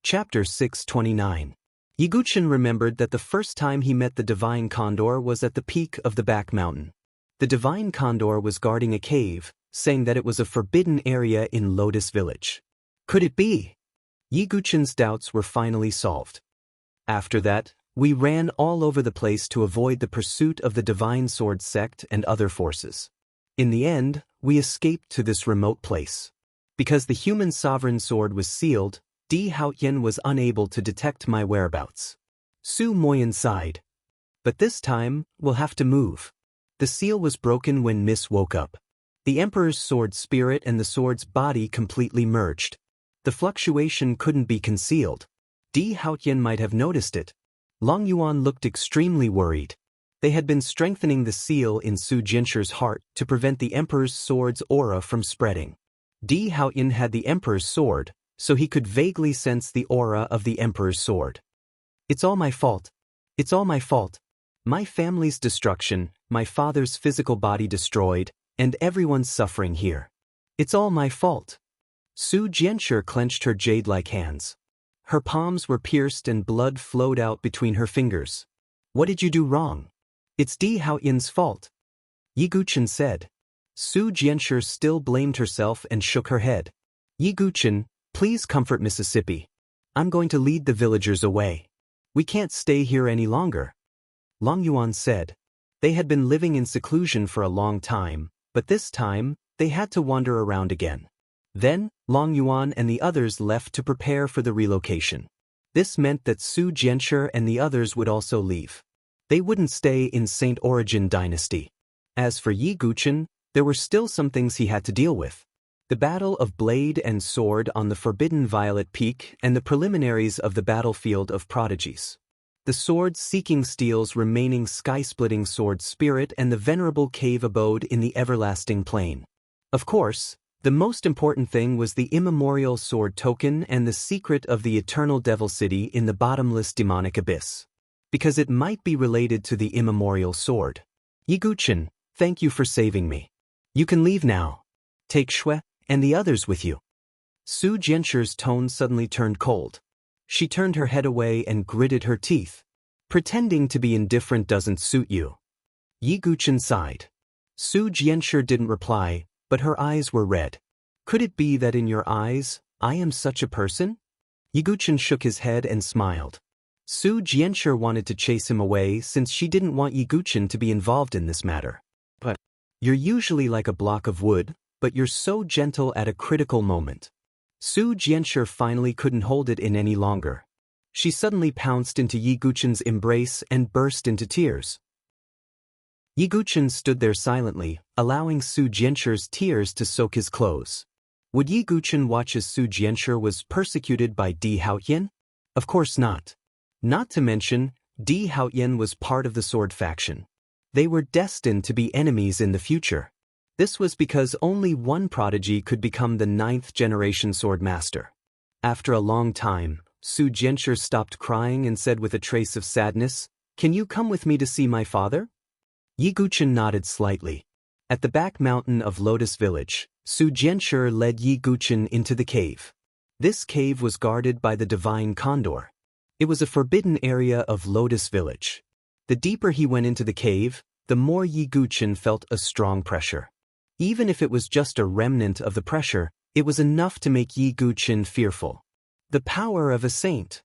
Chapter 629. Yiguchen remembered that the first time he met the divine condor was at the peak of the back mountain. The divine condor was guarding a cave, saying that it was a forbidden area in Lotus Village. Could it be? Yiguchen's doubts were finally solved. After that, we ran all over the place to avoid the pursuit of the divine sword sect and other forces. In the end, we escaped to this remote place. Because the human sovereign sword was sealed, Di Haoyan was unable to detect my whereabouts. Su Moyan sighed. But this time, we'll have to move. The seal was broken when Miss woke up. The Emperor's sword spirit and the sword's body completely merged. The fluctuation couldn't be concealed. Di Haoyan might have noticed it. Long Yuan looked extremely worried. They had been strengthening the seal in Su Jianshir's heart to prevent the Emperor's sword's aura from spreading. Di Haoyan had the Emperor's sword, so he could vaguely sense the aura of the Emperor's sword. It's all my fault. It's all my fault. My family's destruction, my father's physical body destroyed, and everyone's suffering here. It's all my fault. Su Jianshir clenched her jade-like hands. Her palms were pierced and blood flowed out between her fingers. What did you do wrong? It's Di Haoyan's fault. Yiguchen said. Su Jianshir still blamed herself and shook her head. Yiguchen, please comfort Mississippi. I'm going to lead the villagers away. We can't stay here any longer. Long Yuan said. They had been living in seclusion for a long time, but this time, they had to wander around again. Then, Long Yuan and the others left to prepare for the relocation. This meant that Su Jianshir and the others would also leave. They wouldn't stay in Saint Origin Dynasty. As for Yiguchen, there were still some things he had to deal with. The battle of blade and sword on the Forbidden Violet Peak and the preliminaries of the battlefield of prodigies. The sword-seeking steel's remaining sky-splitting sword spirit and the venerable cave abode in the everlasting plain. Of course, the most important thing was the immemorial sword token and the secret of the eternal devil city in the bottomless demonic abyss. Because it might be related to the immemorial sword. Yiguchen, thank you for saving me. You can leave now. Take Shui and the others with you. Su Jianshir's tone suddenly turned cold. She turned her head away and gritted her teeth. Pretending to be indifferent doesn't suit you. Yiguchen sighed. Su Jianshir didn't reply, but her eyes were red. Could it be that in your eyes, I am such a person? Yiguchen shook his head and smiled. Su Jianshir wanted to chase him away since she didn't want Yiguchen to be involved in this matter. But you're usually like a block of wood, but you're so gentle at a critical moment. Su Jianshir finally couldn't hold it in any longer. She suddenly pounced into Yiguchen's embrace and burst into tears. Yiguchen stood there silently, allowing Su Jianshir's tears to soak his clothes. Would Yiguchen watch as Su Jianshir was persecuted by Di Haoyan? Of course not. Not to mention, Di Haoyan was part of the sword faction. They were destined to be enemies in the future. This was because only one prodigy could become the 9th-generation sword master. After a long time, Su Jianshir stopped crying and said with a trace of sadness, "Can you come with me to see my father?" Yiguchen nodded slightly. At the back mountain of Lotus Village, Su Jianshir led Yiguchen into the cave. This cave was guarded by the divine condor. It was a forbidden area of Lotus Village. The deeper he went into the cave, the more Yiguchen felt a strong pressure. Even if it was just a remnant of the pressure, it was enough to make Yiguchen fearful. The power of a saint.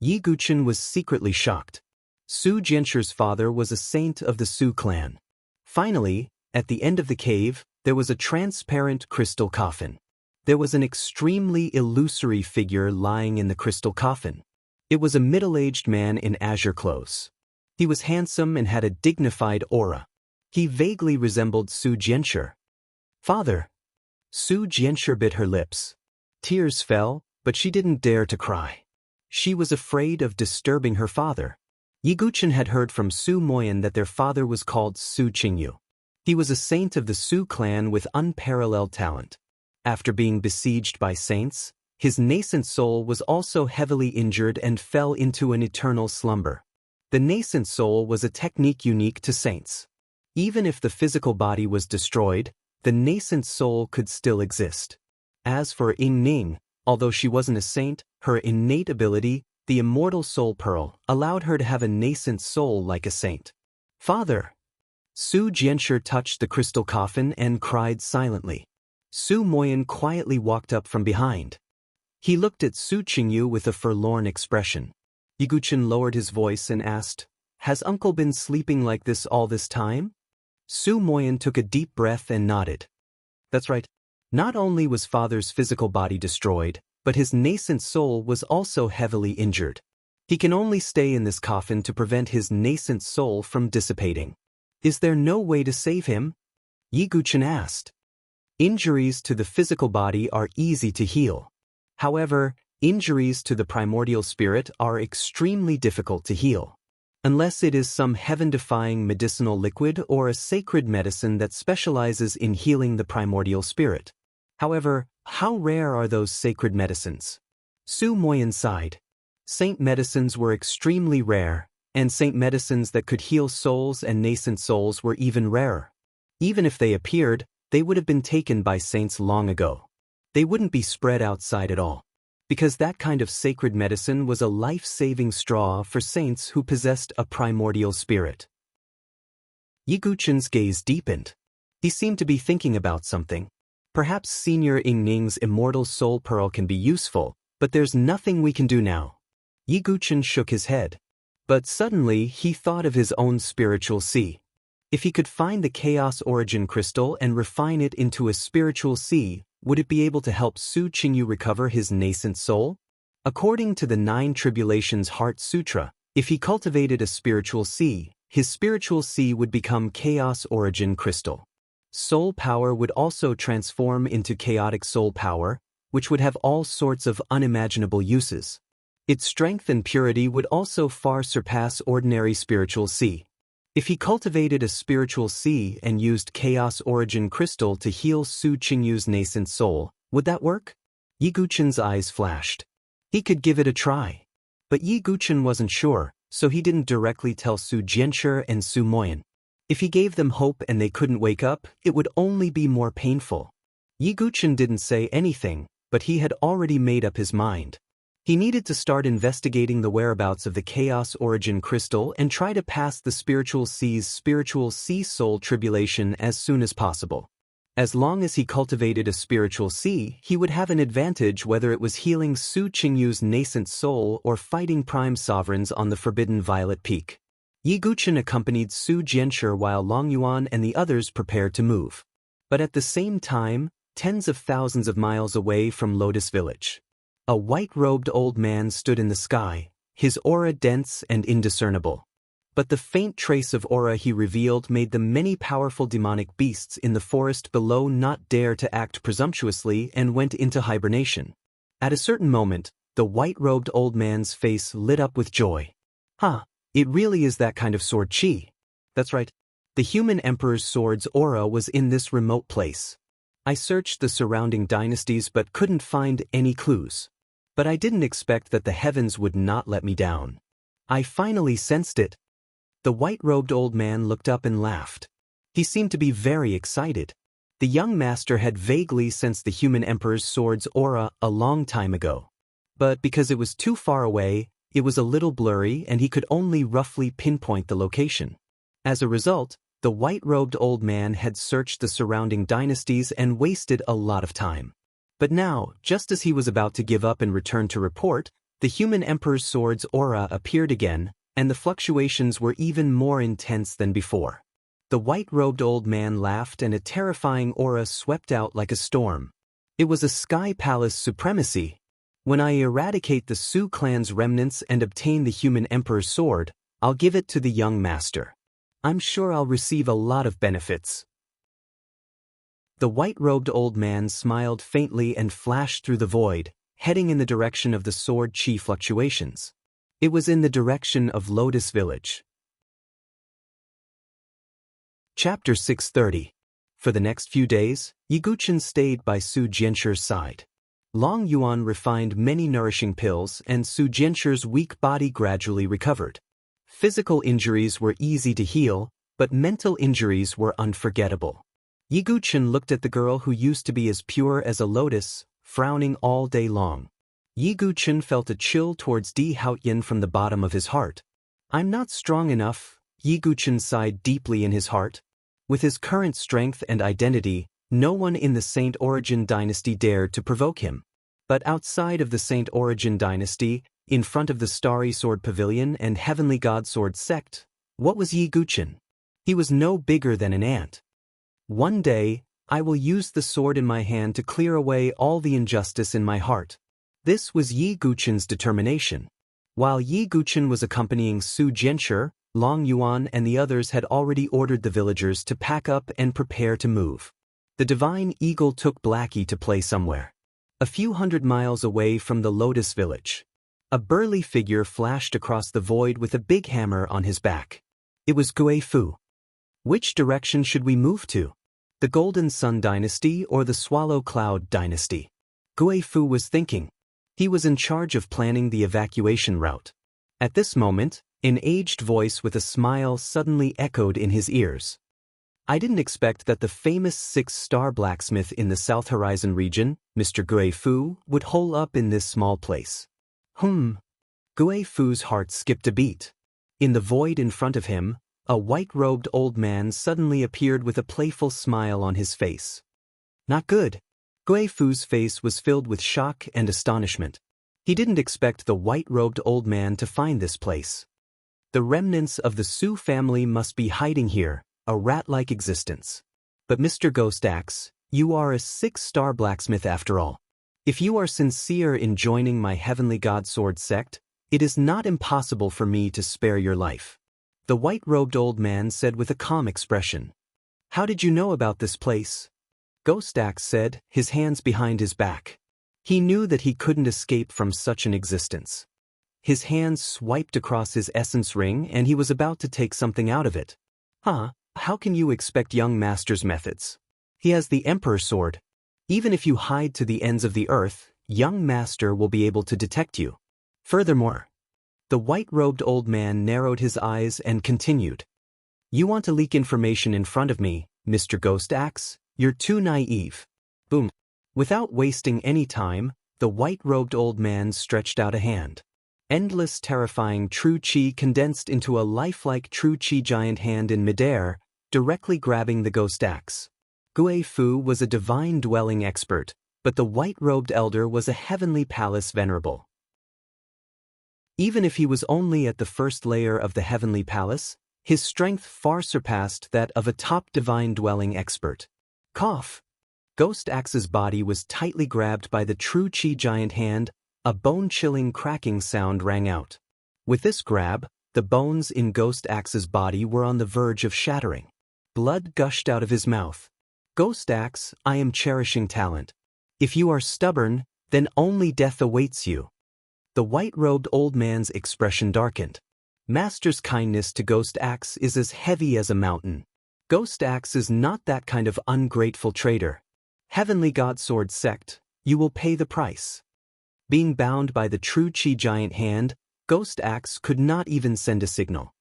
Yiguchen was secretly shocked. Su Jianshir's father was a saint of the Su clan. Finally, at the end of the cave, there was a transparent crystal coffin. There was an extremely illusory figure lying in the crystal coffin. It was a middle-aged man in azure clothes. He was handsome and had a dignified aura. He vaguely resembled Su Jianshir. "Father." Su Jianshir bit her lips. Tears fell, but she didn't dare to cry. She was afraid of disturbing her father. Yiguchen had heard from Su Moyan that their father was called Su Qingyu. He was a saint of the Su clan with unparalleled talent. After being besieged by saints, his nascent soul was also heavily injured and fell into an eternal slumber. The nascent soul was a technique unique to saints. Even if the physical body was destroyed, the nascent soul could still exist. As for Ying Ning, although she wasn't a saint, her innate ability, the immortal soul pearl, allowed her to have a nascent soul like a saint. "Father!" Su Jianshi touched the crystal coffin and cried silently. Su Moyan quietly walked up from behind. He looked at Su Qingyu with a forlorn expression. Yiguchen lowered his voice and asked, "Has uncle been sleeping like this all this time?" Su Moyan took a deep breath and nodded. "That's right. Not only was father's physical body destroyed, but his nascent soul was also heavily injured. He can only stay in this coffin to prevent his nascent soul from dissipating. Is there no way to save him?" Yiguchen asked. Injuries to the physical body are easy to heal. However, injuries to the primordial spirit are extremely difficult to heal. Unless it is some heaven-defying medicinal liquid or a sacred medicine that specializes in healing the primordial spirit. However, how rare are those sacred medicines? Su Moyan sighed. Saint medicines were extremely rare, and saint medicines that could heal souls and nascent souls were even rarer. Even if they appeared, they would have been taken by saints long ago. They wouldn't be spread outside at all. Because that kind of sacred medicine was a life-saving straw for saints who possessed a primordial spirit. Yiguchen's gaze deepened. He seemed to be thinking about something. Perhaps Senior Yingning's immortal soul pearl can be useful, but there's nothing we can do now. Yiguchen shook his head. But suddenly he thought of his own spiritual sea. If he could find the Chaos Origin Crystal and refine it into a spiritual sea, would it be able to help Su Qingyu recover his nascent soul? According to the 9 Tribulations Heart Sutra, if he cultivated a spiritual sea, his spiritual sea would become Chaos Origin Crystal. Soul power would also transform into chaotic soul power, which would have all sorts of unimaginable uses. Its strength and purity would also far surpass ordinary spiritual sea. If he cultivated a spiritual sea and used Chaos Origin Crystal to heal Su Qingyu's nascent soul, would that work? Yiguchen's eyes flashed. He could give it a try. But Yiguchen wasn't sure, so he didn't directly tell Su Jianshi and Su Moyan. If he gave them hope and they couldn't wake up, it would only be more painful. Yiguchen didn't say anything, but he had already made up his mind. He needed to start investigating the whereabouts of the Chaos Origin Crystal and try to pass the spiritual sea's spiritual sea soul tribulation as soon as possible. As long as he cultivated a spiritual sea, he would have an advantage whether it was healing Su Qingyu's nascent soul or fighting prime sovereigns on the Forbidden Violet Peak. Yiguchen accompanied Su Jianshi while Long Yuan and the others prepared to move. But at the same time, tens of thousands of miles away from Lotus Village, a white-robed old man stood in the sky, his aura dense and indiscernible. But the faint trace of aura he revealed made the many powerful demonic beasts in the forest below not dare to act presumptuously and went into hibernation. At a certain moment, the white-robed old man's face lit up with joy. It really is that kind of sword chi. That's right. The human emperor's sword's aura was in this remote place. I searched the surrounding dynasties but couldn't find any clues. But I didn't expect that the heavens would not let me down. I finally sensed it. The white-robed old man looked up and laughed. He seemed to be very excited. The young master had vaguely sensed the human emperor's sword's aura a long time ago. But because it was too far away, it was a little blurry and he could only roughly pinpoint the location. As a result, the white-robed old man had searched the surrounding dynasties and wasted a lot of time. But now, just as he was about to give up and return to report, the human emperor's sword's aura appeared again, and the fluctuations were even more intense than before. The white-robed old man laughed and a terrifying aura swept out like a storm. It was a Sky Palace supremacy. When I eradicate the Su clan's remnants and obtain the human emperor's sword, I'll give it to the young master. I'm sure I'll receive a lot of benefits. The white-robed old man smiled faintly and flashed through the void, heading in the direction of the sword chi fluctuations. It was in the direction of Lotus Village. Chapter 630. For the next few days, Yiguchen stayed by Su Jianshi's side. Long Yuan refined many nourishing pills and Su Jianshi's weak body gradually recovered. Physical injuries were easy to heal, but mental injuries were unforgettable. Yiguchen looked at the girl who used to be as pure as a lotus, frowning all day long. Yi Guchen felt a chill towards Di Haoyan from the bottom of his heart. I'm not strong enough, Yi Guchen sighed deeply in his heart. With his current strength and identity, no one in the Saint Origin dynasty dared to provoke him. But outside of the Saint Origin dynasty, in front of the Starry Sword Pavilion and Heavenly God Sword sect, what was Yi Guchen? He was no bigger than an ant. One day, I will use the sword in my hand to clear away all the injustice in my heart. This was Yi Guchen's determination. While Yi Guchen was accompanying Su Jianshi, Long Yuan and the others had already ordered the villagers to pack up and prepare to move. The Divine Eagle took Blackie to play somewhere. A few hundred miles away from the Lotus Village. A burly figure flashed across the void with a big hammer on his back. It was Gui Fu. Which direction should we move to? The Golden Sun Dynasty or the Swallow Cloud Dynasty? Gui Fu was thinking. He was in charge of planning the evacuation route. At this moment, an aged voice with a smile suddenly echoed in his ears. I didn't expect that the famous six-star blacksmith in the South Horizon region, Mr. Gui Fu, would hole up in this small place. Gui Fu's heart skipped a beat. In the void in front of him, a white-robed old man suddenly appeared with a playful smile on his face. Not good. Gui Fu's face was filled with shock and astonishment. He didn't expect the white-robed old man to find this place. The remnants of the Su family must be hiding here, a rat-like existence. But Mr. Ghost Axe, you are a six-star blacksmith after all. If you are sincere in joining my Heavenly God Sword sect, it is not impossible for me to spare your life. The white-robed old man said with a calm expression. How did you know about this place? Ghost Axe said, his hands behind his back. He knew that he couldn't escape from such an existence. His hands swiped across his essence ring and he was about to take something out of it. How can you expect young master's methods? He has the Emperor sword. Even if you hide to the ends of the earth, young master will be able to detect you. Furthermore, the white-robed old man narrowed his eyes and continued. You want to leak information in front of me, Mr. Ghost Axe? You're too naive. Boom. Without wasting any time, the white-robed old man stretched out a hand. Endless terrifying true chi condensed into a lifelike true chi giant hand in midair, directly grabbing the ghost axe. Gui Fu was a divine dwelling expert, but the white-robed elder was a heavenly palace venerable. Even if he was only at the first layer of the heavenly palace, his strength far surpassed that of a top divine dwelling expert. Cough! Ghost Axe's body was tightly grabbed by the true chi giant hand. A bone-chilling cracking sound rang out. With this grab, the bones in Ghost Axe's body were on the verge of shattering. Blood gushed out of his mouth. Ghost Axe, I am cherishing talent. If you are stubborn, then only death awaits you. The white-robed old man's expression darkened. Master's kindness to Ghost Axe is as heavy as a mountain. Ghost Axe is not that kind of ungrateful traitor. Heavenly God Sword sect, you will pay the price. Being bound by the true chi giant hand, Ghost Axe could not even send a signal.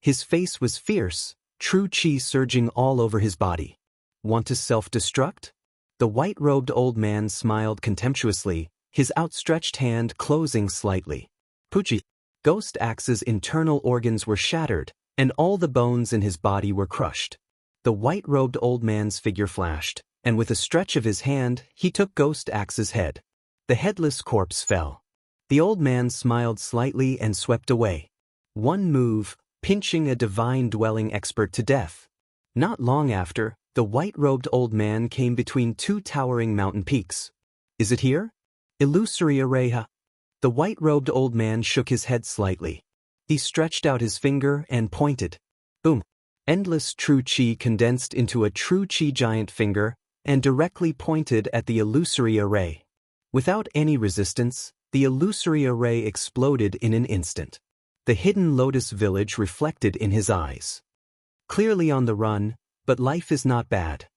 His face was fierce, true chi surging all over his body. Want to self-destruct? The white-robed old man smiled contemptuously, his outstretched hand closing slightly. Puchi. Ghost Axe's internal organs were shattered, and all the bones in his body were crushed. The white-robed old man's figure flashed, and with a stretch of his hand, he took Ghost Axe's head. The headless corpse fell. The old man smiled slightly and swept away. One move, pinching a divine dwelling expert to death. Not long after, the white-robed old man came between two towering mountain peaks. Is it here? Illusory Areha. The white-robed old man shook his head slightly. He stretched out his finger and pointed. Boom. Endless true chi condensed into a true chi giant finger and directly pointed at the illusory array. Without any resistance, the illusory array exploded in an instant. The hidden Lotus Village reflected in his eyes. Clearly on the run, but life is not bad.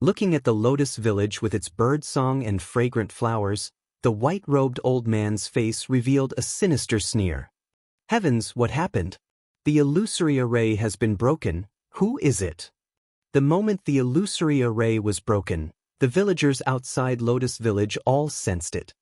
Looking at the Lotus Village with its bird song and fragrant flowers, the white-robed old man's face revealed a sinister sneer. Heavens, what happened? The illusory array has been broken. Who is it? The moment the illusory array was broken, the villagers outside Lotus Village all sensed it.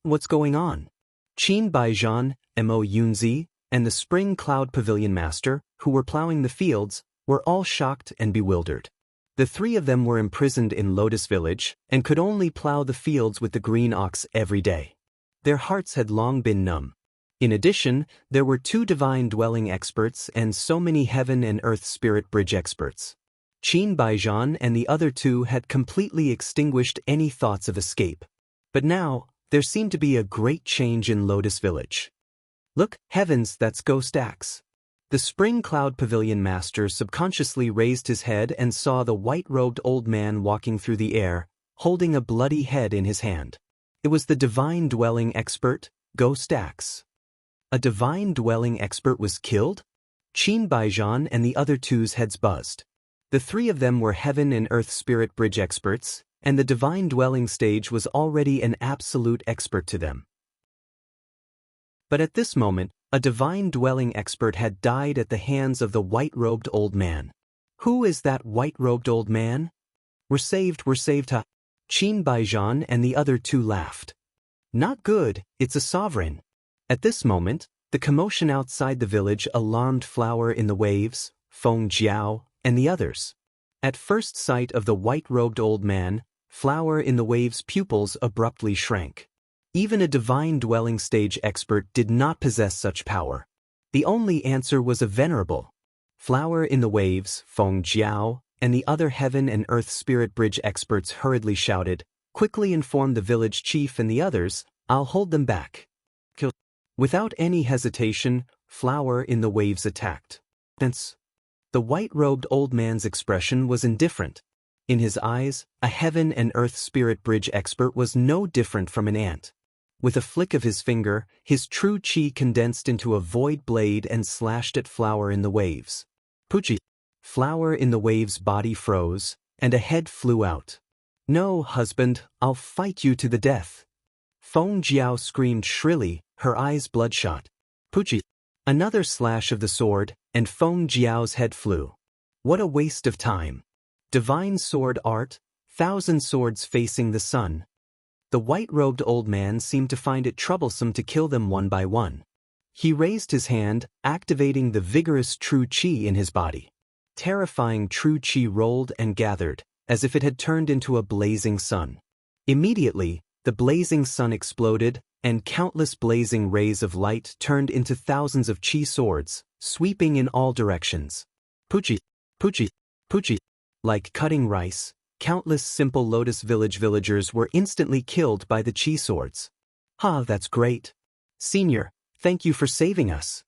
What's going on? Qin Baijian, Mo Yunzi, and the Spring Cloud Pavilion Master, who were plowing the fields, were all shocked and bewildered. The three of them were imprisoned in Lotus Village and could only plow the fields with the green ox every day. Their hearts had long been numb. In addition, there were 2 divine dwelling experts and so many heaven and earth spirit bridge experts. Qin Baijian and the other 2 had completely extinguished any thoughts of escape. But now, there seemed to be a great change in Lotus Village. Look, heavens, that's Ghost Axe. The Spring Cloud Pavilion Master subconsciously raised his head and saw the white-robed old man walking through the air, holding a bloody head in his hand. It was the divine dwelling expert, Ghost Axe. A divine dwelling expert was killed? Qin Baijian and the other 2's heads buzzed. The 3 of them were heaven and earth spirit bridge experts, and the divine dwelling stage was already an absolute expert to them. But at this moment, a divine dwelling expert had died at the hands of the white-robed old man. Who is that white-robed old man? We're saved, ha! Qin Baijian and the other 2 laughed. Not good, it's a sovereign. At this moment, the commotion outside the village alarmed Flower in the Waves, Feng Jiao, and the others. At first sight of the white-robed old man, Flower in the Waves' pupils abruptly shrank. Even a divine dwelling stage expert did not possess such power. The only answer was a venerable. Flower in the Waves, Feng Jiao, and the other heaven and earth spirit bridge experts hurriedly shouted, "Quickly inform the village chief and the others, I'll hold them back." Kill. Without any hesitation, Flower in the Waves attacked. Thence, the white-robed old man's expression was indifferent. In his eyes, a heaven and earth spirit bridge expert was no different from an ant. With a flick of his finger, his true chi condensed into a void blade and slashed at Flower in the Waves. Puchi! Flower in the Waves' body froze, and a head flew out. "No, husband, I'll fight you to the death." Feng Jiao screamed shrilly, her eyes bloodshot. Puchi! Another slash of the sword, and Feng Jiao's head flew. What a waste of time. Divine sword art, 1,000 swords facing the sun. The white-robed old man seemed to find it troublesome to kill them one by one. He raised his hand, activating the vigorous true chi in his body. Terrifying true chi rolled and gathered, as if it had turned into a blazing sun. Immediately, the blazing sun exploded, and countless blazing rays of light turned into thousands of chi swords, sweeping in all directions. Puchi! Puchi! Puchi! Like cutting rice, countless simple Lotus Village villagers were instantly killed by the chi swords. That's great. Senior, thank you for saving us.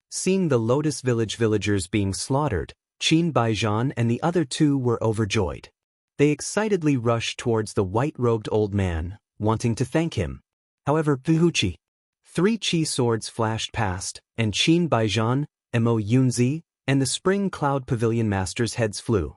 Seeing the Lotus Village villagers being slaughtered, Qin Baijian and the other 2 were overjoyed. They excitedly rushed towards the white-robed old man, wanting to thank him. However, Puchi! 3 chi swords flashed past, and Qin Baijian, Mo Yunzi, and the Spring Cloud Pavilion Master's heads flew.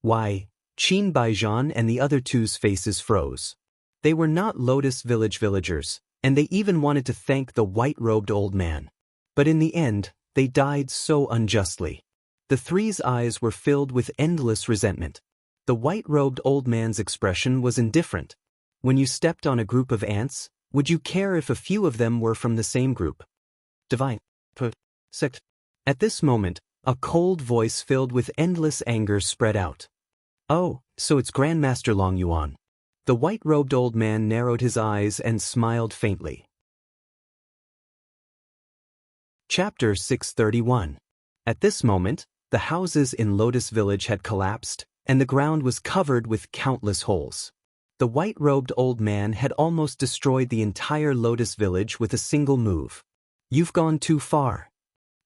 Why, Qin Baijian and the other 2's faces froze. They were not Lotus Village villagers, and they even wanted to thank the white-robed old man. But in the end, they died so unjustly. The 3's eyes were filled with endless resentment. The white-robed old man's expression was indifferent. When you stepped on a group of ants, would you care if a few of them were from the same group? Divine. Sect. At this moment, a cold voice filled with endless anger spread out. "Oh, so it's Grandmaster Long Yuan." The white-robed old man narrowed his eyes and smiled faintly. Chapter 631. At this moment, the houses in Lotus Village had collapsed, and the ground was covered with countless holes. The white-robed old man had almost destroyed the entire Lotus Village with a single move. "You've gone too far."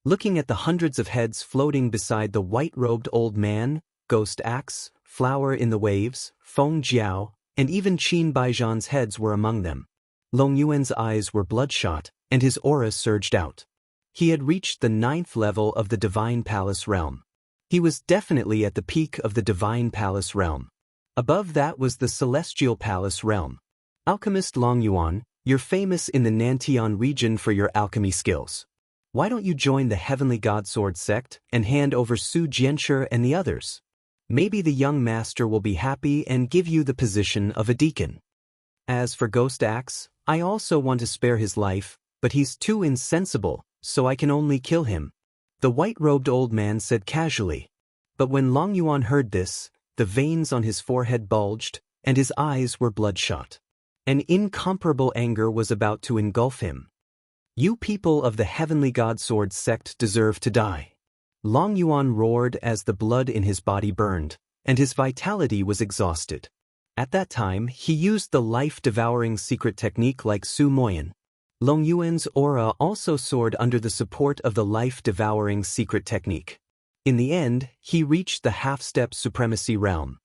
Looking at the hundreds of heads floating beside the white-robed old man, Ghost Axe, Flower in the Waves, Feng Jiao, and even Qin Baijian's heads were among them. Long Yuan's eyes were bloodshot, and his aura surged out. He had reached the 9th level of the Divine Palace realm. He was definitely at the peak of the Divine Palace realm. Above that was the Celestial Palace realm. Alchemist Long Yuan, you're famous in the Nantian region for your alchemy skills. Why don't you join the Heavenly God Sword sect and hand over Su Jianshi and the others? Maybe the young master will be happy and give you the position of a deacon. As for Ghost Axe, I also want to spare his life, but he's too insensible, so I can only kill him," the white-robed old man said casually. But when Long Yuan heard this, the veins on his forehead bulged, and his eyes were bloodshot. An incomparable anger was about to engulf him. "You people of the Heavenly God Sword sect deserve to die." Long Yuan roared as the blood in his body burned, and his vitality was exhausted. At that time, he used the life-devouring secret technique like Su Moyan. Long Yuan's aura also soared under the support of the life-devouring secret technique. In the end, he reached the half-step supremacy realm.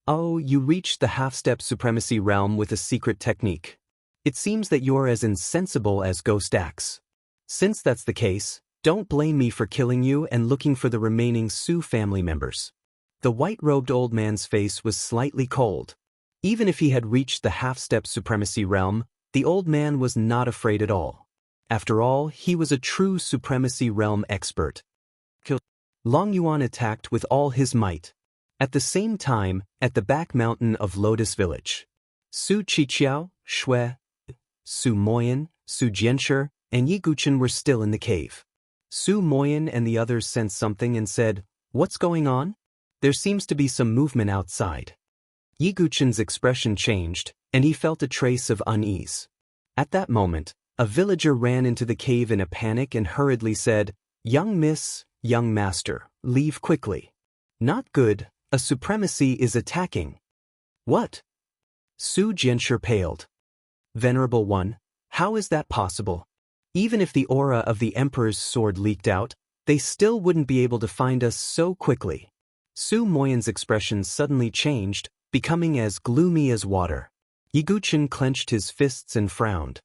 Oh, you reached the half-step supremacy realm with a secret technique. It seems that you're as insensible as Ghost Axe. Since that's the case, don't blame me for killing you and looking for the remaining Su family members. The white-robed old man's face was slightly cold. Even if he had reached the half-step supremacy realm, the old man was not afraid at all. After all, he was a true supremacy realm expert. Long Yuan attacked with all his might. At the same time, at the back mountain of Lotus Village, Su Qiqiao, Shui, Su Moyan, Su Jianshi, and Yi Guchen were still in the cave. Su Moyan and the others sensed something and said, "What's going on? There seems to be some movement outside." Yi Guchen's expression changed, and he felt a trace of unease. At that moment, a villager ran into the cave in a panic and hurriedly said, "Young miss, young master, leave quickly. Not good, a supremacy is attacking." "What?" Su Jianshi paled. "Venerable One, how is that possible? Even if the aura of the Emperor's sword leaked out, they still wouldn't be able to find us so quickly." Su Moyan's expression suddenly changed, becoming as gloomy as water. Yi Guchen clenched his fists and frowned.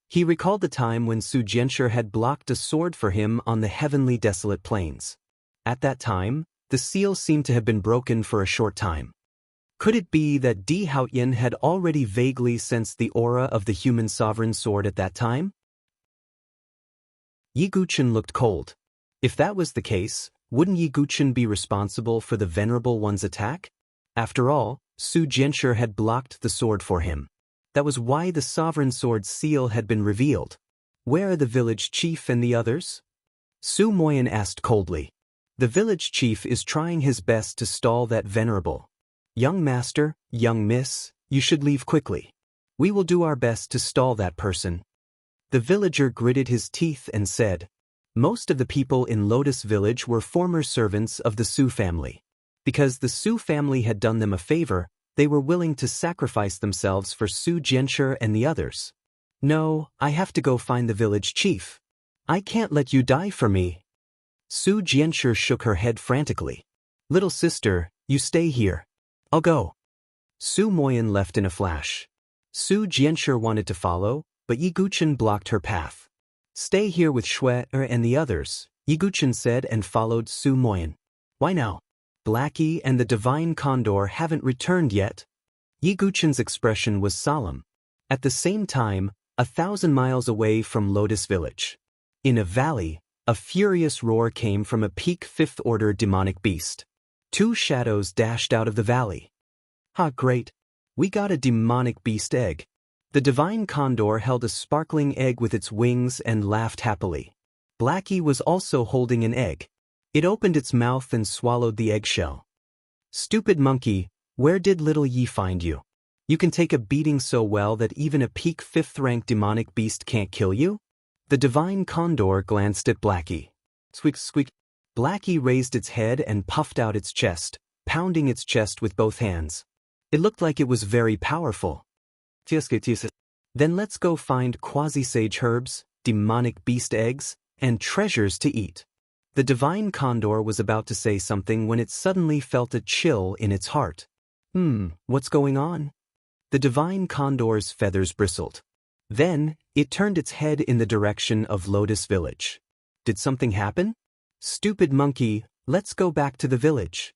He recalled the time when Su Jianshi had blocked a sword for him on the heavenly desolate plains. At that time, the seal seemed to have been broken for a short time. Could it be that Di Haoyan had already vaguely sensed the aura of the human sovereign sword at that time? Yi Guchen looked cold. If that was the case, wouldn't Yi Guchen be responsible for the Venerable One's attack? After all, Su Jianshi had blocked the sword for him. That was why the sovereign sword's seal had been revealed. Where are the village chief and the others? Su Moyan asked coldly. The village chief is trying his best to stall that venerable. Young master, young miss, you should leave quickly. We will do our best to stall that person. The villager gritted his teeth and said, most of the people in Lotus Village were former servants of the Su family. Because the Su family had done them a favor, they were willing to sacrifice themselves for Su Jianshi and the others. No, I have to go find the village chief. I can't let you die for me. Su Jianshi shook her head frantically. Little sister, you stay here. I'll go. Su Moyan left in a flash. Su Jianshi wanted to follow, but Yi Guchen blocked her path. Stay here with Shui and the others, Yi Guchen said and followed Su Moyan. Why now? Blackie and the Divine Condor haven't returned yet. Yi Guchen's expression was solemn. At the same time, 1,000 miles away from Lotus Village, in a valley, a furious roar came from a peak fifth-order demonic beast. 2 shadows dashed out of the valley. Ha, great. We got a demonic beast egg. The Divine Condor held a sparkling egg with its wings and laughed happily. Blackie was also holding an egg. It opened its mouth and swallowed the eggshell. Stupid monkey, where did little Yi find you? You can take a beating so well that even a peak 5th-rank demonic beast can't kill you? The Divine Condor glanced at Blackie. Squeak, squeak. Blackie raised its head and puffed out its chest, pounding its chest with both hands. It looked like it was very powerful. Then let's go find quasi-sage herbs, demonic beast eggs, and treasures to eat. The Divine Condor was about to say something when it suddenly felt a chill in its heart. What's going on? The Divine Condor's feathers bristled. Then, it turned its head in the direction of Lotus Village. Did something happen? Stupid monkey, let's go back to the village.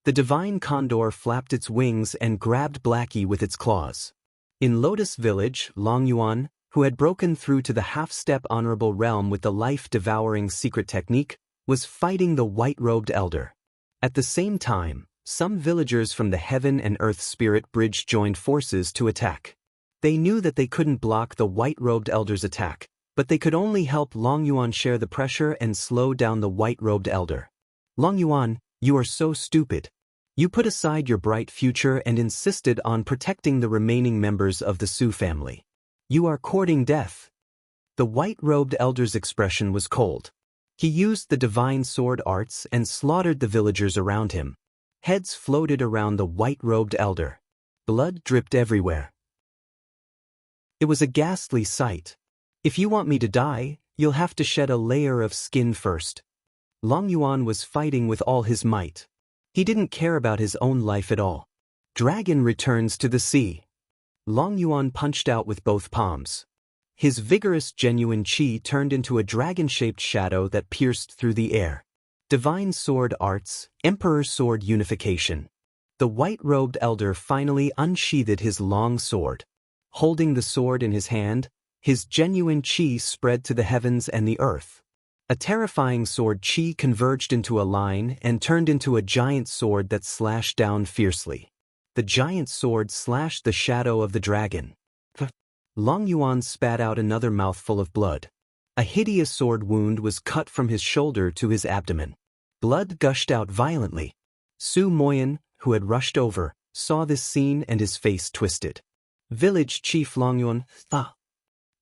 The Divine Condor flapped its wings and grabbed Blackie with its claws. In Lotus Village, Long Yuan, who had broken through to the half-step honorable realm with the life-devouring secret technique, was fighting the white-robed elder. At the same time, some villagers from the Heaven and Earth Spirit Bridge joined forces to attack. They knew that they couldn't block the white-robed elder's attack, but they could only help Long Yuan share the pressure and slow down the white-robed elder. Long Yuan, you are so stupid. You put aside your bright future and insisted on protecting the remaining members of the Su family. You are courting death. The white-robed elder's expression was cold. He used the divine sword arts and slaughtered the villagers around him. Heads floated around the white-robed elder. Blood dripped everywhere. It was a ghastly sight. If you want me to die, you'll have to shed a layer of skin first. Long Yuan was fighting with all his might. He didn't care about his own life at all. Dragon returns to the sea. Long Yuan punched out with both palms. His vigorous genuine qi turned into a dragon-shaped shadow that pierced through the air. Divine sword arts, Emperor sword unification. The white-robed elder finally unsheathed his long sword. Holding the sword in his hand, his genuine qi spread to the heavens and the earth. A terrifying sword qi converged into a line and turned into a giant sword that slashed down fiercely. The giant sword slashed the shadow of the dragon. Long Yuan spat out another mouthful of blood. A hideous sword wound was cut from his shoulder to his abdomen. Blood gushed out violently. Su Moyan, who had rushed over, saw this scene and his face twisted. Village Chief Long Yuan,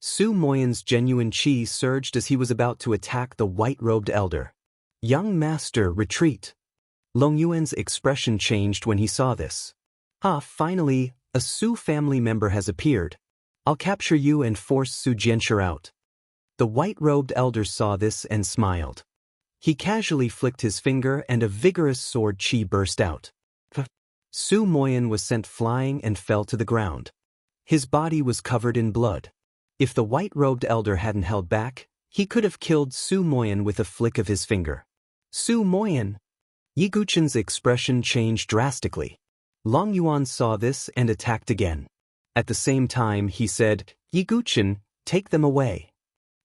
Su Moyan's genuine qi surged as he was about to attack the white-robed elder. Young master, retreat. Long Yuan's expression changed when he saw this. Finally, a Su family member has appeared. I'll capture you and force Su Jianshi out. The white-robed elder saw this and smiled. He casually flicked his finger and a vigorous sword qi burst out. Su Moyan was sent flying and fell to the ground. His body was covered in blood. If the white-robed elder hadn't held back, he could have killed Su Moyan with a flick of his finger. Su Moyan! Yi Guchen's expression changed drastically. Long Yuan saw this and attacked again. At the same time he said, Yi Guchen, take them away.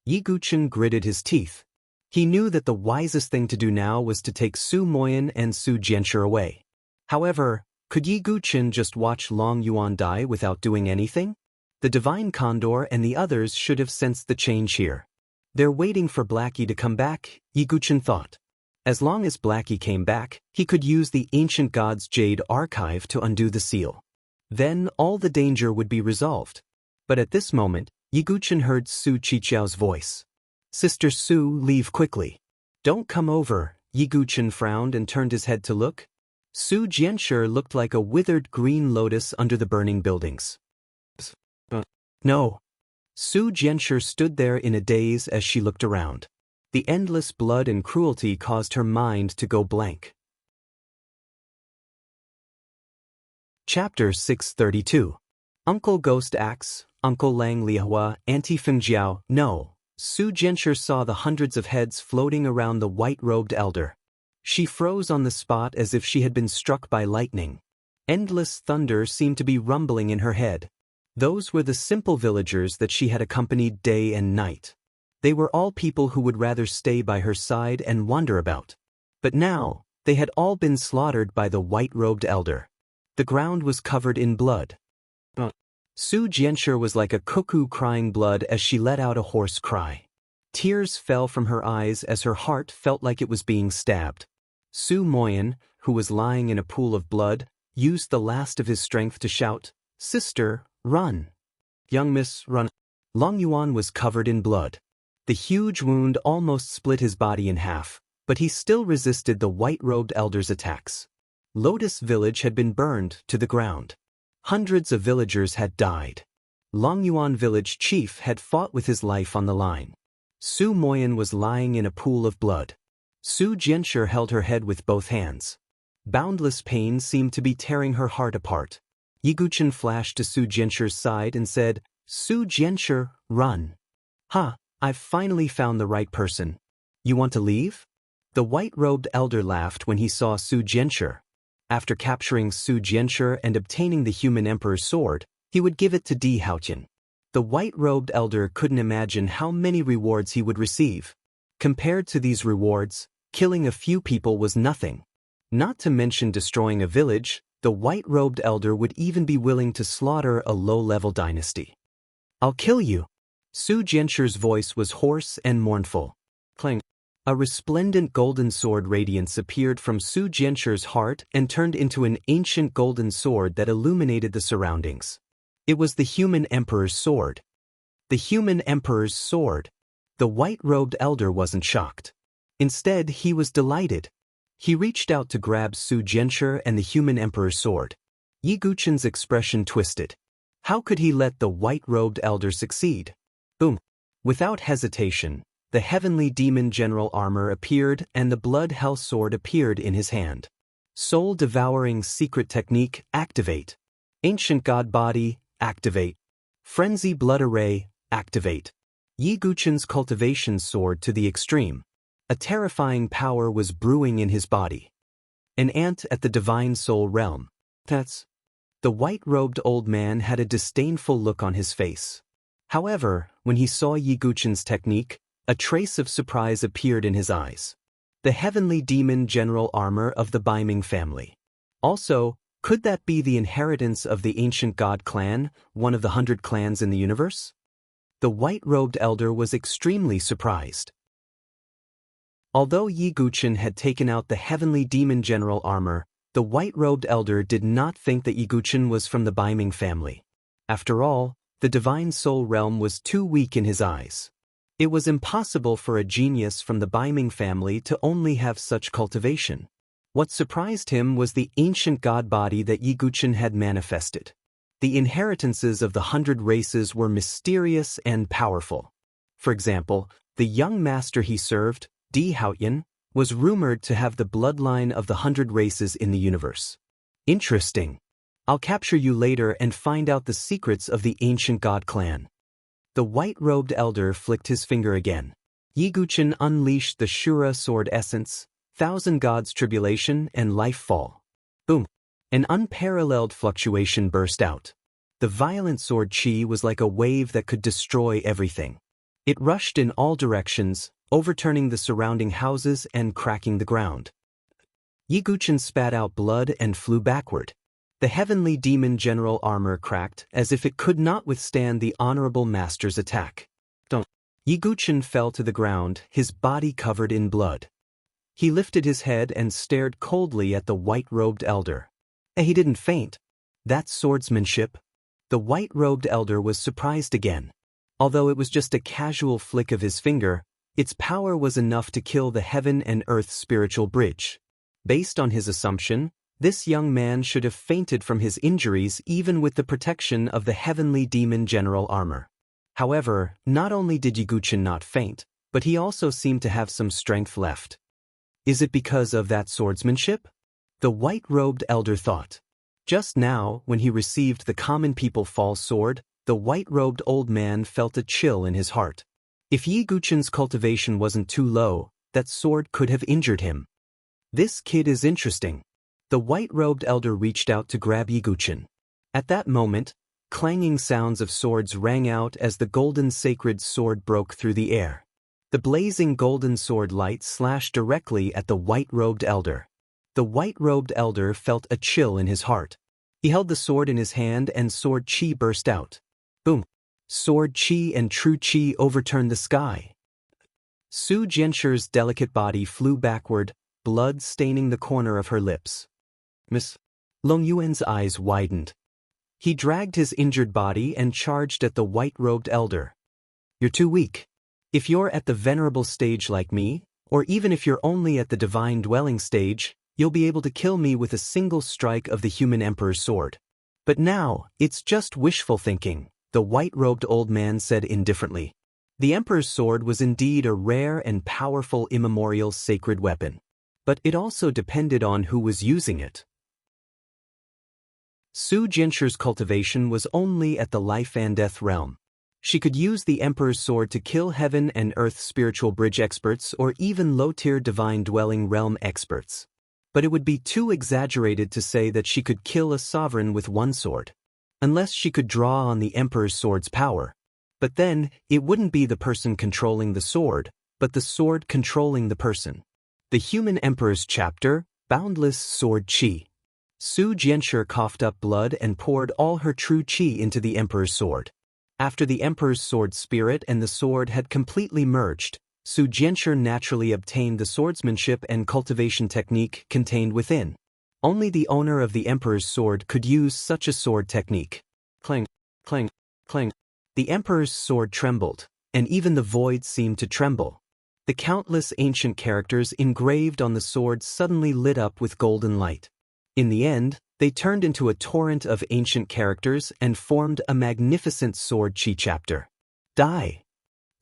Yi Guchen gritted his teeth. He knew that the wisest thing to do now was to take Su Moyan and Su Jianshi away. However, could Yi Guchen just watch Long Yuan die without doing anything? The Divine Condor and the others should have sensed the change here. They're waiting for Blackie to come back, Yi Guchen thought. As long as Blackie came back, he could use the Ancient God's Jade Archive to undo the seal. Then all the danger would be resolved. But at this moment, Yi Guchen heard Su Qiqiao's voice. Sister Su, leave quickly. Don't come over, Yi Guchen frowned and turned his head to look. Su Jianshi looked like a withered green lotus under the burning buildings. No. Su Jianshi stood there in a daze as she looked around. The endless blood and cruelty caused her mind to go blank. Chapter 632. Uncle Ghost Axe, Uncle Lang Liahua, Auntie Fengjiao, no. Su Jianshi saw the hundreds of heads floating around the white-robed elder. She froze on the spot as if she had been struck by lightning. Endless thunder seemed to be rumbling in her head. Those were the simple villagers that she had accompanied day and night. They were all people who would rather stay by her side and wander about. But now, they had all been slaughtered by the white-robed elder. The ground was covered in blood. Su Jianshi was like a cuckoo crying blood as she let out a hoarse cry. Tears fell from her eyes as her heart felt like it was being stabbed. Su Moyan, who was lying in a pool of blood, used the last of his strength to shout, Sister, run. Young miss, run. Long Yuan was covered in blood. The huge wound almost split his body in half, but he still resisted the white-robed elder's attacks. Lotus Village had been burned to the ground. Hundreds of villagers had died. Long Yuan Village Chief had fought with his life on the line. Su Moyan was lying in a pool of blood. Su Jianshi held her head with both hands. Boundless pain seemed to be tearing her heart apart. Yi Guchen flashed to Su Jianshi's side and said, Su Jianshi, run. I've finally found the right person. You want to leave? The white-robed elder laughed when he saw Su Jianshi. After capturing Su Jianshi and obtaining the human emperor's sword, he would give it to Di Haotian. The white-robed elder couldn't imagine how many rewards he would receive. Compared to these rewards, killing a few people was nothing. Not to mention destroying a village, The white-robed elder would even be willing to slaughter a low-level dynasty. "I'll kill you." Su Jianchu's voice was hoarse and mournful. Clang. A resplendent golden sword radiance appeared from Su Jianchu's heart and turned into an ancient golden sword that illuminated the surroundings. It was the human emperor's sword. The human emperor's sword. The white-robed elder wasn't shocked. Instead, he was delighted. He reached out to grab Su Jianchu and the human emperor's sword. Yi Guchen's expression twisted. How could he let the white-robed elder succeed? Boom. Without hesitation, the heavenly demon general armor appeared and the blood hell sword appeared in his hand. Soul-devouring secret technique, activate. Ancient god body, activate. Frenzy blood array, activate. Yi Guchen's cultivation soared to the extreme. A terrifying power was brewing in his body. An ant at the divine soul realm. That's. The white-robed old man had a disdainful look on his face. However, when he saw Yi Guchen's technique, a trace of surprise appeared in his eyes. The heavenly demon general armor of the Baiming family. Also, could that be the inheritance of the ancient god clan, one of the 100 clans in the universe? The white-robed elder was extremely surprised. Although Yi Guchen had taken out the heavenly demon general armor, the white-robed elder did not think that Yi Guchen was from the Baiming family. After all, the divine soul realm was too weak in his eyes. It was impossible for a genius from the Baiming family to only have such cultivation. What surprised him was the ancient god body that Yi Guchen had manifested. The inheritances of the 100 races were mysterious and powerful. For example, the young master he served, Di Haoyan, was rumored to have the bloodline of the 100 races in the universe. Interesting. I'll capture you later and find out the secrets of the ancient god clan. The white-robed elder flicked his finger again. Yi Guchen unleashed the Shura sword essence, Thousand Gods tribulation and life fall. Boom. An unparalleled fluctuation burst out. The violent sword chi was like a wave that could destroy everything. It rushed in all directions, overturning the surrounding houses and cracking the ground. Yi Guchen spat out blood and flew backward. The heavenly demon general armor cracked as if it could not withstand the honorable master's attack. Yi Guchen fell to the ground, his body covered in blood. He lifted his head and stared coldly at the white-robed elder. He didn't faint. That's swordsmanship. The white-robed elder was surprised again. Although it was just a casual flick of his finger, its power was enough to kill the heaven and earth spiritual bridge. Based on his assumption, this young man should have fainted from his injuries even with the protection of the heavenly demon general armor. However, not only did Yi Guchen not faint, but he also seemed to have some strength left. Is it because of that swordsmanship? The white-robed elder thought. Just now, when he received the common people fall sword, the white-robed old man felt a chill in his heart. If Yi Guchen's cultivation wasn't too low, that sword could have injured him. This kid is interesting. The white-robed elder reached out to grab Yi Guchen. At that moment, clanging sounds of swords rang out as the golden sacred sword broke through the air. The blazing golden sword light slashed directly at the white-robed elder. The white-robed elder felt a chill in his heart. He held the sword in his hand and sword chi burst out. Boom! Sword chi and true chi overturned the sky. Su Jianchu's delicate body flew backward, blood staining the corner of her lips. Miss Long Yuan's eyes widened. He dragged his injured body and charged at the white-robed elder. You're too weak. If you're at the venerable stage like me, or even if you're only at the divine dwelling stage, you'll be able to kill me with a single strike of the human emperor's sword. But now, it's just wishful thinking, the white-robed old man said indifferently. The emperor's sword was indeed a rare and powerful immemorial sacred weapon. But it also depended on who was using it. Su Jianchu's cultivation was only at the life and death realm. She could use the Emperor's sword to kill heaven and earth spiritual bridge experts or even low-tier divine dwelling realm experts. But it would be too exaggerated to say that she could kill a sovereign with one sword. Unless she could draw on the Emperor's sword's power. But then, it wouldn't be the person controlling the sword, but the sword controlling the person. The Human Emperor's Chapter, Boundless Sword Chi. Su Jianshi coughed up blood and poured all her true qi into the emperor's sword. After the emperor's sword spirit and the sword had completely merged, Su Jianshi naturally obtained the swordsmanship and cultivation technique contained within. Only the owner of the emperor's sword could use such a sword technique. Clang, clang, clang. The emperor's sword trembled, and even the void seemed to tremble. The countless ancient characters engraved on the sword suddenly lit up with golden light. In the end, they turned into a torrent of ancient characters and formed a magnificent sword chi chapter. Die!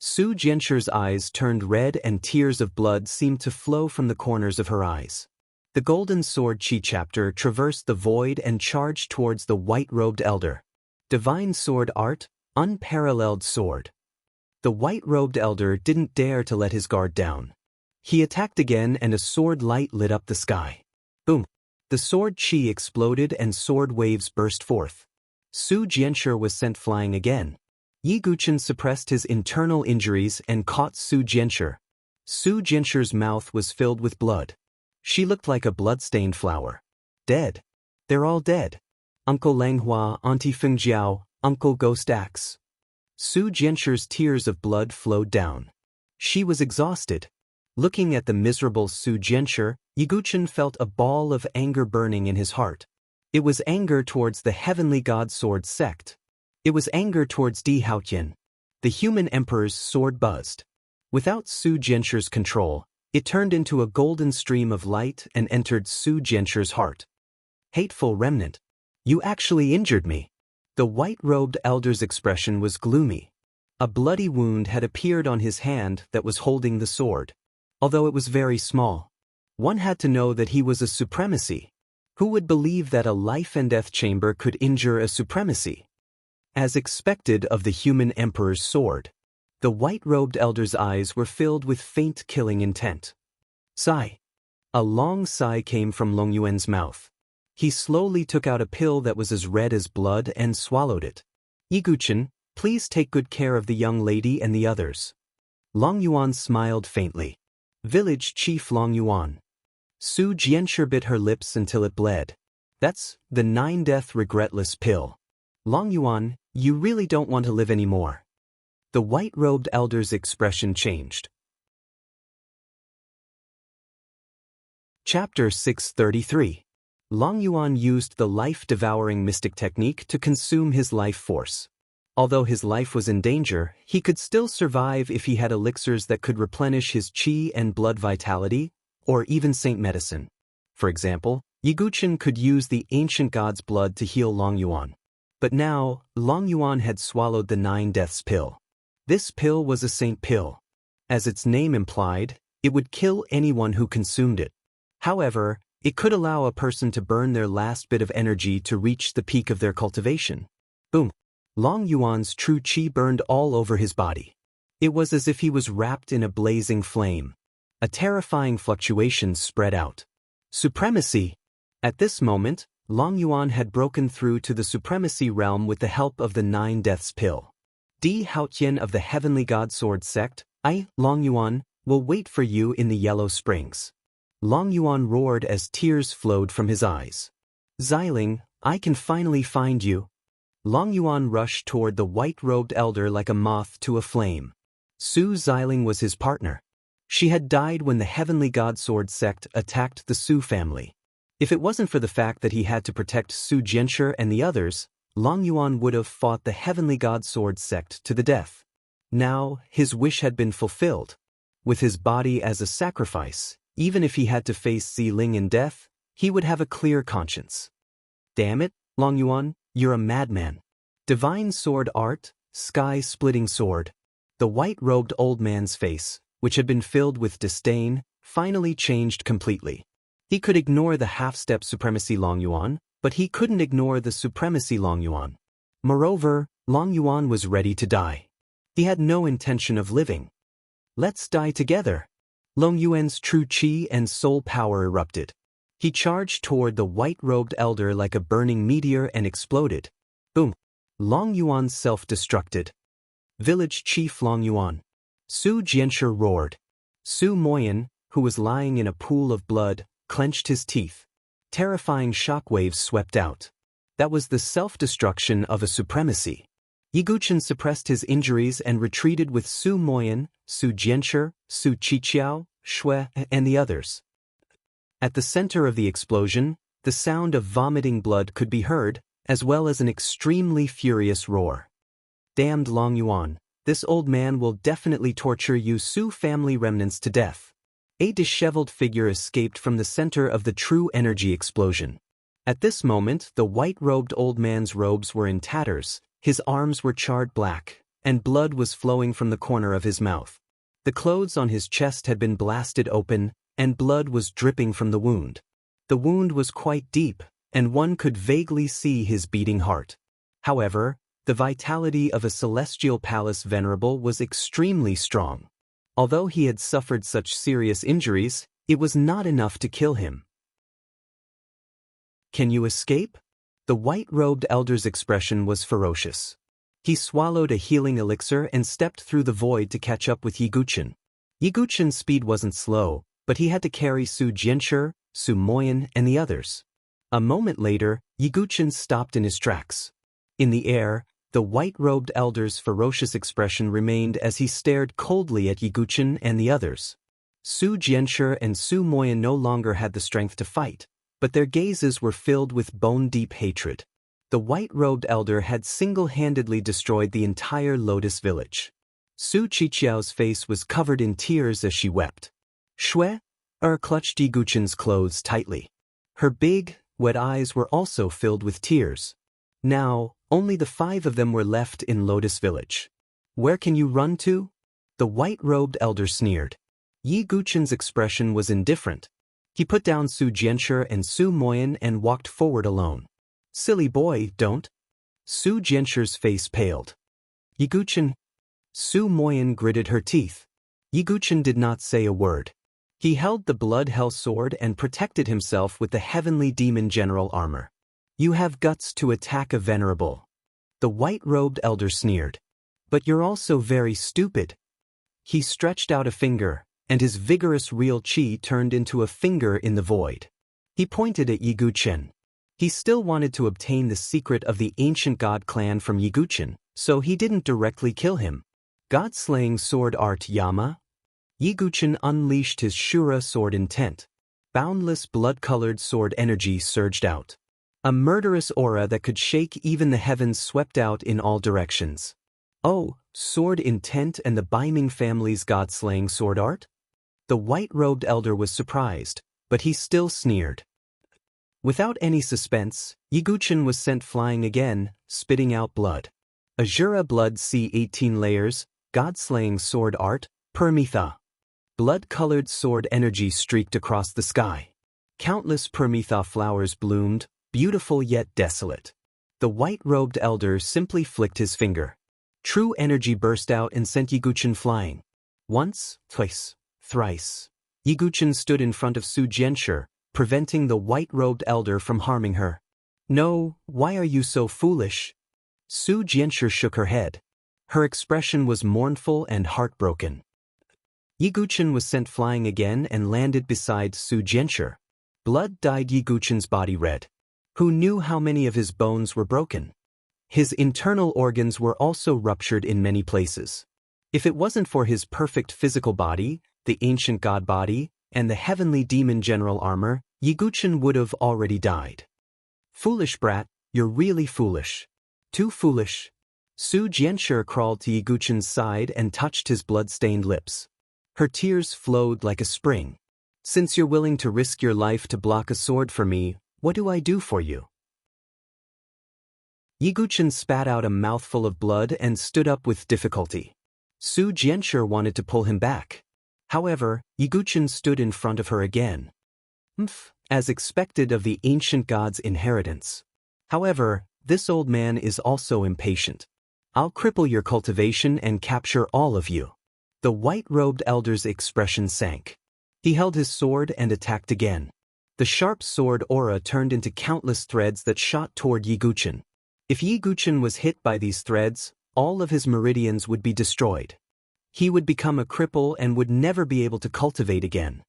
Su Jianshi's eyes turned red and tears of blood seemed to flow from the corners of her eyes. The golden sword chi chapter traversed the void and charged towards the white-robed elder. Divine sword art, unparalleled sword. The white-robed elder didn't dare to let his guard down. He attacked again and a sword light lit up the sky. Boom! The sword chi exploded and sword waves burst forth. Su Jianshi was sent flying again. Yi Guqin suppressed his internal injuries and caught Su Jianshi. Su Jianshi's mouth was filled with blood. She looked like a blood-stained flower. Dead. They're all dead. Uncle Langhua, Auntie Fengjiao, Uncle Ghost Axe. Su Jianshi's tears of blood flowed down. She was exhausted. Looking at the miserable Su Jianshi, Yi Guqin felt a ball of anger burning in his heart. It was anger towards the heavenly god sword sect. It was anger towards Di Haotian. The human emperor's sword buzzed. Without Su Jianshi's control, it turned into a golden stream of light and entered Su Jianshi's heart. Hateful remnant. You actually injured me. The white-robed elder's expression was gloomy. A bloody wound had appeared on his hand that was holding the sword. Although it was very small. One had to know that he was a supremacy. Who would believe that a life-and-death chamber could injure a supremacy? As expected of the human emperor's sword, the white-robed elder's eyes were filled with faint killing intent. Sigh. A long sigh came from Long Yuan's mouth. He slowly took out a pill that was as red as blood and swallowed it. Yi Guqin, please take good care of the young lady and the others. Long Yuan smiled faintly. Village Chief Long Yuan. Su Jianshi bit her lips until it bled. That's the 9-death regretless pill. Long Yuan, you really don't want to live anymore. The white-robed elder's expression changed. Chapter 633. Long Yuan used the life-devouring mystic technique to consume his life force. Although his life was in danger, he could still survive if he had elixirs that could replenish his qi and blood vitality, or even saint medicine. For example, Yi Guqin could use the ancient god's blood to heal Long Yuan. But now, Long Yuan had swallowed the 9 deaths pill. This pill was a saint pill. As its name implied, it would kill anyone who consumed it. However, it could allow a person to burn their last bit of energy to reach the peak of their cultivation. Boom! Long Yuan's true qi burned all over his body. It was as if he was wrapped in a blazing flame. A terrifying fluctuation spread out. Supremacy! At this moment, Long Yuan had broken through to the supremacy realm with the help of the 9 deaths pill. Di Haotian of the heavenly god sword sect, I, Long Yuan, will wait for you in the Yellow Springs. Long Yuan roared as tears flowed from his eyes. Xiling, I can finally find you. Long Yuan rushed toward the white-robed elder like a moth to a flame. Su Xiling was his partner. She had died when the heavenly god sword sect attacked the Su family. If it wasn't for the fact that he had to protect Su Jianshi and the others, Long Yuan would have fought the heavenly god sword sect to the death. Now, his wish had been fulfilled. With his body as a sacrifice, even if he had to face Xiling in death, he would have a clear conscience. Damn it, Long Yuan, you're a madman. Divine sword art, sky-splitting sword. The white-robed old man's face, which had been filled with disdain, finally changed completely. He could ignore the half-step supremacy Long Yuan, but he couldn't ignore the supremacy Long Yuan. Moreover, Long Yuan was ready to die. He had no intention of living. Let's die together. Long Yuan's true qi and soul power erupted. He charged toward the white-robed elder like a burning meteor and exploded. Boom! Long Yuan self-destructed. Village Chief Long Yuan. Su Jianshi roared. Su Moyan, who was lying in a pool of blood, clenched his teeth. Terrifying shockwaves swept out. That was the self-destruction of a supremacy. Yiguchen suppressed his injuries and retreated with Su Moyan, Su Jianshi, Su Qiqiao, Shui, and the others. At the center of the explosion, the sound of vomiting blood could be heard, as well as an extremely furious roar. Damned Long Yuan, this old man will definitely torture you Su family remnants to death. A disheveled figure escaped from the center of the true energy explosion. At this moment, the white-robed old man's robes were in tatters, his arms were charred black, and blood was flowing from the corner of his mouth. The clothes on his chest had been blasted open, and blood was dripping from the wound. The wound was quite deep, and one could vaguely see his beating heart. However, the vitality of a celestial palace venerable was extremely strong. Although he had suffered such serious injuries, it was not enough to kill him. Can you escape? The white-robed elder's expression was ferocious. He swallowed a healing elixir and stepped through the void to catch up with Yiguchen. Yiguchen's speed wasn't slow, but he had to carry Su Jianshi, Su Moyan, and the others. A moment later, Yiguchen stopped in his tracks. In the air, the white-robed elder's ferocious expression remained as he stared coldly at Yiguchen and the others. Su Jianshi and Su Moyan no longer had the strength to fight, but their gazes were filled with bone-deep hatred. The white-robed elder had single-handedly destroyed the entire Lotus village. Su Qiqiao's face was covered in tears as she wept. Shui clutched Yiguchen's clothes tightly. Her big, wet eyes were also filled with tears. Now, only the 5 of them were left in Lotus village. Where can you run to? The white-robed elder sneered. Yiguchen's expression was indifferent. He put down Su Jianshi and Su Moyan and walked forward alone. Silly boy, don't. Su Jianshi's face paled. Yiguchen. Su Moyan gritted her teeth. Yiguchen did not say a word. He held the blood hell sword and protected himself with the heavenly demon general armor. You have guts to attack a venerable. The white-robed elder sneered. But you're also very stupid. He stretched out a finger, and his vigorous real chi turned into a finger in the void. He pointed at Yiguchen. He still wanted to obtain the secret of the ancient god clan from Yiguchen, so he didn't directly kill him. God-slaying sword art Yama? Yiguchen unleashed his Shura sword intent. Boundless blood-colored sword energy surged out. A murderous aura that could shake even the heavens swept out in all directions. Oh, sword intent and the Baiming family's god-slaying sword art? The white-robed elder was surprised, but he still sneered. Without any suspense, Yiguchen was sent flying again, spitting out blood. Azura blood C18 layers, god-slaying sword art, Permitha. Blood-colored sword energy streaked across the sky. Countless Permitha flowers bloomed, beautiful yet desolate. The white-robed elder simply flicked his finger. True energy burst out and sent Yiguchen flying. Once, twice, thrice. Yiguchen stood in front of Su Jianshi, preventing the white-robed elder from harming her. No, why are you so foolish? Su Jianshi shook her head. Her expression was mournful and heartbroken. Yiguchen was sent flying again and landed beside Su Jianshi. Blood dyed Yiguchen's body red. Who knew how many of his bones were broken? His internal organs were also ruptured in many places. If it wasn't for his perfect physical body, the ancient god body, and the heavenly demon general armor, Yiguchen would have already died. Foolish brat, you're really foolish. Too foolish. Su Jianshi crawled to Yiguchen's side and touched his blood-stained lips. Her tears flowed like a spring. Since you're willing to risk your life to block a sword for me, what do I do for you? Yiguchen spat out a mouthful of blood and stood up with difficulty. Su Jianshi wanted to pull him back. However, Yiguchen stood in front of her again. As expected of the ancient god's inheritance. However, this old man is also impatient. I'll cripple your cultivation and capture all of you. The white-robed elder's expression sank. He held his sword and attacked again. The sharp sword aura turned into countless threads that shot toward Yiguchen. If Yiguchen was hit by these threads, all of his meridians would be destroyed. He would become a cripple and would never be able to cultivate again.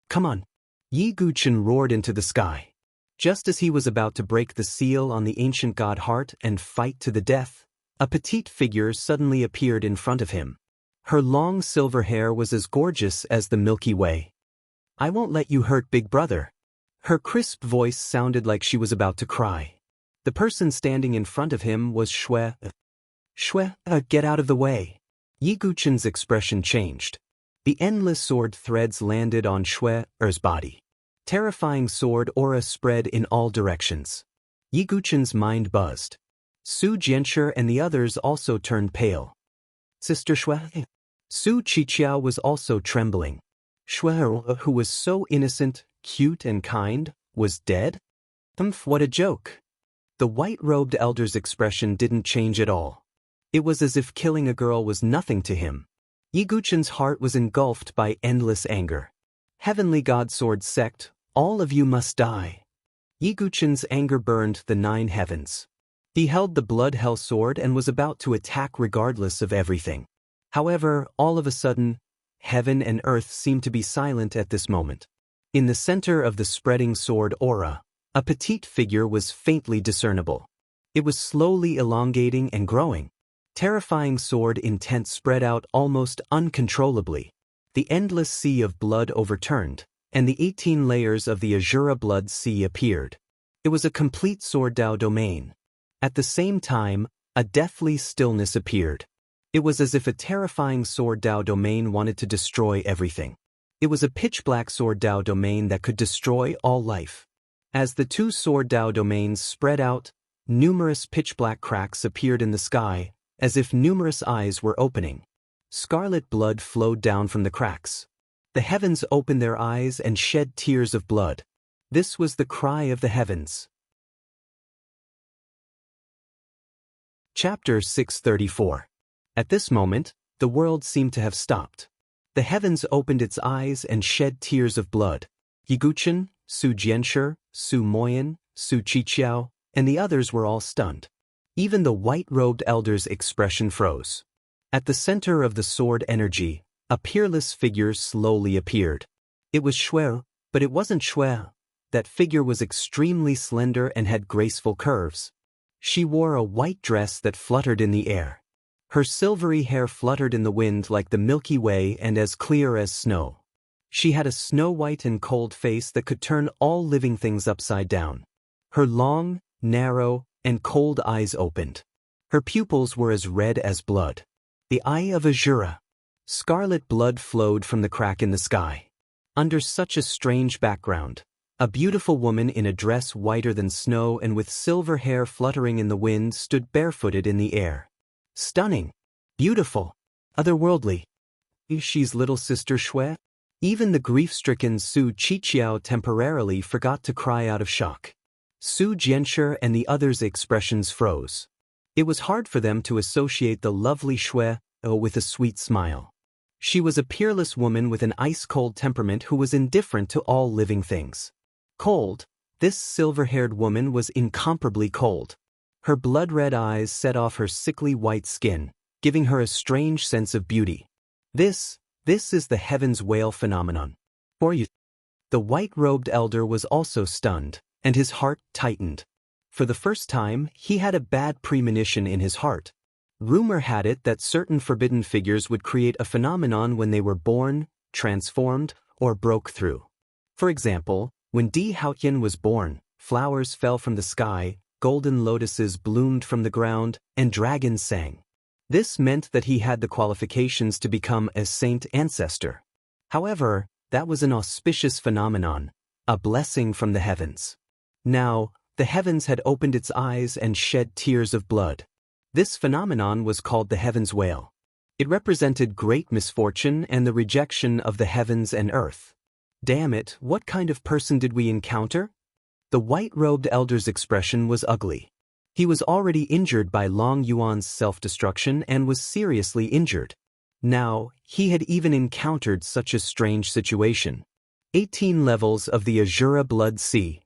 Come on. Yiguchen roared into the sky. Just as he was about to break the seal on the ancient god heart and fight to the death, a petite figure suddenly appeared in front of him. Her long silver hair was as gorgeous as the Milky Way. "I won't let you hurt Big Brother." Her crisp voice sounded like she was about to cry. The person standing in front of him was Shui. "Shui, get out of the way." Yi Guchen's expression changed. The endless sword threads landed on Shui's body. Terrifying sword aura spread in all directions. Yi Guchen's mind buzzed. Su Jianshi and the others also turned pale. "Sister Shui?" Su Qiqiao was also trembling. Shui, who was so innocent, cute and kind, was dead? What a joke. The white-robed elder's expression didn't change at all. It was as if killing a girl was nothing to him. Yi Guchen's heart was engulfed by endless anger. "Heavenly God Sword Sect, all of you must die." Yi Guchen's anger burned the 9 heavens. He held the blood hell sword and was about to attack regardless of everything. However, all of a sudden, heaven and earth seemed to be silent at this moment. In the center of the spreading sword aura, a petite figure was faintly discernible. It was slowly elongating and growing. Terrifying sword intent spread out almost uncontrollably. The endless sea of blood overturned, and the 18 layers of the Azura blood sea appeared. It was a complete sword Dao domain. At the same time, a deathly stillness appeared. It was as if a terrifying sword Dao domain wanted to destroy everything. It was a pitch-black sword Dao domain that could destroy all life. As the 2 sword Dao domains spread out, numerous pitch-black cracks appeared in the sky, as if numerous eyes were opening. Scarlet blood flowed down from the cracks. The heavens opened their eyes and shed tears of blood. This was the cry of the heavens. Chapter 634. At this moment, the world seemed to have stopped. The heavens opened its eyes and shed tears of blood. Yi Guchen, Su Jianshi, Su Moyan, Su Qiqiao, and the others were all stunned. Even the white-robed elder's expression froze. At the center of the sword energy, a peerless figure slowly appeared. It was Shui, but it wasn't Shui. That figure was extremely slender and had graceful curves. She wore a white dress that fluttered in the air. Her silvery hair fluttered in the wind like the Milky Way and as clear as snow. She had a snow-white and cold face that could turn all living things upside down. Her long, narrow, and cold eyes opened. Her pupils were as red as blood. The eye of Azura. Scarlet blood flowed from the crack in the sky. Under such a strange background, a beautiful woman in a dress whiter than snow and with silver hair fluttering in the wind stood barefooted in the air. Stunning. Beautiful. Otherworldly. She's little sister Shui? Even the grief-stricken Su Qiqiao temporarily forgot to cry out of shock. Su Jianshi and the others' expressions froze. It was hard for them to associate the lovely Shui with a sweet smile. She was a peerless woman with an ice-cold temperament who was indifferent to all living things. Cold, this silver-haired woman was incomparably cold. Her blood-red eyes set off her sickly white skin, giving her a strange sense of beauty. This is the heavens whale phenomenon. For you. The white-robed elder was also stunned, and his heart tightened. For the first time, he had a bad premonition in his heart. Rumor had it that certain forbidden figures would create a phenomenon when they were born, transformed, or broke through. For example, when Di Haotian was born, flowers fell from the sky, golden lotuses bloomed from the ground, and dragons sang. This meant that he had the qualifications to become a saint ancestor. However, that was an auspicious phenomenon, a blessing from the heavens. Now, the heavens had opened its eyes and shed tears of blood. This phenomenon was called the heavens whale. It represented great misfortune and the rejection of the heavens and earth. Damn it, what kind of person did we encounter? The white-robed elder's expression was ugly. He was already injured by Long Yuan's self-destruction and was seriously injured. Now, he had even encountered such a strange situation. 18 levels of the Azura blood sea.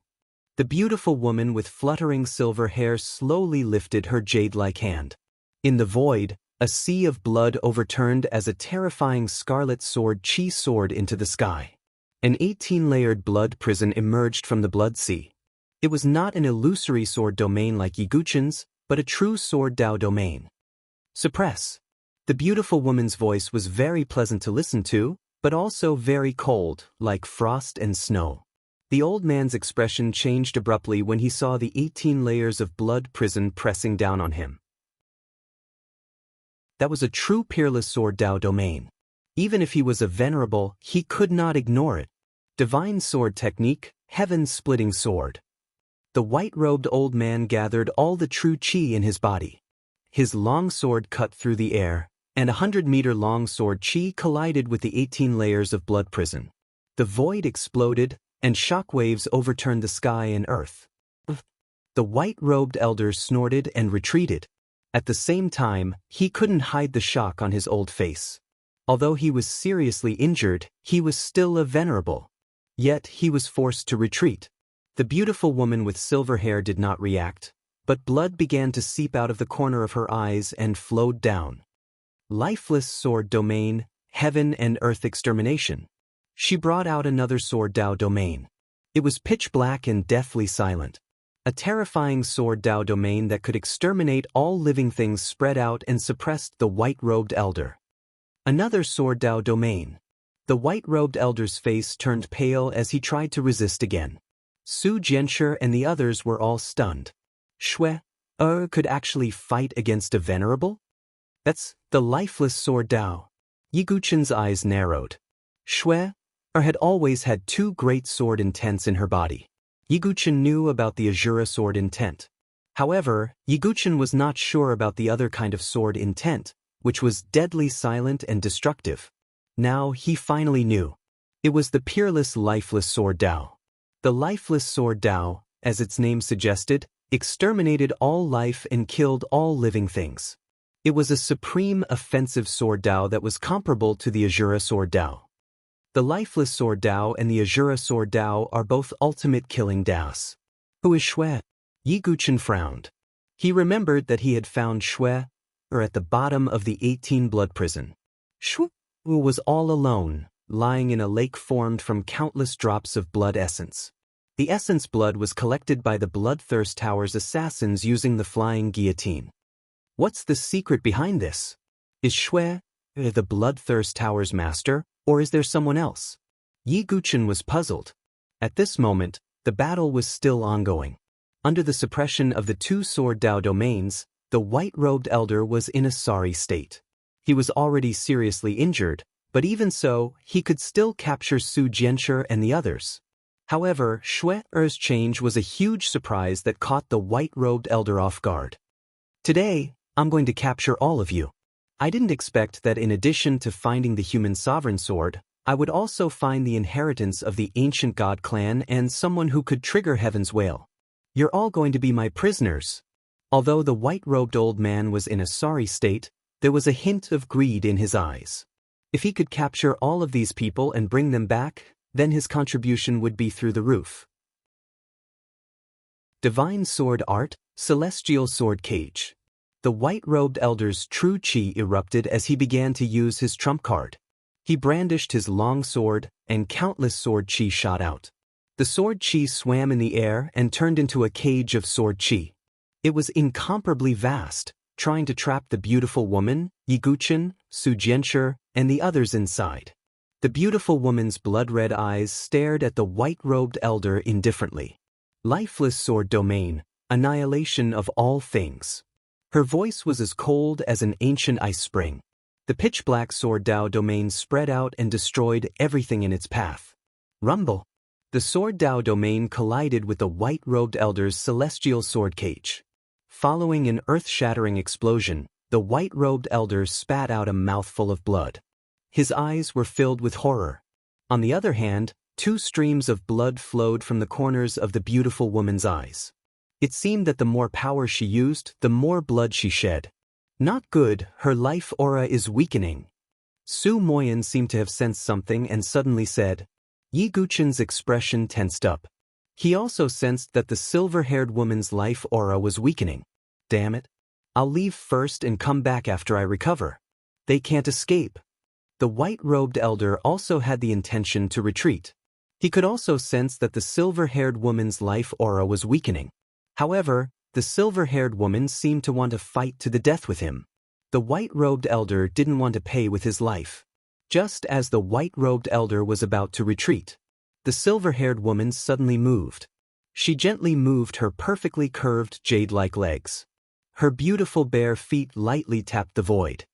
The beautiful woman with fluttering silver hair slowly lifted her jade-like hand. In the void, a sea of blood overturned as a terrifying scarlet sword soared into the sky. An 18-layered blood prison emerged from the blood sea. It was not an illusory sword domain like Yiguchen's, but a true sword Dao domain. Suppress. The beautiful woman's voice was very pleasant to listen to, but also very cold, like frost and snow. The old man's expression changed abruptly when he saw the 18 layers of blood prison pressing down on him. That was a true peerless sword Dao domain. Even if he was a venerable, he could not ignore it. Divine sword technique, heaven-splitting sword. The white-robed old man gathered all the true qi in his body. His long sword cut through the air, and 100-meter-long sword qi collided with the 18 layers of blood prison. The void exploded, and shockwaves overturned the sky and earth. The white-robed elder snorted and retreated. At the same time, he couldn't hide the shock on his old face. Although he was seriously injured, he was still a venerable. Yet he was forced to retreat. The beautiful woman with silver hair did not react, but blood began to seep out of the corner of her eyes and flowed down. Lifeless sword domain, heaven and earth extermination. She brought out another sword Dao domain. It was pitch black and deathly silent. A terrifying sword Dao domain that could exterminate all living things spread out and suppressed the white-robed elder. Another sword Dao domain. The white-robed elder's face turned pale as he tried to resist again. Su Jianshi and the others were all stunned. Shui could actually fight against a venerable? That's the lifeless sword Dao. Yiguchen's eyes narrowed. Shui had always had two great sword intents in her body. Yiguchen knew about the Azura sword intent. However, Yiguchen was not sure about the other kind of sword intent, which was deadly silent and destructive. Now he finally knew. It was the peerless lifeless sword Dao. The lifeless sword Dao, as its name suggested, exterminated all life and killed all living things. It was a supreme offensive sword Dao that was comparable to the Azura sword Dao. The lifeless sword Dao and the Azura sword Dao are both ultimate killing Daos. Who is Shui? Yiguchen frowned. He remembered that he had found Shui at the bottom of the 18 blood prison. Shui was all alone, lying in a lake formed from countless drops of blood essence. The essence blood was collected by the Bloodthirst Tower's assassins using the flying guillotine. What's the secret behind this? Is Shui the Bloodthirst Tower's master, or is there someone else? Yiguchen was puzzled. At this moment, the battle was still ongoing. Under the suppression of the two sword Dao domains, the white-robed elder was in a sorry state. He was already seriously injured, but even so, he could still capture Su Jianshi and the others. However, Shui's change was a huge surprise that caught the white-robed elder off guard. Today, I'm going to capture all of you. I didn't expect that in addition to finding the human sovereign sword, I would also find the inheritance of the ancient god clan and someone who could trigger Heaven's Wail. You're all going to be my prisoners. Although the white-robed old man was in a sorry state, there was a hint of greed in his eyes. If he could capture all of these people and bring them back, then his contribution would be through the roof. Divine Sword Art, Celestial Sword Cage. The white-robed elder's true qi erupted as he began to use his trump card. He brandished his long sword, and countless sword qi shot out. The sword qi swam in the air and turned into a cage of sword qi. It was incomparably vast, trying to trap the beautiful woman, Yiguchen, Su Jianshi, and the others inside. The beautiful woman's blood-red eyes stared at the white-robed elder indifferently. Lifeless sword domain, annihilation of all things. Her voice was as cold as an ancient ice spring. The pitch-black sword Dao domain spread out and destroyed everything in its path. Rumble. The sword Dao domain collided with the white-robed elder's celestial sword cage. Following an earth-shattering explosion, the white-robed elder spat out a mouthful of blood. His eyes were filled with horror. On the other hand, two streams of blood flowed from the corners of the beautiful woman's eyes. It seemed that the more power she used, the more blood she shed. Not good, her life aura is weakening. Su Moyan seemed to have sensed something and suddenly said. Yiguchen's expression tensed up. He also sensed that the silver-haired woman's life aura was weakening. Damn it. I'll leave first and come back after I recover. They can't escape. The white-robed elder also had the intention to retreat. He could also sense that the silver-haired woman's life aura was weakening. However, the silver-haired woman seemed to want to fight to the death with him. The white-robed elder didn't want to pay with his life. Just as the white-robed elder was about to retreat, the silver-haired woman suddenly moved. She gently moved her perfectly curved jade-like legs. Her beautiful bare feet lightly tapped the void.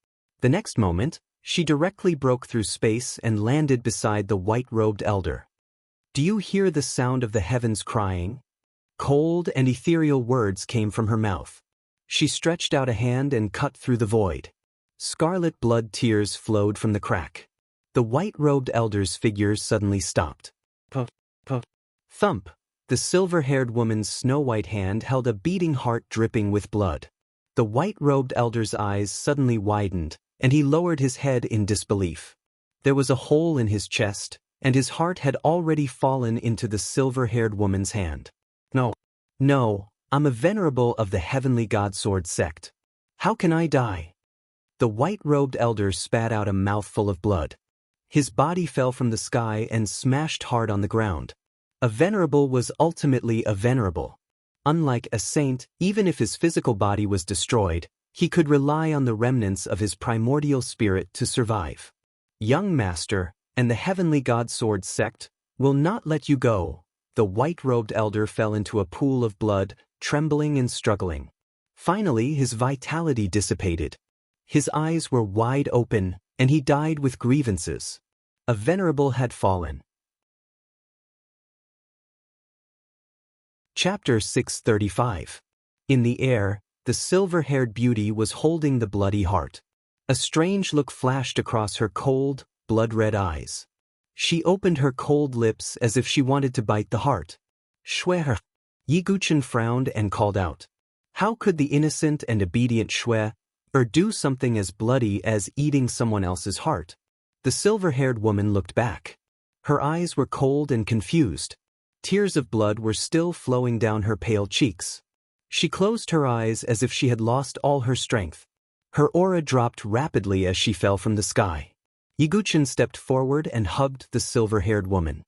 The next moment, she directly broke through space and landed beside the white-robed elder. "Do you hear the sound of the heavens crying?" Cold and ethereal words came from her mouth. She stretched out a hand and cut through the void. Scarlet blood tears flowed from the crack. The white-robed elder's figure suddenly stopped. Puff, puff. Thump. The silver-haired woman's snow-white hand held a beating heart dripping with blood. The white-robed elder's eyes suddenly widened, and he lowered his head in disbelief. There was a hole in his chest, and his heart had already fallen into the silver-haired woman's hand. No, I'm a venerable of the Heavenly God Sword sect. How can I die?" The white-robed elder spat out a mouthful of blood. His body fell from the sky and smashed hard on the ground. A venerable was ultimately a venerable. Unlike a saint, even if his physical body was destroyed, he could rely on the remnants of his primordial spirit to survive. "Young master, and the Heavenly God Sword sect will not let you go." The white-robed elder fell into a pool of blood, trembling and struggling. Finally, his vitality dissipated. His eyes were wide open, and he died with grievances. A venerable had fallen. Chapter 635. In the air, the silver-haired beauty was holding the bloody heart. A strange look flashed across her cold, blood-red eyes. She opened her cold lips as if she wanted to bite the heart. "Shwe." Yiguchen frowned and called out. How could the innocent and obedient Shwe do something as bloody as eating someone else's heart? The silver-haired woman looked back. Her eyes were cold and confused. Tears of blood were still flowing down her pale cheeks. She closed her eyes as if she had lost all her strength. Her aura dropped rapidly as she fell from the sky. Yiguchen stepped forward and hugged the silver-haired woman.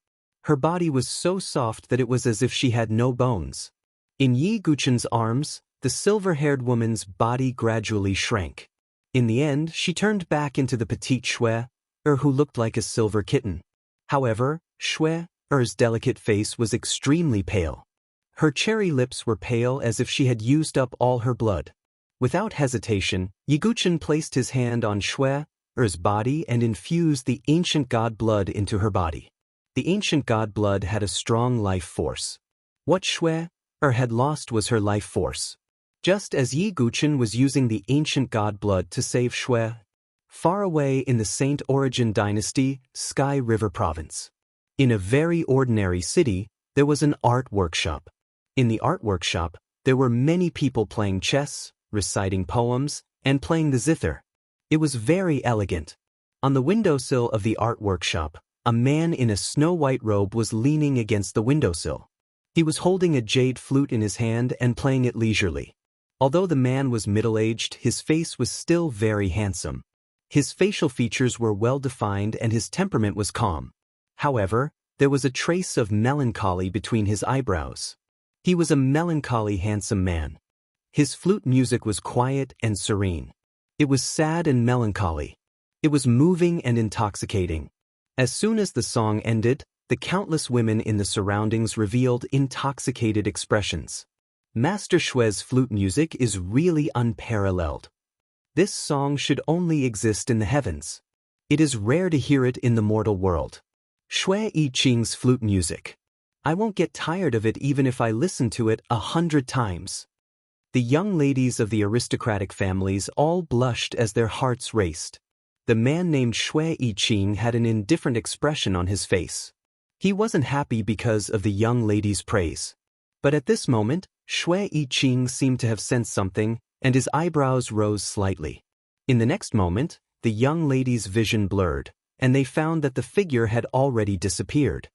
Her body was so soft that it was as if she had no bones. In Yiguchen's arms, the silver-haired woman's body gradually shrank. In the end, she turned back into the petite Shwe, who looked like a silver kitten. However, Shwe's delicate face was extremely pale. Her cherry lips were pale as if she had used up all her blood. Without hesitation, Yiguchen placed his hand on Shwe's body and infused the ancient god blood into her body. The ancient god blood had a strong life force. What Shwe had lost was her life force. Just as Yiguchen was using the ancient god blood to save Shwe, far away in the Saint Origin Dynasty, Sky River Province. In a very ordinary city, there was an art workshop. In the art workshop, there were many people playing chess, reciting poems, and playing the zither. It was very elegant. On the windowsill of the art workshop, a man in a snow-white robe was leaning against the windowsill. He was holding a jade flute in his hand and playing it leisurely. Although the man was middle-aged, his face was still very handsome. His facial features were well-defined and his temperament was calm. However, there was a trace of melancholy between his eyebrows. He was a melancholy, handsome man. His flute music was quiet and serene. It was sad and melancholy. It was moving and intoxicating. As soon as the song ended, the countless women in the surroundings revealed intoxicated expressions. Master Shwe's flute music is really unparalleled. This song should only exist in the heavens. It is rare to hear it in the mortal world. Shwe Yiqing's flute music. I won't get tired of it even if I listen to it 100 times. The young ladies of the aristocratic families all blushed as their hearts raced. The man named Shwe Yiqing had an indifferent expression on his face. He wasn't happy because of the young lady's praise. But at this moment, Shwe Yiqing seemed to have sensed something, and his eyebrows rose slightly. In the next moment, the young lady's vision blurred, and they found that the figure had already disappeared.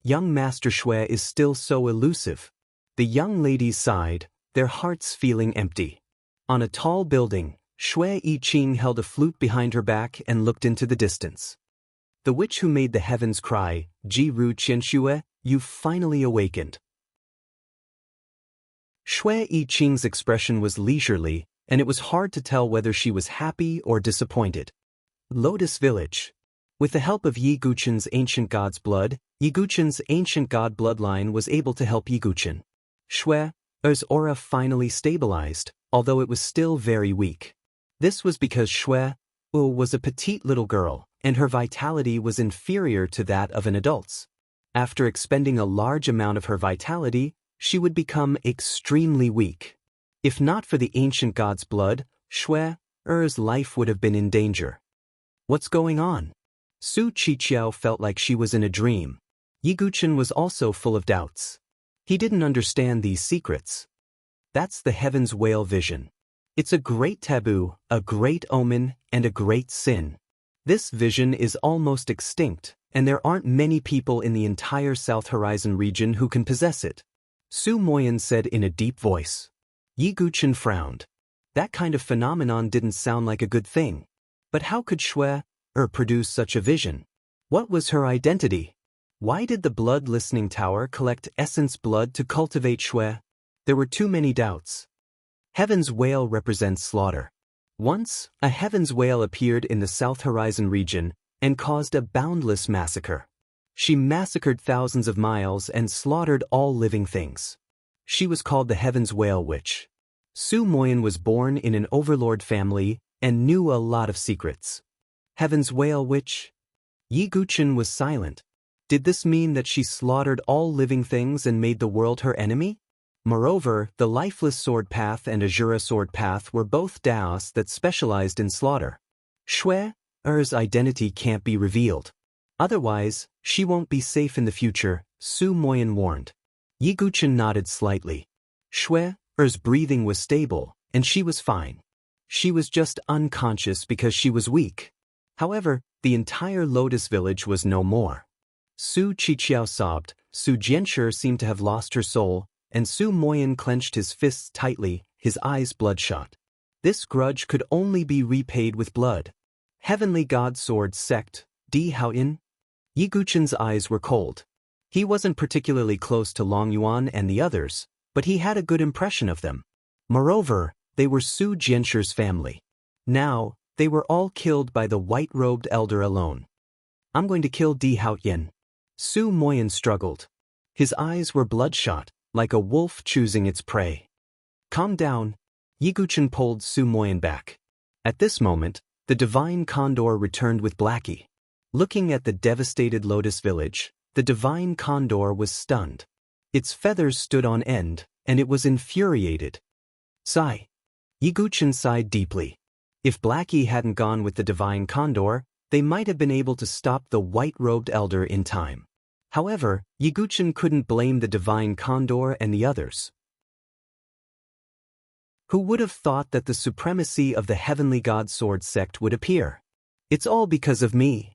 Young Master Shwe is still so elusive. The young ladies sighed, their hearts feeling empty. On a tall building, Shwe Yiqing held a flute behind her back and looked into the distance. the witch who made the heavens cry, Ji Ru Qianxue, you've finally awakened. Shui Yiqing's expression was leisurely, and it was hard to tell whether she was happy or disappointed. Lotus Village. With the help of Yi Guqin's ancient god's blood, Yi Guqin's ancient god bloodline was able to help Yi Guqin. Shui's aura finally stabilized, although it was still very weak. This was because Shui was a petite little girl, and her vitality was inferior to that of an adult's. After expending a large amount of her vitality, she would become extremely weak. If not for the ancient god's blood, Shui's life would have been in danger. What's going on? Su Qiqiao felt like she was in a dream. Yi Guqin was also full of doubts. He didn't understand these secrets. That's the heaven's whale vision. It's a great taboo, a great omen, and a great sin. This vision is almost extinct, and there aren't many people in the entire South Horizon region who can possess it. Su Moyan said in a deep voice. Yi Guqin frowned. That kind of phenomenon didn't sound like a good thing. But how could Shui produce such a vision? What was her identity? Why did the blood listening tower collect essence blood to cultivate Shui? There were too many doubts. Heaven's whale represents slaughter. Once, a heaven's whale appeared in the South Horizon region and caused a boundless massacre. She massacred thousands of miles and slaughtered all living things. She was called the Heaven's Whale Witch. Su Moyan was born in an overlord family and knew a lot of secrets. Heaven's Whale Witch? Yi Guqin was silent. Did this mean that she slaughtered all living things and made the world her enemy? Moreover, the Lifeless Sword Path and Azura Sword Path were both Daos that specialized in slaughter. Shui's identity can't be revealed. Otherwise, she won't be safe in the future, Su Moyan warned. Yi Guqin nodded slightly. Shui's breathing was stable, and she was fine. She was just unconscious because she was weak. However, the entire Lotus Village was no more. Su Qiqiao sobbed, Su Jianshi seemed to have lost her soul, and Su Moyan clenched his fists tightly, his eyes bloodshot. This grudge could only be repaid with blood. Heavenly God Sword Sect, Di Haoyin? Yi Guqin's eyes were cold. He wasn't particularly close to Long Yuan and the others, but he had a good impression of them. Moreover, they were Su Jianshi's family. Now, they were all killed by the white-robed elder alone. I'm going to kill Di Haoyin. Su Moyan struggled. His eyes were bloodshot, like a wolf choosing its prey. Calm down. Yi Guqin pulled Su Moyan back. At this moment, the divine condor returned with Blackie. Looking at the devastated Lotus Village, the divine condor was stunned. Its feathers stood on end, and it was infuriated. Sigh. Yi Guqin sighed deeply. If Blackie hadn't gone with the divine condor, they might have been able to stop the white-robed elder in time. However, Yi Guqin couldn't blame the divine condor and the others. Who would have thought that the supremacy of the Heavenly God Sword Sect would appear? It's all because of me.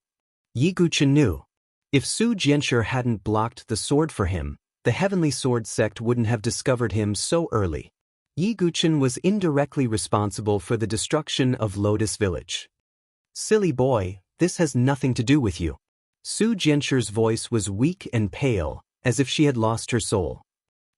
Yi Guqin knew. If Su Jianshi hadn't blocked the sword for him, the Heavenly Sword Sect wouldn't have discovered him so early. Yi Guqin was indirectly responsible for the destruction of Lotus Village. Silly boy, this has nothing to do with you. Su Jianshi's voice was weak and pale, as if she had lost her soul.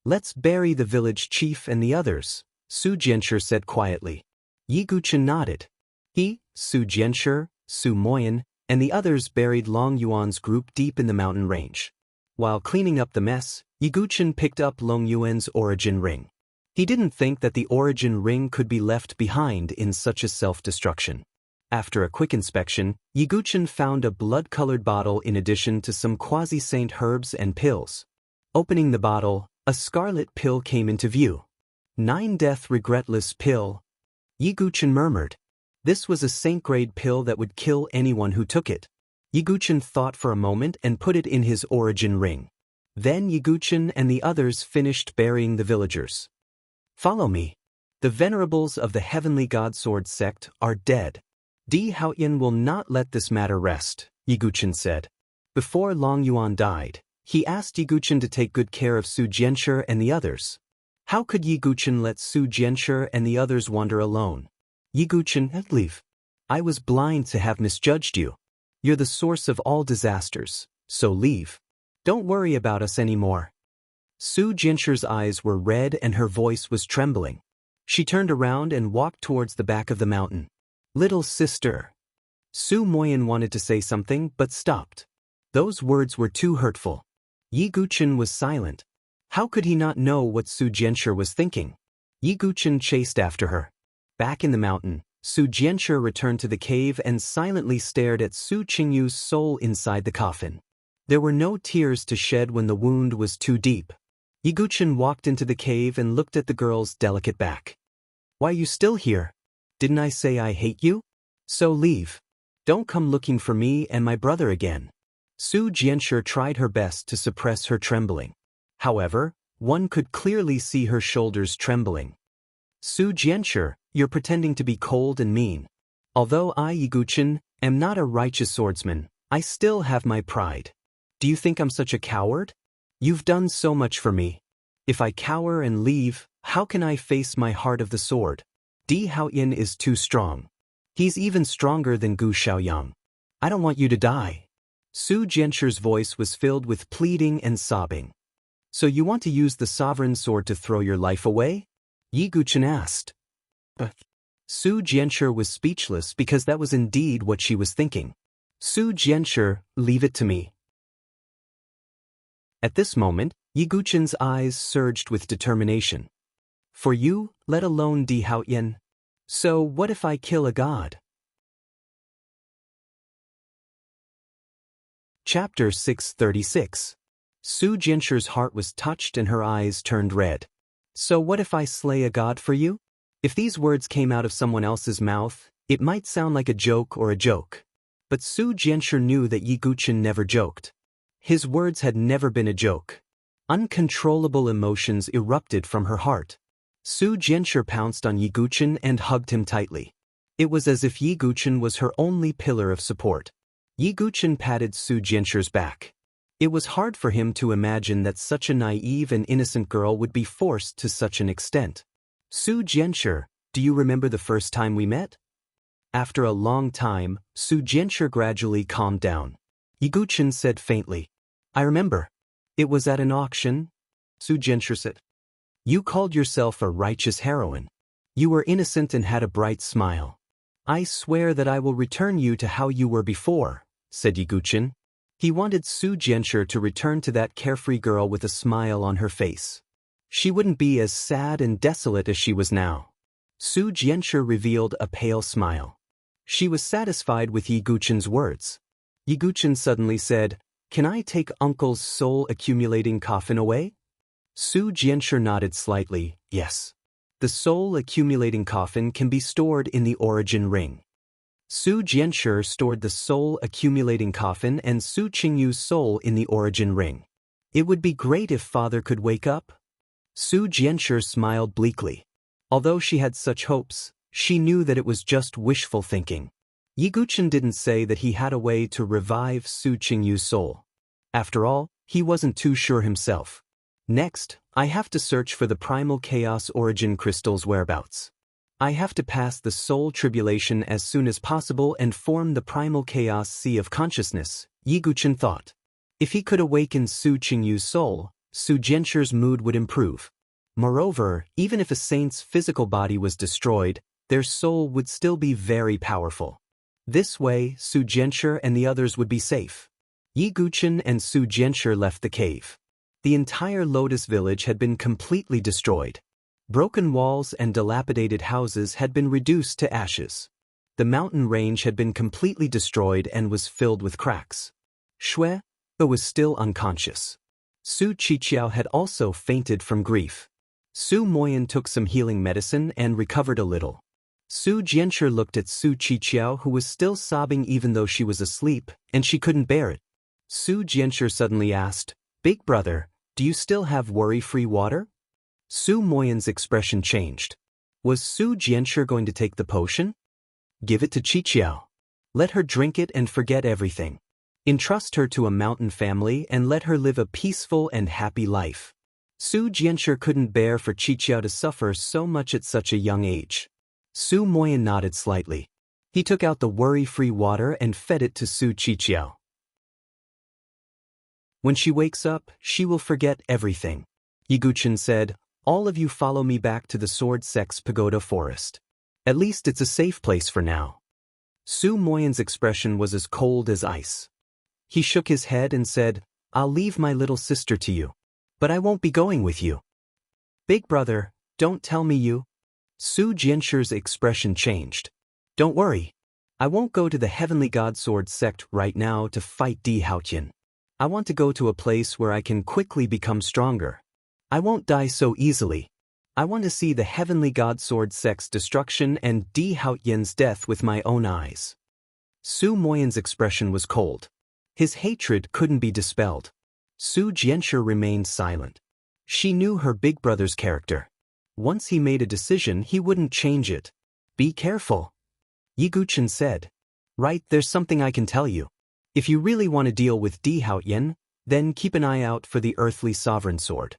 Let's bury the village chief and the others, Su Jianshi said quietly. Yi Guqin nodded. He, Su Jianshi, Su Moyan, and the others buried Long Yuan's group deep in the mountain range. While cleaning up the mess, Yi Guqin picked up Long Yuan's origin ring. He didn't think that the origin ring could be left behind in such a self-destruction. After a quick inspection, Yi Guqin found a blood-colored bottle in addition to some quasi-saint herbs and pills. Opening the bottle, a scarlet pill came into view. 9-death regretless pill. Yi Guqin murmured. This was a saint-grade pill that would kill anyone who took it. Yi Guqin thought for a moment and put it in his origin ring. Then Yi Guqin and the others finished burying the villagers. Follow me. The venerables of the Heavenly God Sword Sect are dead. Di Haoyin will not let this matter rest, Yi Guqin said. Before Long Yuan died, he asked Yi Guqin to take good care of Su Jianshi and the others. How could Yi Guqin let Su Jianshi and the others wander alone? Yi Guqin, leave. I was blind to have misjudged you. You're the source of all disasters, so leave. Don't worry about us anymore. Su Jianchu's eyes were red and her voice was trembling. She turned around and walked towards the back of the mountain. Little sister. Su Moyan wanted to say something but stopped. Those words were too hurtful. Yi Guchen was silent. How could he not know what Su Jianchu was thinking? Yi Guchen chased after her. Back in the mountain, Su Jianchu returned to the cave and silently stared at Su Qingyu's soul inside the coffin. There were no tears to shed when the wound was too deep. Yi Guchen walked into the cave and looked at the girl's delicate back. Why you still here? Didn't I say I hate you? So leave. Don't come looking for me and my brother again. Su Jianchu tried her best to suppress her trembling. However, one could clearly see her shoulders trembling. Su Jianchu, you're pretending to be cold and mean. Although I, Yi Guchen, am not a righteous swordsman, I still have my pride. Do you think I'm such a coward? You've done so much for me. If I cower and leave, how can I face my heart of the sword? Di Haoyan is too strong. He's even stronger than Gu Xiaoyang. I don't want you to die. Su Jianchu's voice was filled with pleading and sobbing. So you want to use the sovereign sword to throw your life away? Yi Guchen asked. But Su Jianchu was speechless because that was indeed what she was thinking. Su Jianchu, leave it to me. At this moment, Yi Guchen's eyes surged with determination. For you, let alone Di Haoyan. So what if I kill a god? Chapter 636. Su Jianchu's heart was touched and her eyes turned red. So what if I slay a god for you? If these words came out of someone else's mouth, it might sound like a joke or a joke. But Su Jianchu knew that Yi Guchen never joked. His words had never been a joke. Uncontrollable emotions erupted from her heart. Su Jianchu pounced on Yi Guchen and hugged him tightly. It was as if Yi Guchen was her only pillar of support. Yi Guchen patted Su Jianchu's back. It was hard for him to imagine that such a naive and innocent girl would be forced to such an extent. Su Jianchu, do you remember the first time we met? After a long time, Su Jianchu gradually calmed down. Yi Guchen said faintly, I remember. It was at an auction. Su Jianchu said. You called yourself a righteous heroine. You were innocent and had a bright smile. I swear that I will return you to how you were before, said Yi Guchen. He wanted Su Jianchu to return to that carefree girl with a smile on her face. She wouldn't be as sad and desolate as she was now. Su Jianchu revealed a pale smile. She was satisfied with Yi Guchen's words. Yi Guchen suddenly said, Can I take Uncle's soul-accumulating coffin away? Su Jianchu nodded slightly, yes. The soul-accumulating coffin can be stored in the origin ring. Su Jianchu stored the soul-accumulating coffin and Su Qingyu's soul in the origin ring. It would be great if father could wake up. Su Jianchu smiled bleakly. Although she had such hopes, she knew that it was just wishful thinking. Yi Guchen didn't say that he had a way to revive Su Qingyu's soul. After all, he wasn't too sure himself. Next, I have to search for the primal chaos origin crystal's whereabouts. I have to pass the soul tribulation as soon as possible and form the primal chaos sea of consciousness, Yi Guchen thought. If he could awaken Su Qingyu's soul, Su Jianchu's mood would improve. Moreover, even if a saint's physical body was destroyed, their soul would still be very powerful. This way, Su Jianchu and the others would be safe. Yi Guchen and Su Jianchu left the cave. The entire Lotus village had been completely destroyed. Broken walls and dilapidated houses had been reduced to ashes. The mountain range had been completely destroyed and was filled with cracks. Shui was still unconscious. Su Qiqiao had also fainted from grief. Su Moyan took some healing medicine and recovered a little. Su Jianchu looked at Su Qiqiao, who was still sobbing even though she was asleep, and she couldn't bear it. Su Jianchu suddenly asked, Big brother, do you still have worry-free water? Su Moyan's expression changed. Was Su Jianchu going to take the potion? Give it to Qiqiao. Let her drink it and forget everything. Entrust her to a mountain family and let her live a peaceful and happy life. Su Jianchu couldn't bear for Qiqiao to suffer so much at such a young age. Su Moyan nodded slightly. He took out the worry-free water and fed it to Su Qiqiao. When she wakes up, she will forget everything. Yiguchen said, all of you follow me back to the Sword Sect's pagoda forest. At least it's a safe place for now. Su Moyan's expression was as cold as ice. He shook his head and said, I'll leave my little sister to you. But I won't be going with you. Big brother, don't tell me you. Su Jianshir's expression changed. Don't worry. I won't go to the Heavenly God Sword Sect right now to fight Di Haotian. I want to go to a place where I can quickly become stronger. I won't die so easily. I want to see the Heavenly God Sword Sect's destruction and Di Haotian's death with my own eyes. Su Moyan's expression was cold. His hatred couldn't be dispelled. Su Jianshir remained silent. She knew her big brother's character. Once he made a decision, he wouldn't change it. Be careful. Yiguchen said. Right, there's something I can tell you. If you really want to deal with Di Haotian, then keep an eye out for the Earthly Sovereign Sword.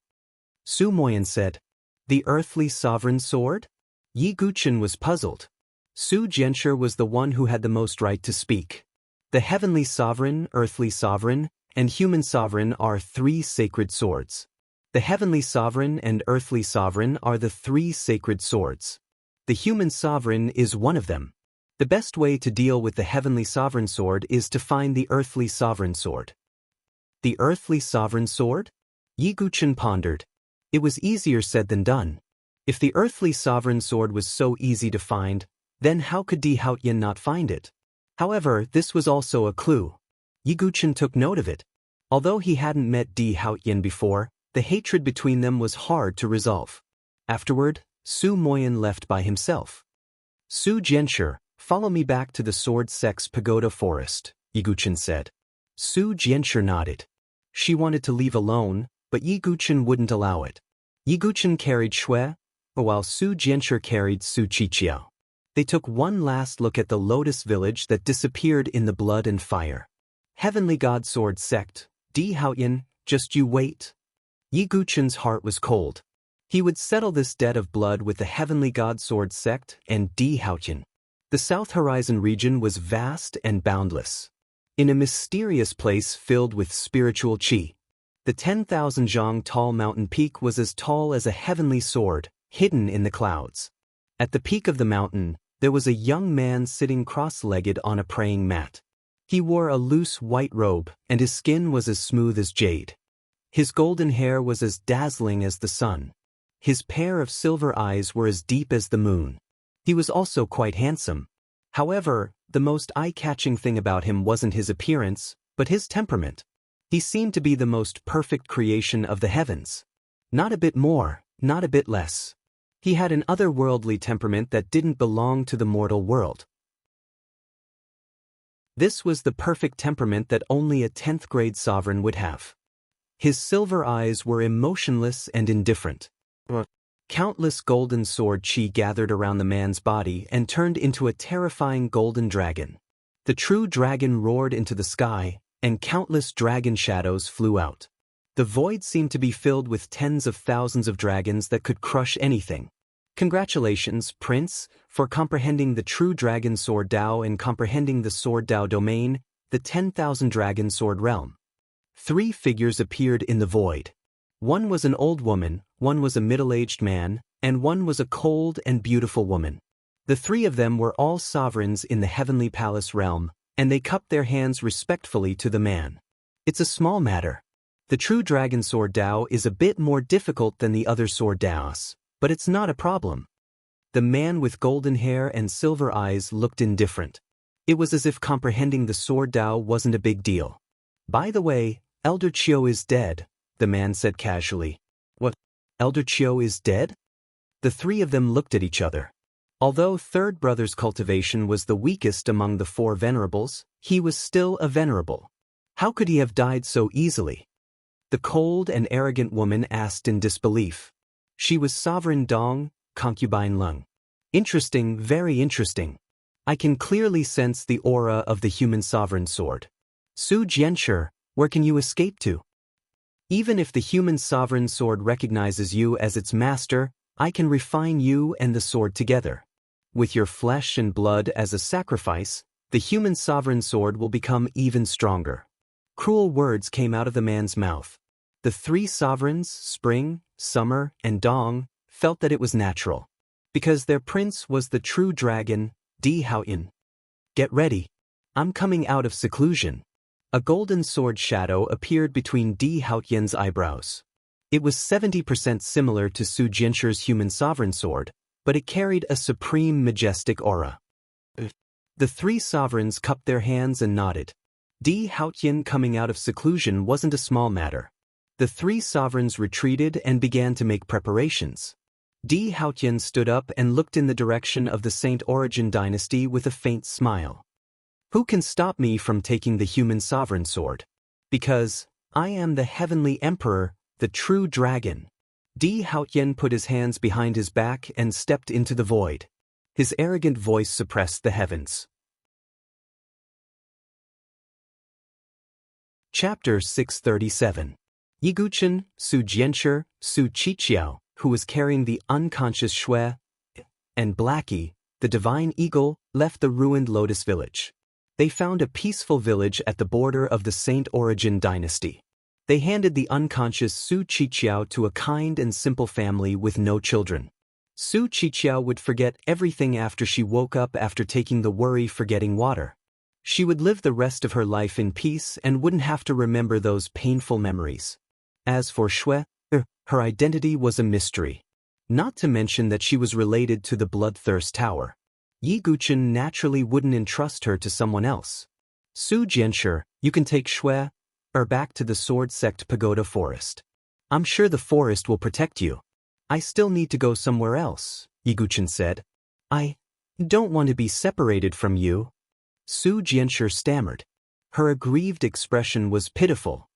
Su Moyan said. The Earthly Sovereign Sword? Yiguchen was puzzled. Su Jianshir was the one who had the most right to speak. The Heavenly Sovereign, Earthly Sovereign, and Human Sovereign are three sacred swords. The Heavenly Sovereign and Earthly Sovereign are the three sacred swords. The Human Sovereign is one of them. The best way to deal with the Heavenly Sovereign Sword is to find the Earthly Sovereign Sword. The Earthly Sovereign Sword? Yiguchen pondered. It was easier said than done. If the Earthly Sovereign Sword was so easy to find, then how could Di Haotian not find it? However, this was also a clue. Yiguchen took note of it. Although he hadn't met Di Haotian before, the hatred between them was hard to resolve. Afterward, Su Moyan left by himself. Su Jianshir, follow me back to the Sword Sect's pagoda forest, Yiguchen said. Su Jianshir nodded. She wanted to leave alone, but Yiguchen wouldn't allow it. Yiguchen carried Shui, while Su Jianshir carried Su Qiqiao. They took one last look at the Lotus Village that disappeared in the blood and fire. Heavenly God Sword Sect, Di Haotian, just you wait. Yiguchen's heart was cold. He would settle this debt of blood with the Heavenly God Sword Sect and Di Haotian. The South Horizon region was vast and boundless. In a mysterious place filled with spiritual qi, the 10,000 zhang tall mountain peak was as tall as a heavenly sword, hidden in the clouds. At the peak of the mountain, there was a young man sitting cross-legged on a praying mat. He wore a loose white robe, and his skin was as smooth as jade. His golden hair was as dazzling as the sun. His pair of silver eyes were as deep as the moon. He was also quite handsome. However, the most eye-catching thing about him wasn't his appearance, but his temperament. He seemed to be the most perfect creation of the heavens. Not a bit more, not a bit less. He had an otherworldly temperament that didn't belong to the mortal world. This was the perfect temperament that only a 10th grade sovereign would have. His silver eyes were emotionless and indifferent. Countless golden sword qi gathered around the man's body and turned into a terrifying golden dragon. The true dragon roared into the sky, and countless dragon shadows flew out. The void seemed to be filled with tens of thousands of dragons that could crush anything. Congratulations, Prince, for comprehending the true Dragon Sword Dao and comprehending the Sword Dao domain, the 10,000 Dragon Sword Realm. 3 figures appeared in the void. One was an old woman, one was a middle-aged man, and one was a cold and beautiful woman. The 3 of them were all sovereigns in the Heavenly Palace realm, and they cupped their hands respectfully to the man. It's a small matter. The true Dragon Sword Dao is a bit more difficult than the other Sword Daos, but it's not a problem. The man with golden hair and silver eyes looked indifferent. It was as if comprehending the Sword Dao wasn't a big deal. By the way, Elder Chiu is dead, the man said casually. What? Elder Chiu is dead? The 3 of them looked at each other. Although Third Brother's cultivation was the weakest among the 4 venerables, he was still a venerable. How could he have died so easily? The cold and arrogant woman asked in disbelief. She was Sovereign Dong, concubine Lung. Interesting, very interesting. I can clearly sense the aura of the human sovereign sword. Su Jianshir, where can you escape to? Even if the human sovereign sword recognizes you as its master, I can refine you and the sword together. with your flesh and blood as a sacrifice, the human sovereign sword will become even stronger. Cruel words came out of the man's mouth. The three sovereigns, Spring, Summer, and Dong, felt that it was natural. Because their prince was the true dragon, Di Haoyan. Get ready. I'm coming out of seclusion. A golden sword shadow appeared between Di Haoyan's eyebrows. It was 70% similar to Su Jianshir's human sovereign sword, but it carried a supreme majestic aura. The three sovereigns cupped their hands and nodded. Di Haoyan coming out of seclusion wasn't a small matter. The three sovereigns retreated and began to make preparations. Di Haoyan stood up and looked in the direction of the Saint Origin dynasty with a faint smile. Who can stop me from taking the human sovereign sword? Because I am the heavenly emperor, the true dragon. Di Haoyan put his hands behind his back and stepped into the void. His arrogant voice suppressed the heavens. Chapter 637. Yiguchen, Su Jianshir, Su Qiqiao, who was carrying the unconscious Shui, and Blackie, the divine eagle, left the ruined Lotus village. They found a peaceful village at the border of the Saint Origin dynasty. They handed the unconscious Su Qiqiao to a kind and simple family with no children. Su Qiqiao would forget everything after she woke up after taking the worry for getting water. She would live the rest of her life in peace and wouldn't have to remember those painful memories. As for Shui, her identity was a mystery. Not to mention that she was related to the Bloodthirst Tower. Yi Guchen naturally wouldn't entrust her to someone else. Su Jianshir, you can take Shui back to the Sword Sect Pagoda Forest. I'm sure the forest will protect you. I still need to go somewhere else, Yi Guchen said. I don't want to be separated from you. Su Jianshir stammered. Her aggrieved expression was pitiful.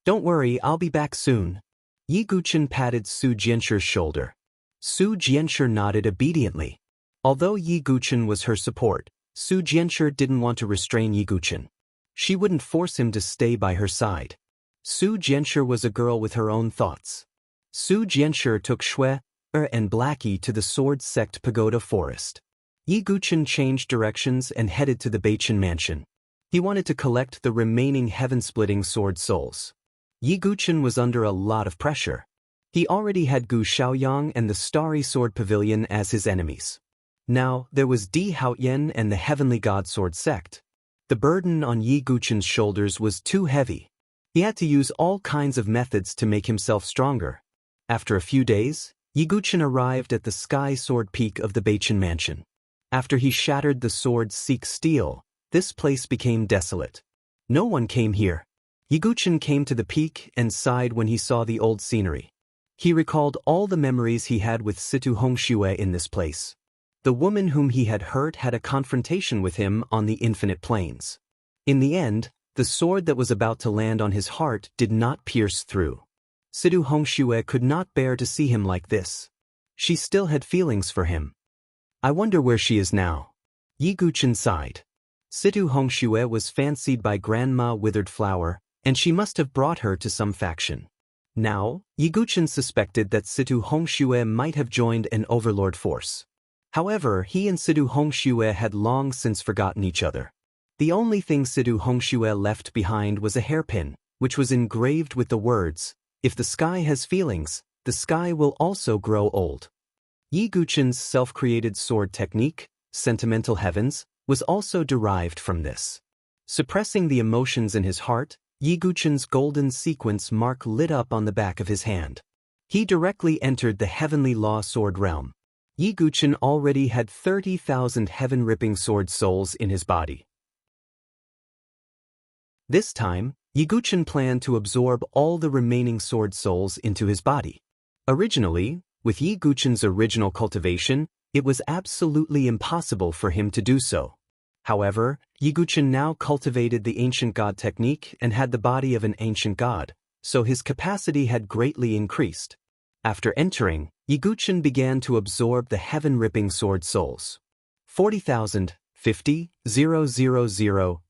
Don't worry, I'll be back soon. Yi Guchen patted Su Jianshir's shoulder. Su Jianshir nodded obediently. Although Yi Guchen was her support, Su Jianshir didn't want to restrain Yi Guchen. She wouldn't force him to stay by her side. Su Jianshir was a girl with her own thoughts. Su Jianshir took Shui and Blackie to the Sword Sect Pagoda Forest. Yi Guchen changed directions and headed to the Beichen mansion. He wanted to collect the remaining heaven-splitting sword souls. Yi Guchen was under a lot of pressure. He already had Gu Shaoyang and the Starry Sword Pavilion as his enemies. Now, there was Di Haoyan and the Heavenly God Sword Sect. The burden on Yi Guchen's shoulders was too heavy. He had to use all kinds of methods to make himself stronger. After a few days, Yi Guchen arrived at the Sky Sword Peak of the Beichen mansion. After he shattered the sword's Seek steel, this place became desolate. No one came here. Yi Guchen came to the peak and sighed when he saw the old scenery. He recalled all the memories he had with Situ Hongshui in this place. The woman whom he had hurt had a confrontation with him on the infinite plains. In the end, the sword that was about to land on his heart did not pierce through. Situ Hongshui could not bear to see him like this. She still had feelings for him. I wonder where she is now. Yi Guchen sighed. Situ Hongshui was fancied by Grandma Withered Flower, and she must have brought her to some faction. Now, Yi Guchen suspected that Situ Hongshui might have joined an overlord force. However, he and Situ Hongshui had long since forgotten each other. The only thing Situ Hongshui left behind was a hairpin, which was engraved with the words, "If the sky has feelings, the sky will also grow old." Yi Guchen's self-created sword technique, Sentimental Heavens, was also derived from this. Suppressing the emotions in his heart, Yi Guchen's golden sequence mark lit up on the back of his hand. He directly entered the heavenly law sword realm. Yi Guchen already had 30,000 heaven-ripping sword souls in his body. This time, Yi Guchen planned to absorb all the remaining sword souls into his body. Originally, with Yi Guchen's original cultivation, it was absolutely impossible for him to do so. However, Yi Guchen now cultivated the ancient god technique and had the body of an ancient god, so his capacity had greatly increased. After entering, Yi Guchen began to absorb the heaven-ripping sword souls. 40,000, 50, 000,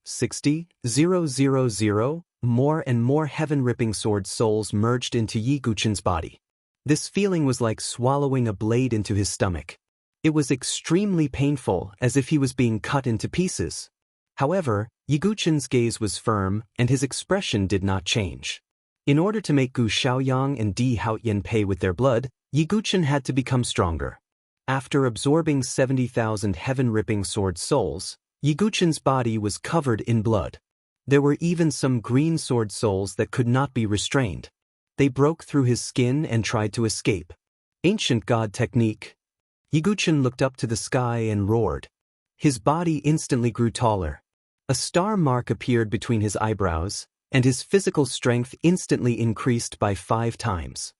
60, 000, more and more heaven-ripping sword souls merged into Yi Guchen's body. This feeling was like swallowing a blade into his stomach. It was extremely painful, as if he was being cut into pieces. However, Yiguchen's gaze was firm, and his expression did not change. In order to make Gu Xiaoyang and Di Haoyan pay with their blood, Yiguchen had to become stronger. After absorbing 70,000 heaven-ripping sword souls, Yiguchen's body was covered in blood. There were even some green sword souls that could not be restrained. They broke through his skin and tried to escape. Ancient god technique. Yiguchen looked up to the sky and roared. His body instantly grew taller. A star mark appeared between his eyebrows, and his physical strength instantly increased by 5 times.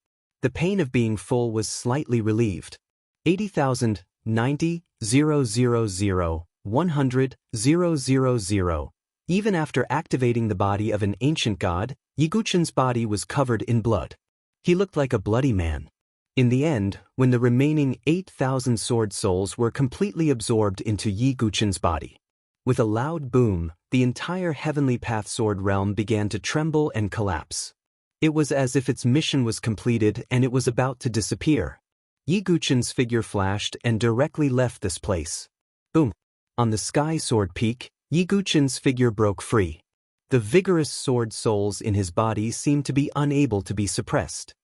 The pain of being full was slightly relieved. 80,000, 90, 000, 100, 000. Even after activating the body of an ancient god, Yiguchen's body was covered in blood. He looked like a bloody man. In the end, when the remaining 8,000 sword souls were completely absorbed into Yiguchen's body, with a loud boom, the entire Heavenly Path Sword realm began to tremble and collapse. It was as if its mission was completed and it was about to disappear. Yiguchen's figure flashed and directly left this place. Boom! On the Sky Sword Peak, Yiguchen's figure broke free. The vigorous sword souls in his body seemed to be unable to be suppressed.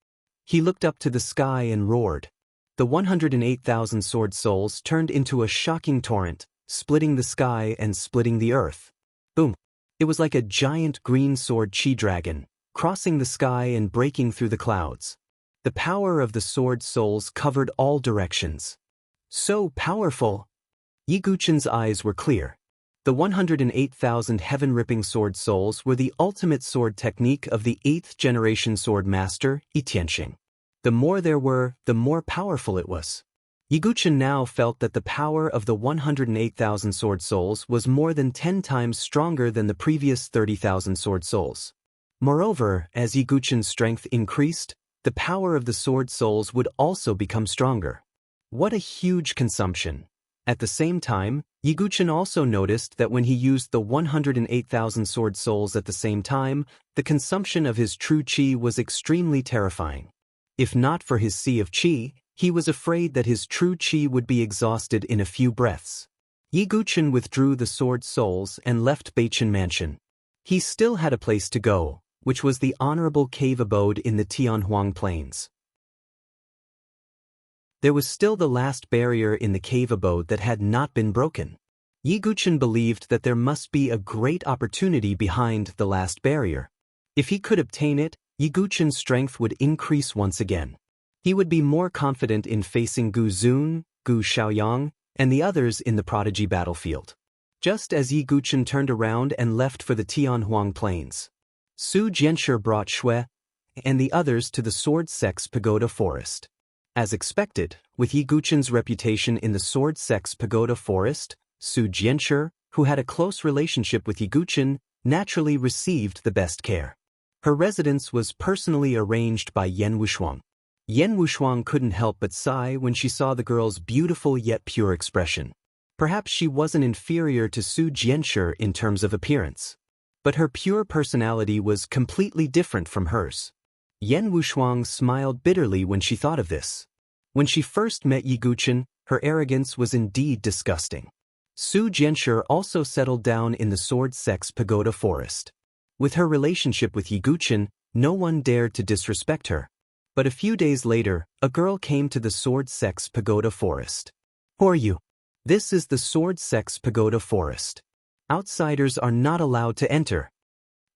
He looked up to the sky and roared. The 108,000 sword souls turned into a shocking torrent, splitting the sky and splitting the earth. Boom! It was like a giant green sword chi dragon, crossing the sky and breaking through the clouds. The power of the sword souls covered all directions. So powerful! Yiguchen's eyes were clear. The 108,000 heaven-ripping sword souls were the ultimate sword technique of the 8th generation sword master, Yitianxing. The more there were, the more powerful it was. Yiguchen now felt that the power of the 108,000 sword souls was more than 10 times stronger than the previous 30,000 sword souls. Moreover, as Yiguchen's strength increased, the power of the sword souls would also become stronger. What a huge consumption! At the same time, Yiguchen also noticed that when he used the 108,000 sword souls at the same time, the consumption of his true qi was extremely terrifying. If not for his sea of qi, he was afraid that his true qi would be exhausted in a few breaths. Yiguchen withdrew the sword souls and left Beichen Mansion. He still had a place to go, which was the honorable cave abode in the Tianhuang Plains. There was still the last barrier in the cave abode that had not been broken. Yiguchen believed that there must be a great opportunity behind the last barrier. If he could obtain it, Yiguchen's strength would increase once again. He would be more confident in facing Gu Zun, Gu Xiaoyang, and the others in the prodigy battlefield. Just as Yiguchen turned around and left for the Tianhuang Plains, Su Jianshi brought Shui and the others to the Sword Sex Pagoda Forest. As expected, with Yiguchen's reputation in the Sword Sex Pagoda Forest, Su Jianshi, who had a close relationship with Yiguchen, naturally received the best care. Her residence was personally arranged by Yan Wushuang. Yan Wushuang couldn't help but sigh when she saw the girl's beautiful yet pure expression. Perhaps she wasn't inferior to Su Jianshi in terms of appearance, but her pure personality was completely different from hers. Yan Wushuang smiled bitterly when she thought of this. When she first met Yiguchen, her arrogance was indeed disgusting. Su Jianshi also settled down in the Sword Sex Pagoda Forest. With her relationship with Yiguchen, no one dared to disrespect her. But a few days later, a girl came to the Sword Sex Pagoda Forest. Who are you? This is the Sword Sex Pagoda Forest. Outsiders are not allowed to enter.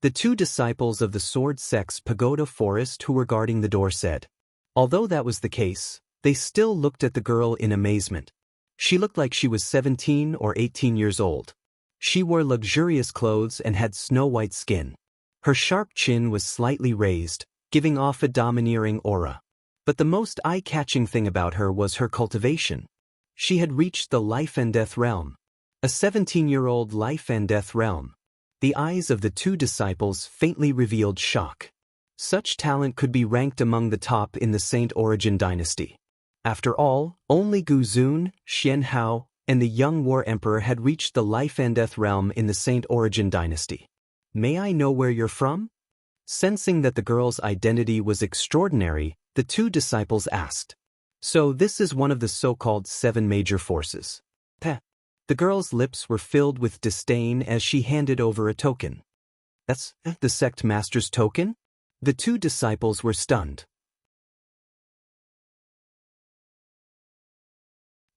The 2 disciples of the Sword Sex Pagoda Forest who were guarding the door said. Although that was the case, they still looked at the girl in amazement. She looked like she was 17 or 18 years old. She wore luxurious clothes and had snow-white skin. Her sharp chin was slightly raised, giving off a domineering aura. But the most eye-catching thing about her was her cultivation. She had reached the life and death realm. A 17-year-old life and death realm. The eyes of the 2 disciples faintly revealed shock. Such talent could be ranked among the top in the Saint Origin dynasty. After all, only Gu Zun, Xian Hao, and the young war emperor had reached the life and death realm in the Saint Origin dynasty. May I know where you're from? Sensing that the girl's identity was extraordinary, the 2 disciples asked. So this is one of the so-called 7 major forces. Peh. The girl's lips were filled with disdain as she handed over a token. That's the sect master's token? The 2 disciples were stunned.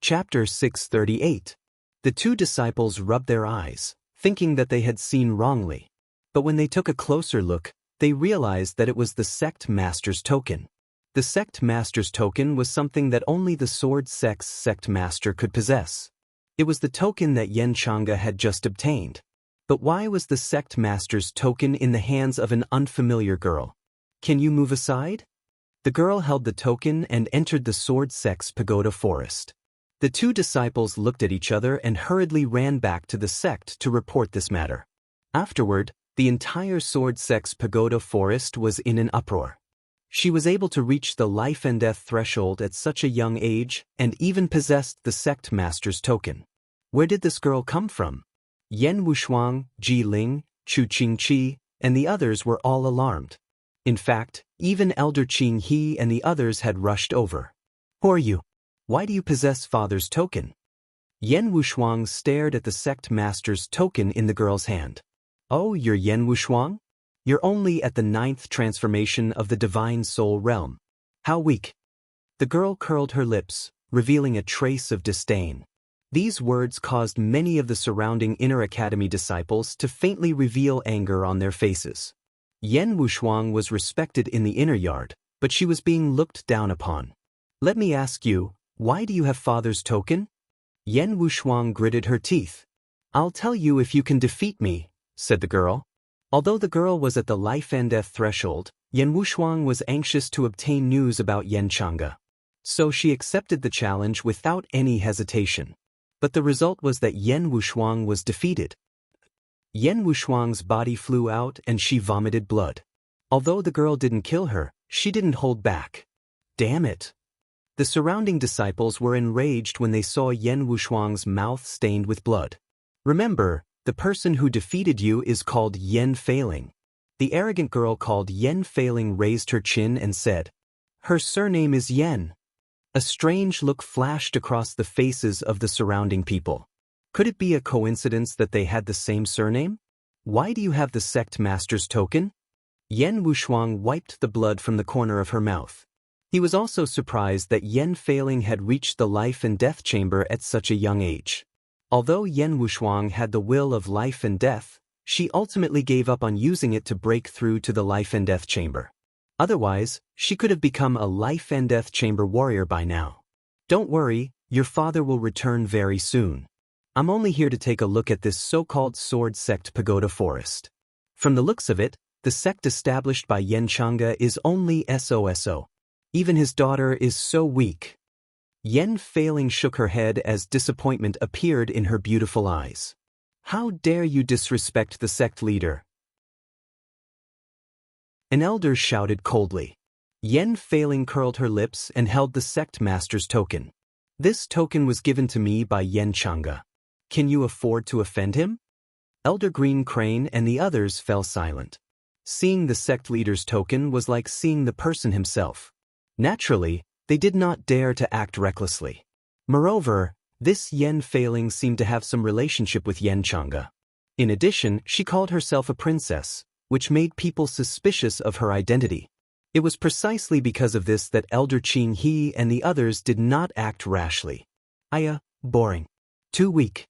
Chapter 638. The 2 disciples rubbed their eyes, thinking that they had seen wrongly. But when they took a closer look, they realized that it was the sect master's token. The sect master's token was something that only the sword sect's sect master could possess. It was the token that Yen Chang'e had just obtained. But why was the sect master's token in the hands of an unfamiliar girl? Can you move aside? The girl held the token and entered the sword sect's pagoda forest. The 2 disciples looked at each other and hurriedly ran back to the sect to report this matter. Afterward, the entire sword sect's pagoda forest was in an uproar. She was able to reach the life and death threshold at such a young age and even possessed the sect master's token. Where did this girl come from? Yen Wushuang, Ji Ling, Chu Qingqi, and the others were all alarmed. In fact, even Elder Qing He and the others had rushed over. Who are you? Why do you possess father's token? Yen Wushuang stared at the sect master's token in the girl's hand. Oh, you're Yen Wushuang? You're only at the 9th transformation of the divine soul realm. How weak. The girl curled her lips, revealing a trace of disdain. These words caused many of the surrounding inner academy disciples to faintly reveal anger on their faces. Yen Wushuang was respected in the inner yard, but she was being looked down upon. Let me ask you, why do you have father's token? Yen Wushuang gritted her teeth. I'll tell you if you can defeat me, said the girl. Although the girl was at the life and death threshold, Yen Wushuang was anxious to obtain news about Yen Chang'e. So she accepted the challenge without any hesitation. But the result was that Yen Wushuang was defeated. Yen Wushuang's body flew out and she vomited blood. Although the girl didn't kill her, she didn't hold back. Damn it. The surrounding disciples were enraged when they saw Yen Wushuang's mouth stained with blood. Remember, the person who defeated you is called Yen Failing. The arrogant girl called Yen Failing raised her chin and said, her surname is Yen. A strange look flashed across the faces of the surrounding people. Could it be a coincidence that they had the same surname? Why do you have the sect master's token? Yen Wushuang wiped the blood from the corner of her mouth. He was also surprised that Yen Failing had reached the life and death chamber at such a young age. Although Yen Wushuang had the will of life and death, she ultimately gave up on using it to break through to the life and death chamber. Otherwise, she could have become a life and death chamber warrior by now. Don't worry, your father will return very soon. I'm only here to take a look at this so-called sword sect pagoda forest. From the looks of it, the sect established by Yen Chang'e is only SOSO. Even his daughter is so weak. Yen Failing shook her head as disappointment appeared in her beautiful eyes. How dare you disrespect the sect leader? An elder shouted coldly. Yen Failing curled her lips and held the sect master's token. This token was given to me by Yen Chang'e. Can you afford to offend him? Elder Green Crane and the others fell silent. Seeing the sect leader's token was like seeing the person himself. Naturally, they did not dare to act recklessly. Moreover, this Yen Failing seemed to have some relationship with Yen Chang'e. In addition, she called herself a princess, which made people suspicious of her identity. It was precisely because of this that Elder Qing He and the others did not act rashly. Boring. Too weak.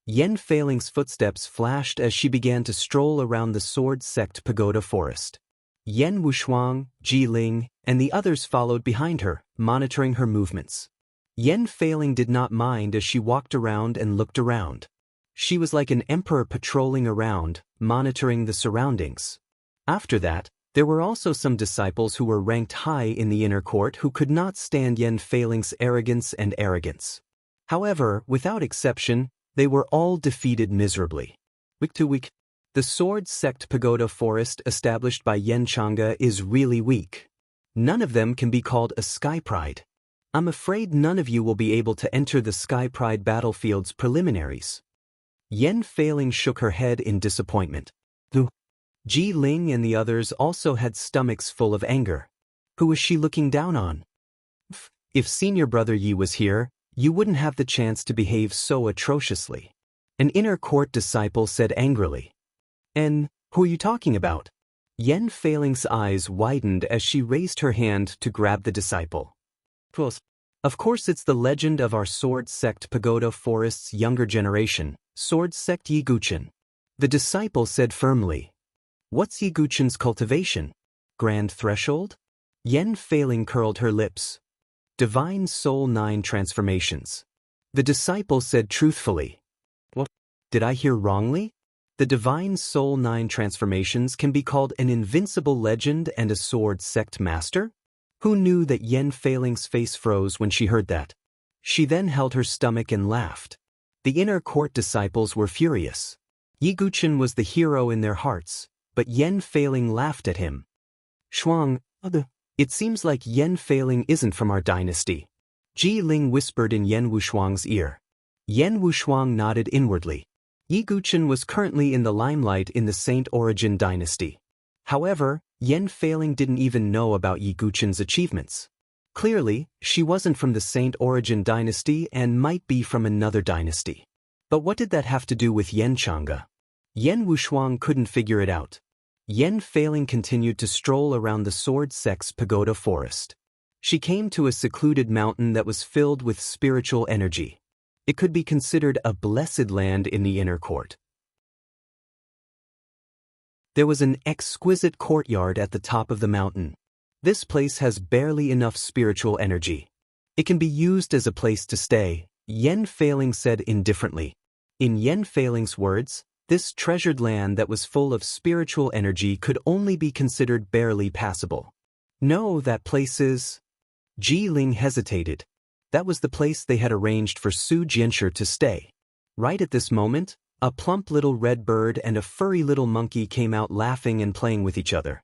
Yen Failing's footsteps flashed as she began to stroll around the sword sect pagoda forest. Yen Wushuang, Ji Ling, and the others followed behind her, monitoring her movements. Yen Failing did not mind as she walked around and looked around. She was like an emperor patrolling around, monitoring the surroundings. After that, there were also some disciples who were ranked high in the inner court who could not stand Yen Failing's arrogance. However, without exception, they were all defeated miserably. Week to week. The sword sect pagoda forest established by Yen Chang'e is really weak. None of them can be called a Sky Pride. I'm afraid none of you will be able to enter the Sky Pride battlefield's preliminaries. Yen Failing shook her head in disappointment. Ji Ling and the others also had stomachs full of anger. Who was she looking down on? If senior brother Yi was here, you wouldn't have the chance to behave so atrociously. An inner court disciple said angrily. And who are you talking about? Yen Feiling's eyes widened as she raised her hand to grab the disciple. Of course it's the legend of our sword sect Pagoda Forest's younger generation, sword sect Yi Guchen. The disciple said firmly. What's Yi Guchen's cultivation? Grand threshold? Yen Feiling curled her lips. Divine Soul 9 transformations. The disciple said truthfully. What? Did I hear wrongly? The Divine Soul 9 transformations can be called an invincible legend and a sword sect master? Who knew that Yen Feiling's face froze when she heard that? She then held her stomach and laughed. The inner court disciples were furious. Yi Guchen was the hero in their hearts, but Yen Feiling laughed at him. Shuang, it seems like Yen Feiling isn't from our dynasty. Ji Ling whispered in Yen Wushuang's ear. Yen Wushuang nodded inwardly. Yi Guchen was currently in the limelight in the Saint Origin dynasty. However, Yen Feiling didn't even know about Yi Guchen's achievements. Clearly, she wasn't from the Saint Origin dynasty and might be from another dynasty. But what did that have to do with Yen Chang'e? Yen Wushuang couldn't figure it out. Yen Feiling continued to stroll around the sword sect's pagoda forest. She came to a secluded mountain that was filled with spiritual energy. It could be considered a blessed land in the inner court. There was an exquisite courtyard at the top of the mountain. This place has barely enough spiritual energy. It can be used as a place to stay, Yen Feiling said indifferently. In Yen Feiling's words, this treasured land that was full of spiritual energy could only be considered barely passable. No, that place is... Ji Ling hesitated. That was the place they had arranged for Su Jianshi to stay. Right at this moment, a plump little red bird and a furry little monkey came out laughing and playing with each other.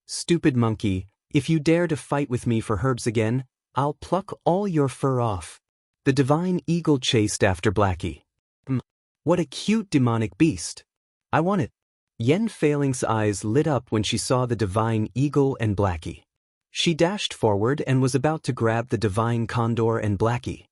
Stupid monkey, if you dare to fight with me for herbs again, I'll pluck all your fur off. The divine eagle chased after Blackie. What a cute demonic beast. I want it. Yen Feiling's eyes lit up when she saw the divine eagle and Blackie. She dashed forward and was about to grab the divine condor and Blackie.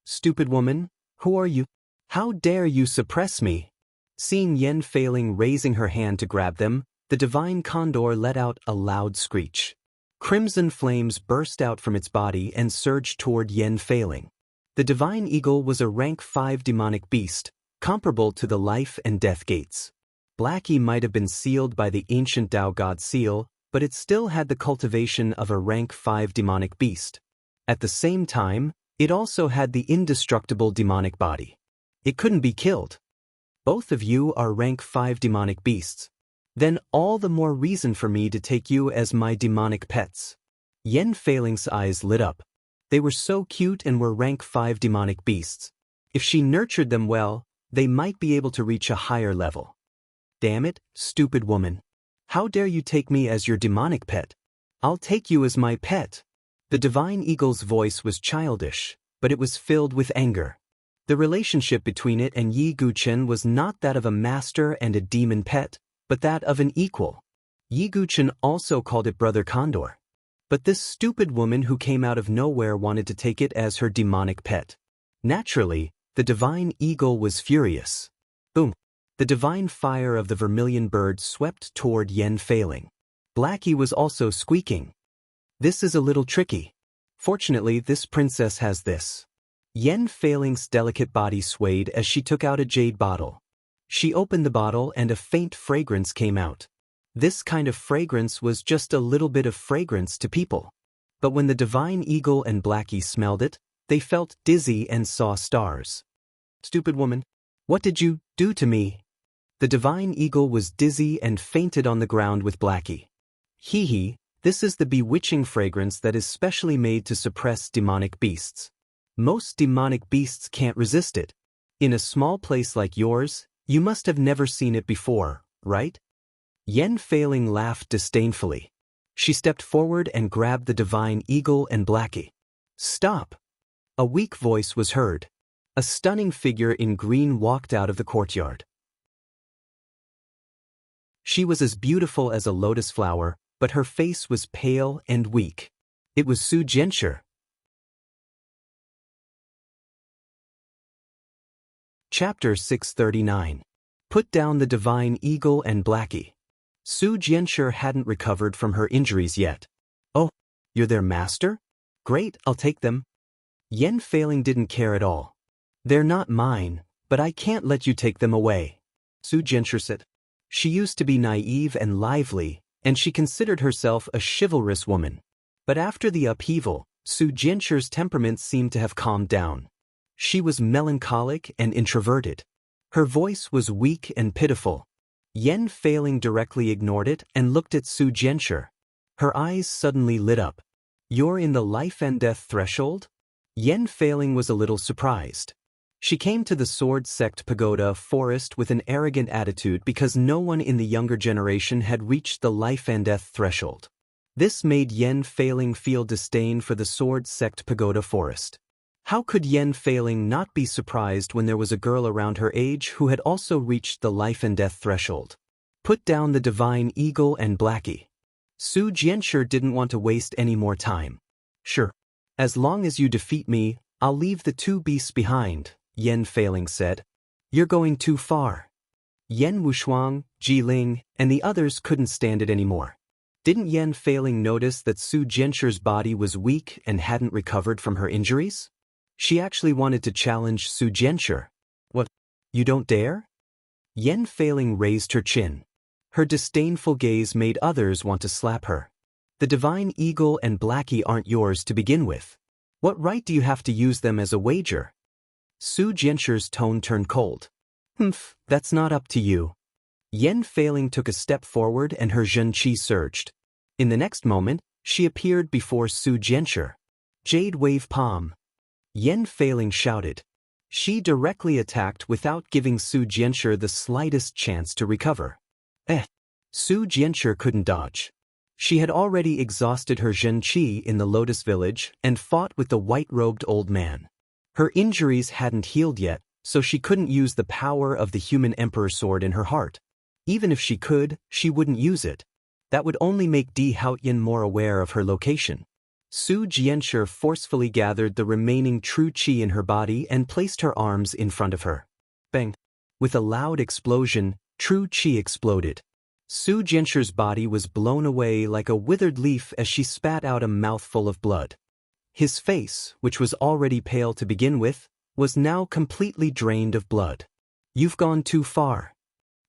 Stupid woman, who are you? How dare you suppress me? Seeing Yen Feiling raising her hand to grab them, the divine condor let out a loud screech. Crimson flames burst out from its body and surged toward Yen Feiling. The divine eagle was a rank 5 demonic beast, comparable to the life and death gates. Blackie might have been sealed by the ancient Tao God seal, but it still had the cultivation of a rank 5 demonic beast. At the same time, it also had the indestructible demonic body. It couldn't be killed. Both of you are rank 5 demonic beasts. Then all the more reason for me to take you as my demonic pets. Yen Feiling's eyes lit up. They were so cute and were rank 5 demonic beasts. If she nurtured them well, they might be able to reach a higher level. Damn it, stupid woman. How dare you take me as your demonic pet? I'll take you as my pet. The divine eagle's voice was childish, but it was filled with anger. The relationship between it and Yi Guchen was not that of a master and a demon pet, but that of an equal. Yi Guchen also called it Brother Condor. But this stupid woman who came out of nowhere wanted to take it as her demonic pet. Naturally, the divine eagle was furious. Boom! The divine fire of the vermilion bird swept toward Yen Feiling. Blackie was also squeaking. This is a little tricky. Fortunately, this princess has this. Yen Feiling's delicate body swayed as she took out a jade bottle. She opened the bottle and a faint fragrance came out. This kind of fragrance was just a little bit of fragrance to people. But when the divine eagle and Blackie smelled it, they felt dizzy and saw stars. Stupid woman, what did you do to me? The divine eagle was dizzy and fainted on the ground with Blackie. Hee, this is the bewitching fragrance that is specially made to suppress demonic beasts. Most demonic beasts can't resist it. In a small place like yours, you must have never seen it before, right? Yen Feiling laughed disdainfully. She stepped forward and grabbed the divine eagle and Blackie. Stop! A weak voice was heard. A stunning figure in green walked out of the courtyard. She was as beautiful as a lotus flower, but her face was pale and weak. It was Su Jianshi. Chapter 639. Put down the divine eagle and Blackie. Su Jianshi hadn't recovered from her injuries yet. Oh, you're their master? Great, I'll take them. Yan Failing didn't care at all. They're not mine, but I can't let you take them away, Su Jianshi said. She used to be naive and lively, and she considered herself a chivalrous woman. But after the upheaval, Su Jianshi's temperament seemed to have calmed down. She was melancholic and introverted. Her voice was weak and pitiful. Yan Failing directly ignored it and looked at Su Jianshi. Her eyes suddenly lit up. You're in the life and death threshold? Yan Failing was a little surprised. She came to the Sword Sect Pagoda forest with an arrogant attitude because no one in the younger generation had reached the life and death threshold. This made Yan Failing feel disdain for the Sword Sect Pagoda forest. How could Yan Failing not be surprised when there was a girl around her age who had also reached the life and death threshold? Put down the divine eagle and Blackie. Su Jianshi didn't want to waste any more time. Sure. As long as you defeat me, I'll leave the two beasts behind, Yan Failing said. You're going too far. Yan Wushuang, Ji Ling, and the others couldn't stand it anymore. Didn't Yan Failing notice that Su Jianshi's body was weak and hadn't recovered from her injuries? She actually wanted to challenge Su Jianshi. What? You don't dare? Yan Failing raised her chin. Her disdainful gaze made others want to slap her. The divine eagle and Blackie aren't yours to begin with. What right do you have to use them as a wager? Su Jianshi's tone turned cold. Humph, that's not up to you. Yan Failing took a step forward and her Zhen Qi surged. In the next moment, she appeared before Su Jianshi. Jade Wave Palm. Yan Failing shouted. She directly attacked without giving Su Jianshi the slightest chance to recover. Su Jianshi couldn't dodge. She had already exhausted her Zhen Qi in the Lotus Village and fought with the white-robed old man. Her injuries hadn't healed yet, so she couldn't use the power of the human emperor sword in her heart. Even if she could, she wouldn't use it. That would only make Di Haoyan more aware of her location. Su Jianshi forcefully gathered the remaining true qi in her body and placed her arms in front of her. Bang! With a loud explosion, true qi exploded. Su Jianshi's body was blown away like a withered leaf as she spat out a mouthful of blood. His face, which was already pale to begin with, was now completely drained of blood. You've gone too far.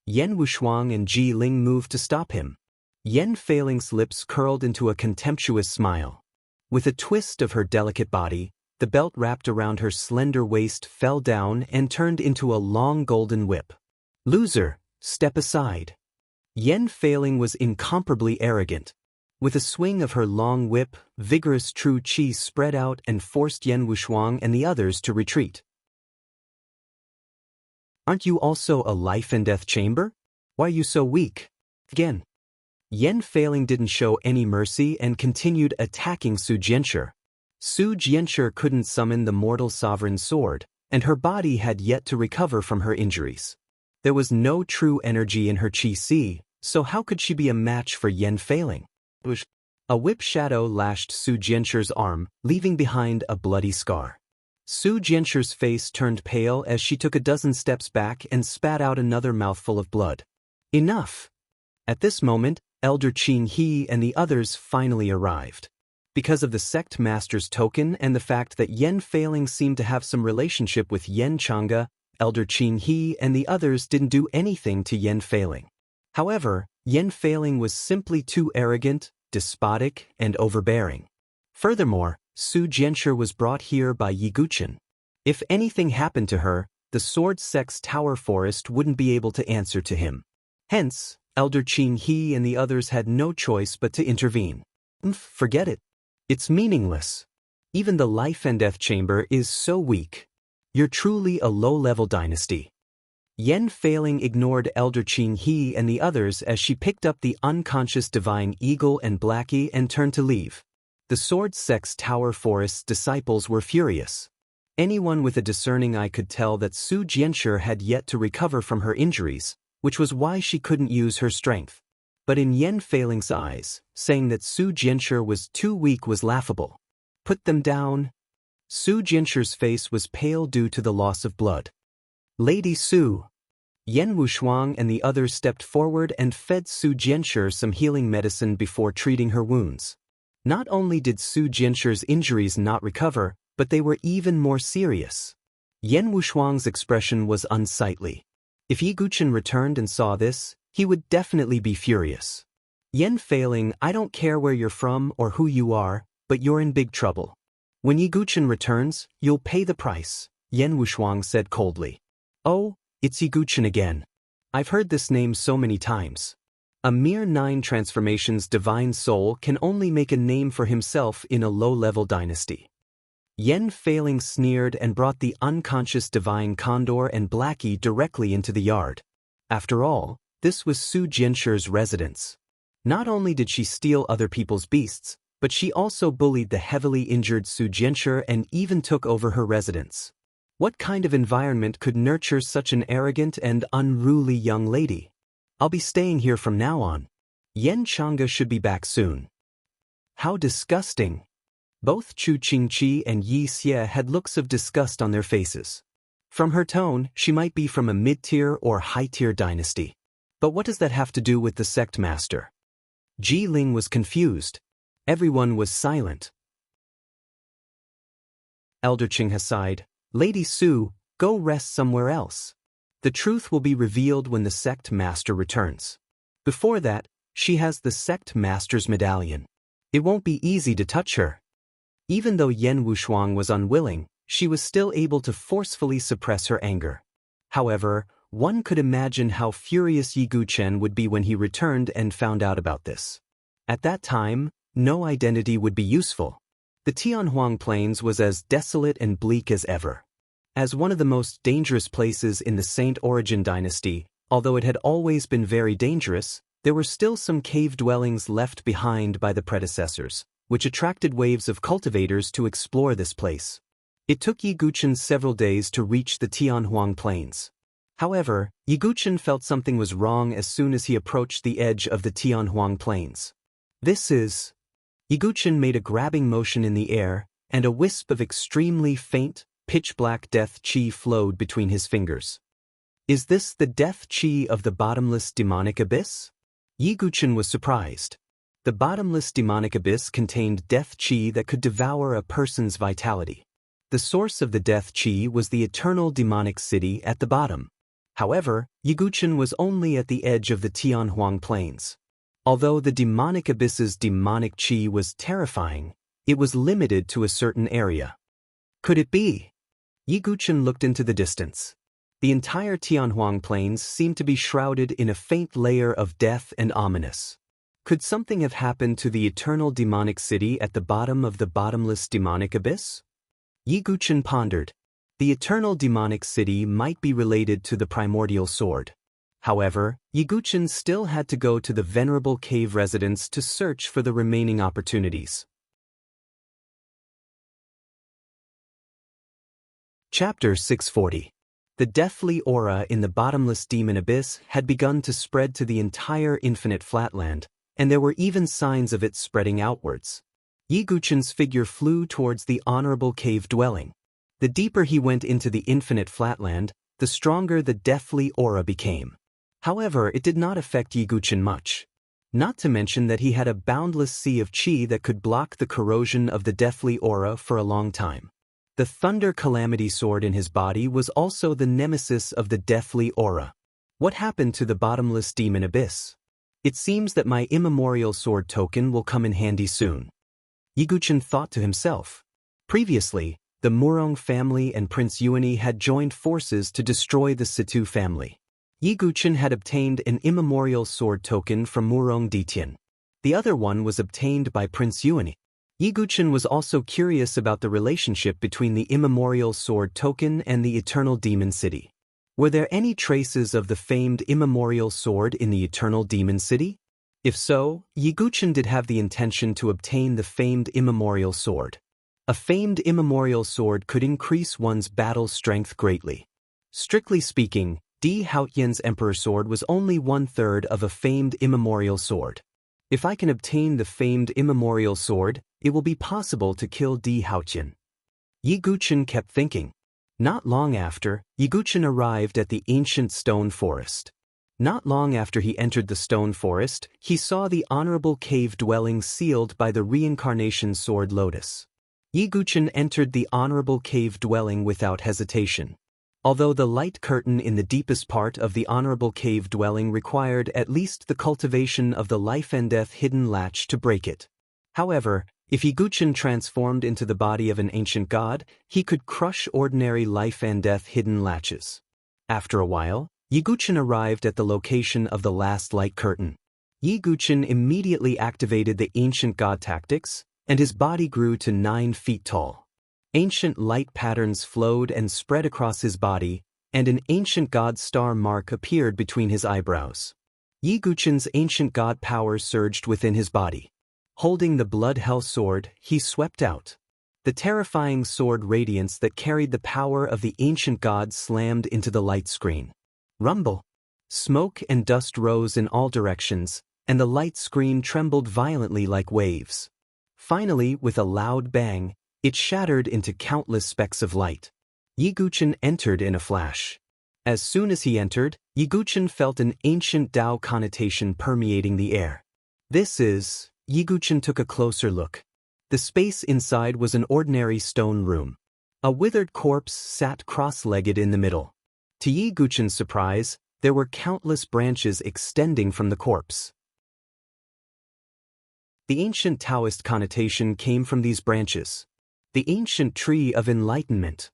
Yan Wushuang and Ji Ling moved to stop him. Yan Failing's lips curled into a contemptuous smile. With a twist of her delicate body, the belt wrapped around her slender waist fell down and turned into a long golden whip. Loser, step aside. Yan Failing was incomparably arrogant. With a swing of her long whip, vigorous true qi spread out and forced Yan Wushuang and the others to retreat. Aren't you also a life and death chamber? Why are you so weak? Again. Yan Failing didn't show any mercy and continued attacking Su Jianshi. Su Jianshi couldn't summon the mortal sovereign sword, and her body had yet to recover from her injuries. There was no true energy in her qi, so how could she be a match for Yan Failing? A whip shadow lashed Su Jianshi's arm, leaving behind a bloody scar. Su Jianshi's face turned pale as she took a dozen steps back and spat out another mouthful of blood. Enough! At this moment, Elder Qin He and the others finally arrived. Because of the sect master's token and the fact that Yan Failing seemed to have some relationship with Yan Chang'e, Elder Qin He and the others didn't do anything to Yan Failing. However, Yan Failing was simply too arrogant, despotic, and overbearing. Furthermore, Su Jianshi was brought here by Yi Guchen. If anything happened to her, the Sword Sect's Tower Forest wouldn't be able to answer to him. Hence, Elder Qin He and the others had no choice but to intervene. Forget it. It's meaningless. Even the life and death chamber is so weak. You're truly a low-level dynasty. Yan Failing ignored Elder Qin He and the others as she picked up the unconscious divine eagle and Blackie and turned to leave. The Sword Sect's Tower Forest's disciples were furious. Anyone with a discerning eye could tell that Su Jianshi had yet to recover from her injuries, which was why she couldn't use her strength. But in Yan Failing's eyes, saying that Su Jianshi was too weak was laughable. Put them down. Su Jianshi's face was pale due to the loss of blood. Lady Su. Yan Wushuang and the others stepped forward and fed Su Jianshi some healing medicine before treating her wounds. Not only did Su Jianshi's injuries not recover, but they were even more serious. Yan Wushuang's expression was unsightly. If Yi Guchen returned and saw this, he would definitely be furious. Yan Failing, I don't care where you're from or who you are, but you're in big trouble. When Yi Guchen returns, you'll pay the price, Yan Wushuang said coldly. Oh, it's Yi Guchen again. I've heard this name so many times. A mere 9 transformations divine soul can only make a name for himself in a low-level dynasty. Yan Failing sneered and brought the unconscious divine condor and Blackie directly into the yard. After all, this was Su Jianshi's residence. Not only did she steal other people's beasts, but she also bullied the heavily injured Su Jianshi and even took over her residence. What kind of environment could nurture such an arrogant and unruly young lady? I'll be staying here from now on. Yan Chang'e should be back soon. How disgusting! Both Chu Qingqi and Yi Xie had looks of disgust on their faces. From her tone, she might be from a mid-tier or high-tier dynasty. But what does that have to do with the sect master? Ji Ling was confused. Everyone was silent. Elder Qinghe sighed. Lady Su, go rest somewhere else. The truth will be revealed when the sect master returns. Before that, she has the sect master's medallion. It won't be easy to touch her. Even though Yan Wushuang was unwilling, she was still able to forcefully suppress her anger. However, one could imagine how furious Yi Guchen would be when he returned and found out about this. At that time, no identity would be useful. The Tianhuang Plains was as desolate and bleak as ever. As one of the most dangerous places in the Saint Origin dynasty, although it had always been very dangerous, there were still some cave dwellings left behind by the predecessors, which attracted waves of cultivators to explore this place. It took Yi Guchen several days to reach the Tianhuang Plains. However, Yi Guchen felt something was wrong as soon as he approached the edge of the Tianhuang Plains. This is... Yi Guchen made a grabbing motion in the air, and a wisp of extremely faint, pitch-black death qi flowed between his fingers. Is this the death qi of the bottomless demonic abyss? Yi Guchen was surprised. The bottomless demonic abyss contained death qi that could devour a person's vitality. The source of the death qi was the eternal demonic city at the bottom. However, Yi Guchen was only at the edge of the Tianhuang Plains. Although the demonic abyss's demonic qi was terrifying, it was limited to a certain area. Could it be? Yi Guchen looked into the distance. The entire Tianhuang Plains seemed to be shrouded in a faint layer of death and ominous. Could something have happened to the eternal demonic city at the bottom of the bottomless demonic abyss? Yi Guchen pondered. The eternal demonic city might be related to the primordial sword. However, Yi Guchen still had to go to the venerable cave residence to search for the remaining opportunities. Chapter 640. The deathly aura in the bottomless demon abyss had begun to spread to the entire infinite flatland, and there were even signs of it spreading outwards. Yi Guchen's figure flew towards the honorable cave dwelling. The deeper he went into the infinite flatland, the stronger the deathly aura became. However, it did not affect Yi Guchen much. Not to mention that he had a boundless sea of qi that could block the corrosion of the deathly aura for a long time. The Thunder Calamity sword in his body was also the nemesis of the deathly aura. What happened to the bottomless demon abyss? It seems that my immemorial sword token will come in handy soon. Yi Guchen thought to himself. Previously, the Murong family and Prince Yuani had joined forces to destroy the Situ family. Yi Guchen had obtained an immemorial sword token from Murong Ditian. The other one was obtained by Prince Yuani. Yi Guchen was also curious about the relationship between the immemorial sword token and the eternal demon city. Were there any traces of the famed immemorial sword in the eternal demon city? If so, Yi Guchen did have the intention to obtain the famed immemorial sword. A famed immemorial sword could increase one's battle strength greatly. Strictly speaking, Di Haotian's Emperor Sword was only 1/3 of a famed immemorial sword. If I can obtain the famed immemorial sword, it will be possible to kill Di Haotian. Yi Guchen kept thinking. Not long after, Yiguchin arrived at the ancient stone forest. Not long after he entered the stone forest, he saw the honorable cave dwelling sealed by the reincarnation sword lotus. Yiguchin entered the honorable cave dwelling without hesitation. Although the light curtain in the deepest part of the honorable cave dwelling required at least the cultivation of the life and death hidden latch to break it. However, if Yiguchin transformed into the body of an ancient god, he could crush ordinary life and death hidden latches. After a while, Yiguchin arrived at the location of the last light curtain. Yiguchin immediately activated the ancient god tactics, and his body grew to 9 feet tall. Ancient light patterns flowed and spread across his body, and an ancient god star mark appeared between his eyebrows. Yiguchin's ancient god power surged within his body. Holding the blood hell sword, he swept out. The terrifying sword radiance that carried the power of the ancient god slammed into the light screen. Rumble! Smoke and dust rose in all directions, and the light screen trembled violently like waves. Finally, with a loud bang, it shattered into countless specks of light. Yiguchin entered in a flash. As soon as he entered, Yiguchin felt an ancient Tao connotation permeating the air. Yiguchin took a closer look. The space inside was an ordinary stone room. A withered corpse sat cross-legged in the middle. To Yiguchin's surprise, there were countless branches extending from the corpse. The ancient Taoist connotation came from these branches. The ancient tree of enlightenment.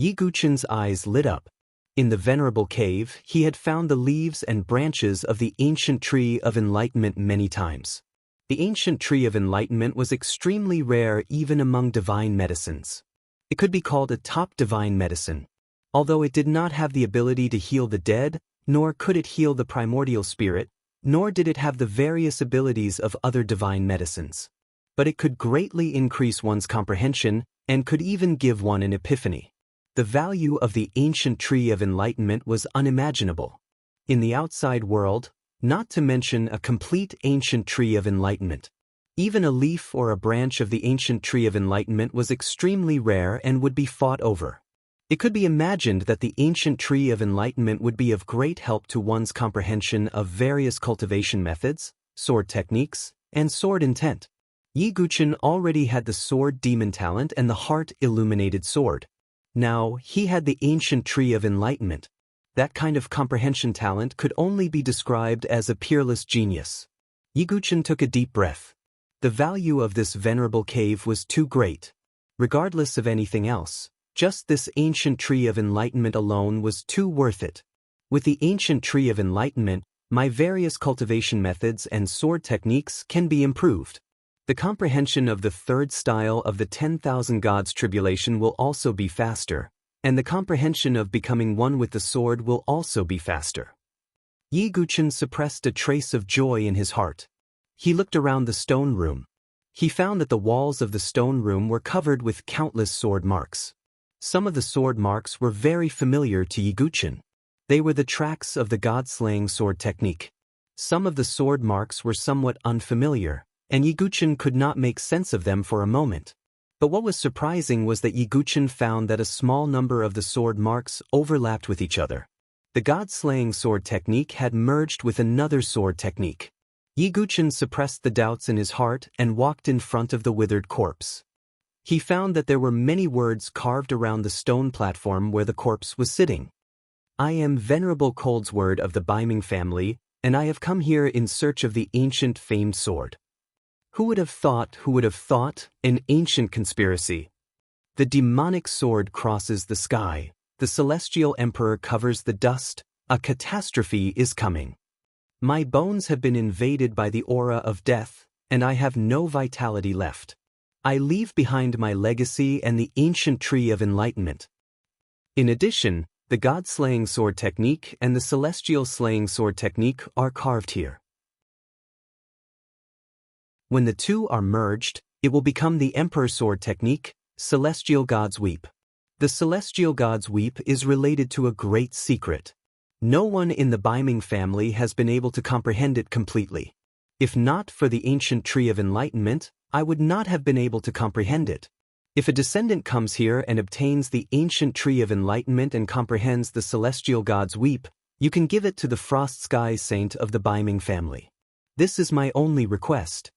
Yiguchin's eyes lit up. In the venerable cave, he had found the leaves and branches of the ancient tree of enlightenment many times. The ancient tree of enlightenment was extremely rare even among divine medicines. It could be called a top divine medicine. Although it did not have the ability to heal the dead, nor could it heal the primordial spirit, nor did it have the various abilities of other divine medicines. But it could greatly increase one's comprehension, and could even give one an epiphany. The value of the ancient tree of enlightenment was unimaginable. In the outside world, not to mention a complete ancient tree of enlightenment. Even a leaf or a branch of the ancient tree of enlightenment was extremely rare and would be fought over. It could be imagined that the ancient tree of enlightenment would be of great help to one's comprehension of various cultivation methods, sword techniques, and sword intent. Yiguchin already had the sword demon talent and the heart-illuminated sword. Now, he had the ancient tree of enlightenment. That kind of comprehension talent could only be described as a peerless genius. Yiguchin took a deep breath. The value of this venerable cave was too great. Regardless of anything else, just this ancient tree of enlightenment alone was too worth it. With the ancient tree of enlightenment, my various cultivation methods and sword techniques can be improved. The comprehension of the third style of the 10,000 Gods tribulation will also be faster, and the comprehension of becoming one with the sword will also be faster. Yiguchin suppressed a trace of joy in his heart. He looked around the stone room. He found that the walls of the stone room were covered with countless sword marks. Some of the sword marks were very familiar to Yiguchin. They were the tracks of the god-slaying sword technique. Some of the sword marks were somewhat unfamiliar, and Yiguchin could not make sense of them for a moment. But what was surprising was that Yiguchin found that a small number of the sword marks overlapped with each other. The god-slaying sword technique had merged with another sword technique. Yiguchin suppressed the doubts in his heart and walked in front of the withered corpse. He found that there were many words carved around the stone platform where the corpse was sitting. I am Venerable Coldsword of the Biming family, and I have come here in search of the ancient famed sword. Who would have thought, an ancient conspiracy? The demonic sword crosses the sky, the celestial emperor covers the dust, a catastrophe is coming. My bones have been invaded by the aura of death, and I have no vitality left. I leave behind my legacy and the ancient tree of enlightenment. In addition, the god-slaying sword technique and the celestial slaying sword technique are carved here. When the two are merged, it will become the Emperor Sword technique, Celestial Gods Weep. The Celestial Gods Weep is related to a great secret. No one in the Biming family has been able to comprehend it completely. If not for the ancient tree of enlightenment, I would not have been able to comprehend it. If a descendant comes here and obtains the ancient tree of enlightenment and comprehends the celestial gods weep, you can give it to the frost sky saint of the Baiming family. This is my only request.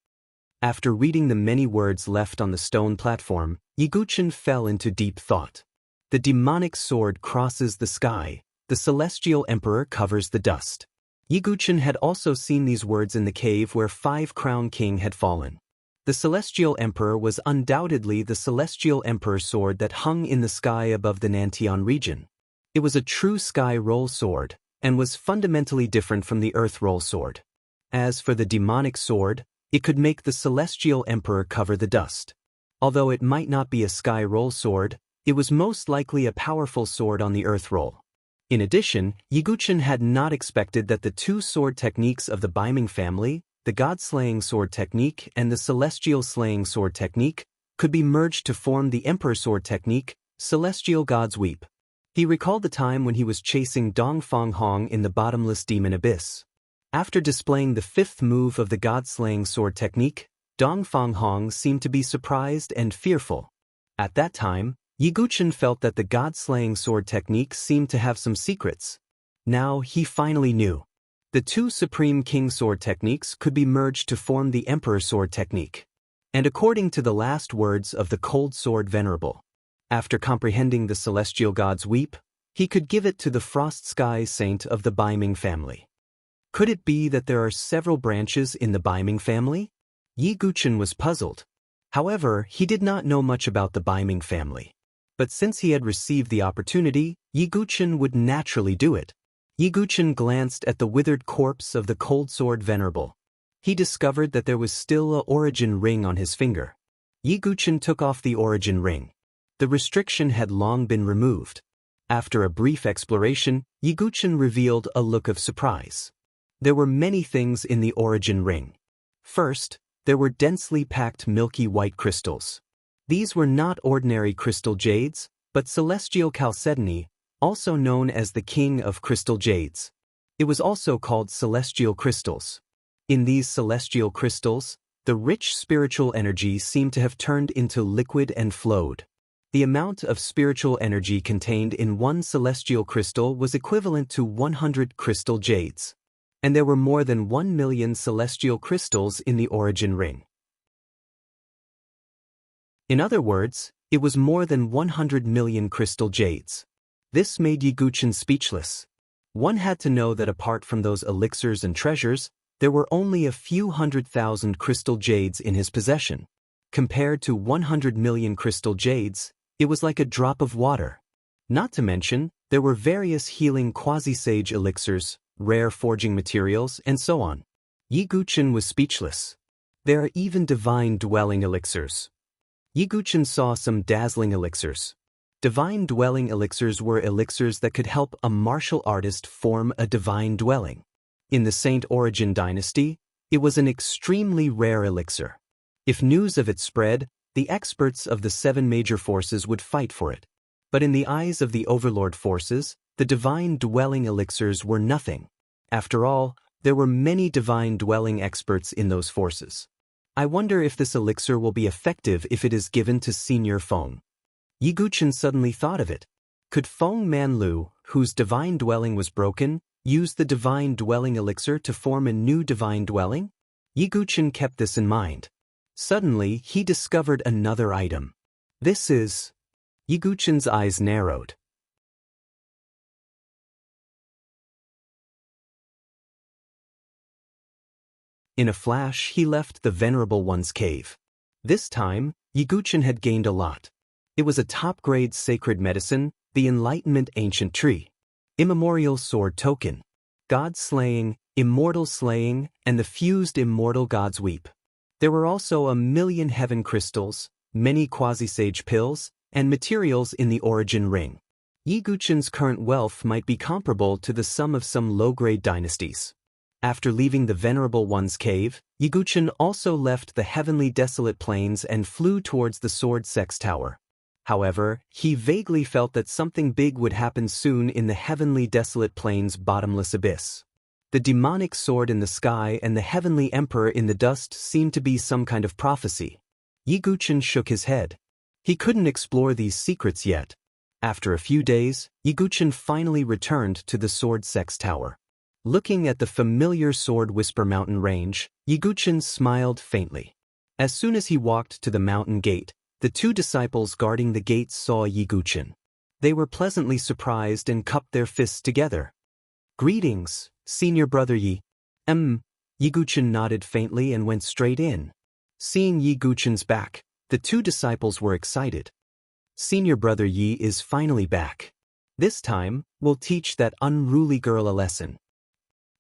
After reading the many words left on the stone platform, Yiguchen fell into deep thought. The demonic sword crosses the sky, the celestial emperor covers the dust. Yiguchen had also seen these words in the cave where Five-Crown King had fallen. The celestial emperor was undoubtedly the celestial emperor's sword that hung in the sky above the Nantian region. It was a true sky roll sword, and was fundamentally different from the earth roll sword. As for the demonic sword, it could make the celestial emperor cover the dust. Although it might not be a sky roll sword, it was most likely a powerful sword on the earth roll. In addition, Yiguchen had not expected that the two sword techniques of the Baiming family, the God-slaying sword technique and the celestial slaying sword technique, could be merged to form the emperor sword technique, celestial gods weep. He recalled the time when he was chasing Dongfang Hong in the bottomless demon abyss. After displaying the fifth move of the God-slaying sword technique, Dongfang Hong seemed to be surprised and fearful. At that time, Yiguchen felt that the God-slaying sword technique seemed to have some secrets. Now he finally knew. The two Supreme King sword techniques could be merged to form the Emperor sword technique. And according to the last words of the Cold Sword Venerable, after comprehending the celestial gods weep, he could give it to the Frost Sky Saint of the Baiming family. Could it be that there are several branches in the Baiming family? Yiguchen was puzzled. However, he did not know much about the Baiming family. But since he had received the opportunity, Yiguchen would naturally do it. Yiguchen glanced at the withered corpse of the Cold Sword Venerable. He discovered that there was still a origin ring on his finger. Yiguchen took off the origin ring. The restriction had long been removed. After a brief exploration, Yiguchen revealed a look of surprise. There were many things in the origin ring. First, there were densely packed milky white crystals. These were not ordinary crystal jades, but celestial chalcedony, also known as the king of crystal jades. It was also called celestial crystals. In these celestial crystals, the rich spiritual energy seemed to have turned into liquid and flowed. The amount of spiritual energy contained in one celestial crystal was equivalent to 100 crystal jades. And there were more than 1 million celestial crystals in the origin ring. In other words, it was more than 100 million crystal jades. This made Yiguchen speechless. One had to know that apart from those elixirs and treasures, there were only a few 100,000 crystal jades in his possession. Compared to 100 million crystal jades, it was like a drop of water. Not to mention, there were various healing quasi-sage elixirs, rare forging materials, and so on. Yiguchen was speechless. There are even divine dwelling elixirs. Yiguchen saw some dazzling elixirs. Divine dwelling elixirs were elixirs that could help a martial artist form a divine dwelling. In the Saint Origin dynasty, it was an extremely rare elixir. If news of it spread, the experts of the 7 major forces would fight for it. But in the eyes of the overlord forces, the divine dwelling elixirs were nothing. After all, there were many divine dwelling experts in those forces. I wonder if this elixir will be effective if it is given to Senior Feng. Yiguchen suddenly thought of it. Could Feng Manlu, whose divine dwelling was broken, use the divine dwelling elixir to form a new divine dwelling? Yiguchen kept this in mind. Suddenly, he discovered another item. This is... Yiguchen's eyes narrowed. In a flash, he left the Venerable One's cave. This time, Yiguchen had gained a lot. It was a top-grade sacred medicine, the Enlightenment Ancient Tree, Immemorial Sword Token, God-slaying, Immortal Slaying, and the fused Immortal Gods Weep. There were also 1,000,000 heaven crystals, many quasi-sage pills, and materials in the origin ring. Yiguchen's current wealth might be comparable to the sum of some low-grade dynasties. After leaving the Venerable One's cave, Yiguchen also left the heavenly desolate plains and flew towards the Sword Sex Tower. However, he vaguely felt that something big would happen soon in the heavenly desolate plains' bottomless abyss. The demonic sword in the sky and the heavenly emperor in the dust seemed to be some kind of prophecy. Yiguchen shook his head. He couldn't explore these secrets yet. After a few days, Yiguchen finally returned to the Sword Sex Tower. Looking at the familiar Sword Whisper Mountain range, Yiguchen smiled faintly. As soon as he walked to the mountain gate, the two disciples guarding the gates saw Yiguchen. They were pleasantly surprised and cupped their fists together. "Greetings, Senior Brother Yi." Yiguchen nodded faintly and went straight in. Seeing Yiguchen's back, the two disciples were excited. "Senior Brother Yi is finally back. This time, we'll teach that unruly girl a lesson."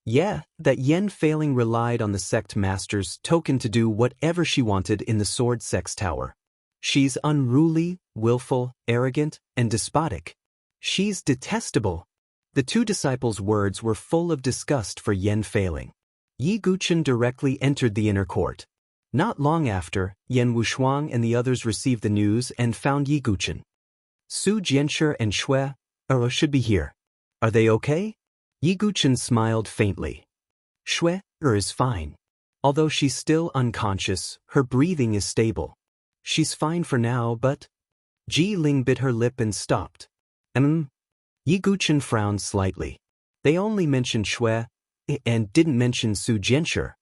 Yeah, that Yen Failing relied on the sect master's token to do whatever she wanted in the Sword Sex Tower. She's unruly, willful, arrogant, and despotic. She's detestable. The two disciples' words were full of disgust for Yen Failing. Yiguchen directly entered the inner court. Not long after, Yen Wushuang and the others received the news and found Yiguchen. Su Jianshi and Shui should be here. Are they okay? Yiguchen smiled faintly. Shui is fine. Although she's still unconscious, her breathing is stable. She's fine for now, but... Ji Ling bit her lip and stopped. Yiguchen frowned slightly. They only mentioned Shui and didn't mention Su Jianshi.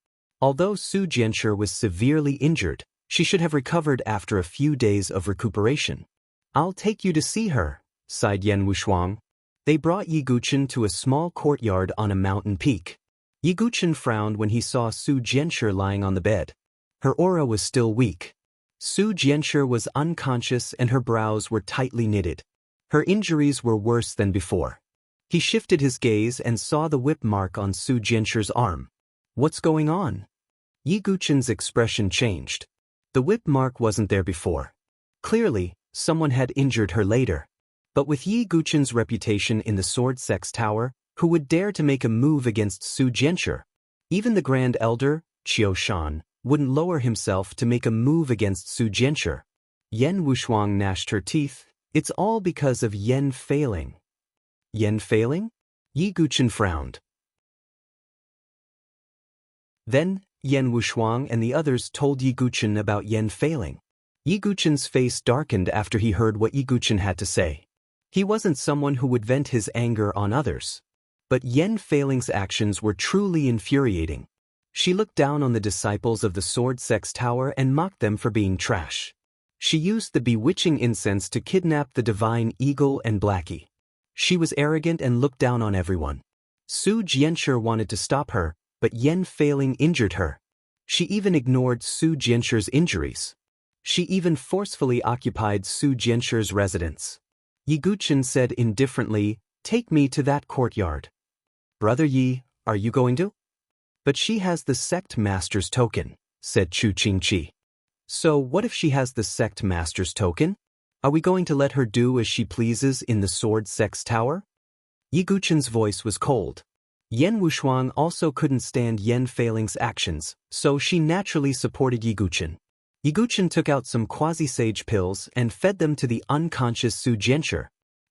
Although Su Jianshi was severely injured, she should have recovered after a few days of recuperation. "I'll take you to see her," sighed Yen Wushuang. They brought Yiguchen to a small courtyard on a mountain peak. Yiguchen frowned when he saw Su Jianshi lying on the bed. Her aura was still weak. Su Jianshi was unconscious and her brows were tightly knitted. Her injuries were worse than before. He shifted his gaze and saw the whip mark on Su Jianshi's arm. "What's going on?" Yiguchen's expression changed. The whip mark wasn't there before. Clearly, someone had injured her later. But with Yiguchen's reputation in the Sword Sex Tower, who would dare to make a move against Su Jianshi? Even the Grand Elder, Qiu Shan, wouldn't lower himself to make a move against Su Jianshi. Yen Wushuang gnashed her teeth. "It's all because of Yen Failing." "Yen Failing?" Yiguchen frowned. Then, Yen Wushuang and the others told Yiguchen about Yen Failing. Yiguchen's face darkened after he heard what Yiguchen had to say. He wasn't someone who would vent his anger on others. But Yen Failing's actions were truly infuriating. She looked down on the disciples of the Sword Sex Tower and mocked them for being trash. She used the bewitching incense to kidnap the divine Eagle and Blackie. She was arrogant and looked down on everyone. Su Jianshi wanted to stop her, but Yen Failing injured her. She even ignored Su Jianshi's injuries. She even forcefully occupied Su Jianshi's residence. Yiguchen said indifferently, "Take me to that courtyard." "Brother Yi, are you going to?" "But she has the sect master's token," said Chu Qingqi. "So what if she has the sect master's token? Are we going to let her do as she pleases in the Sword Sex Tower?" Yiguchen's voice was cold. Yen Wushuang also couldn't stand Yen Failing's actions, so she naturally supported Yiguchen. Yiguchen took out some quasi-sage pills and fed them to the unconscious Su Jianshi.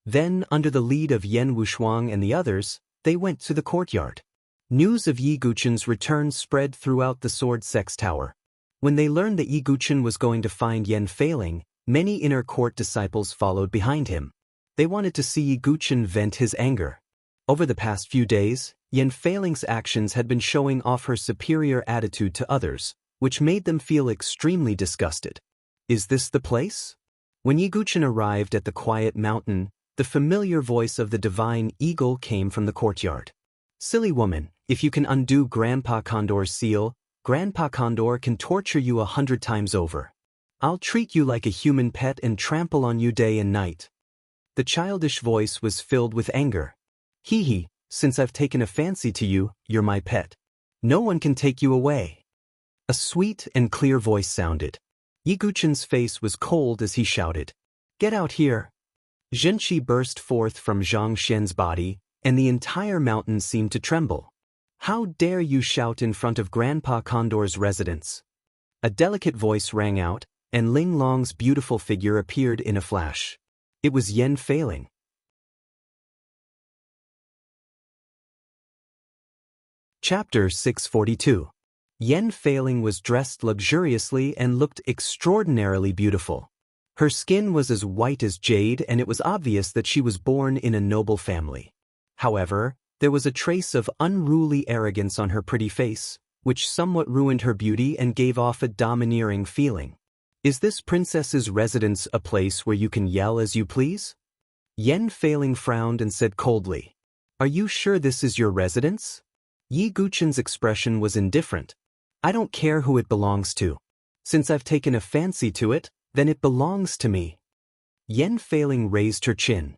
Then, under the lead of Yen Wushuang and the others, they went to the courtyard. News of Yiguchen's return spread throughout the Sword Sex Tower. When they learned that Yiguchen was going to find Yen Failing, many inner court disciples followed behind him. They wanted to see Yiguchen vent his anger. Over the past few days, Yen Failing's actions had been showing off her superior attitude to others, which made them feel extremely disgusted. "Is this the place?" When Yiguchen arrived at the quiet mountain, the familiar voice of the divine Eagle came from the courtyard. "Silly woman, if you can undo Grandpa Condor's seal, Grandpa Condor can torture you 100 times over. I'll treat you like a human pet and trample on you day and night." The childish voice was filled with anger. "Hee, since I've taken a fancy to you, you're my pet. No one can take you away." A sweet and clear voice sounded. Yiguchen's face was cold as he shouted, "Get out here!" Zhenqi burst forth from Zhang Shen's body, and the entire mountain seemed to tremble. "How dare you shout in front of Grandpa Condor's residence?" A delicate voice rang out, and Ling Long's beautiful figure appeared in a flash. It was Yen Failing. Chapter 642. Yen Failing was dressed luxuriously and looked extraordinarily beautiful. Her skin was as white as jade, and it was obvious that she was born in a noble family. However, there was a trace of unruly arrogance on her pretty face, which somewhat ruined her beauty and gave off a domineering feeling. Is this princess's residence a place where you can yell as you please? Yen Failing frowned and said coldly, "Are you sure this is your residence?" Yi Guchen's expression was indifferent. "I don't care who it belongs to. Since I've taken a fancy to it, then it belongs to me." Yen Failing raised her chin.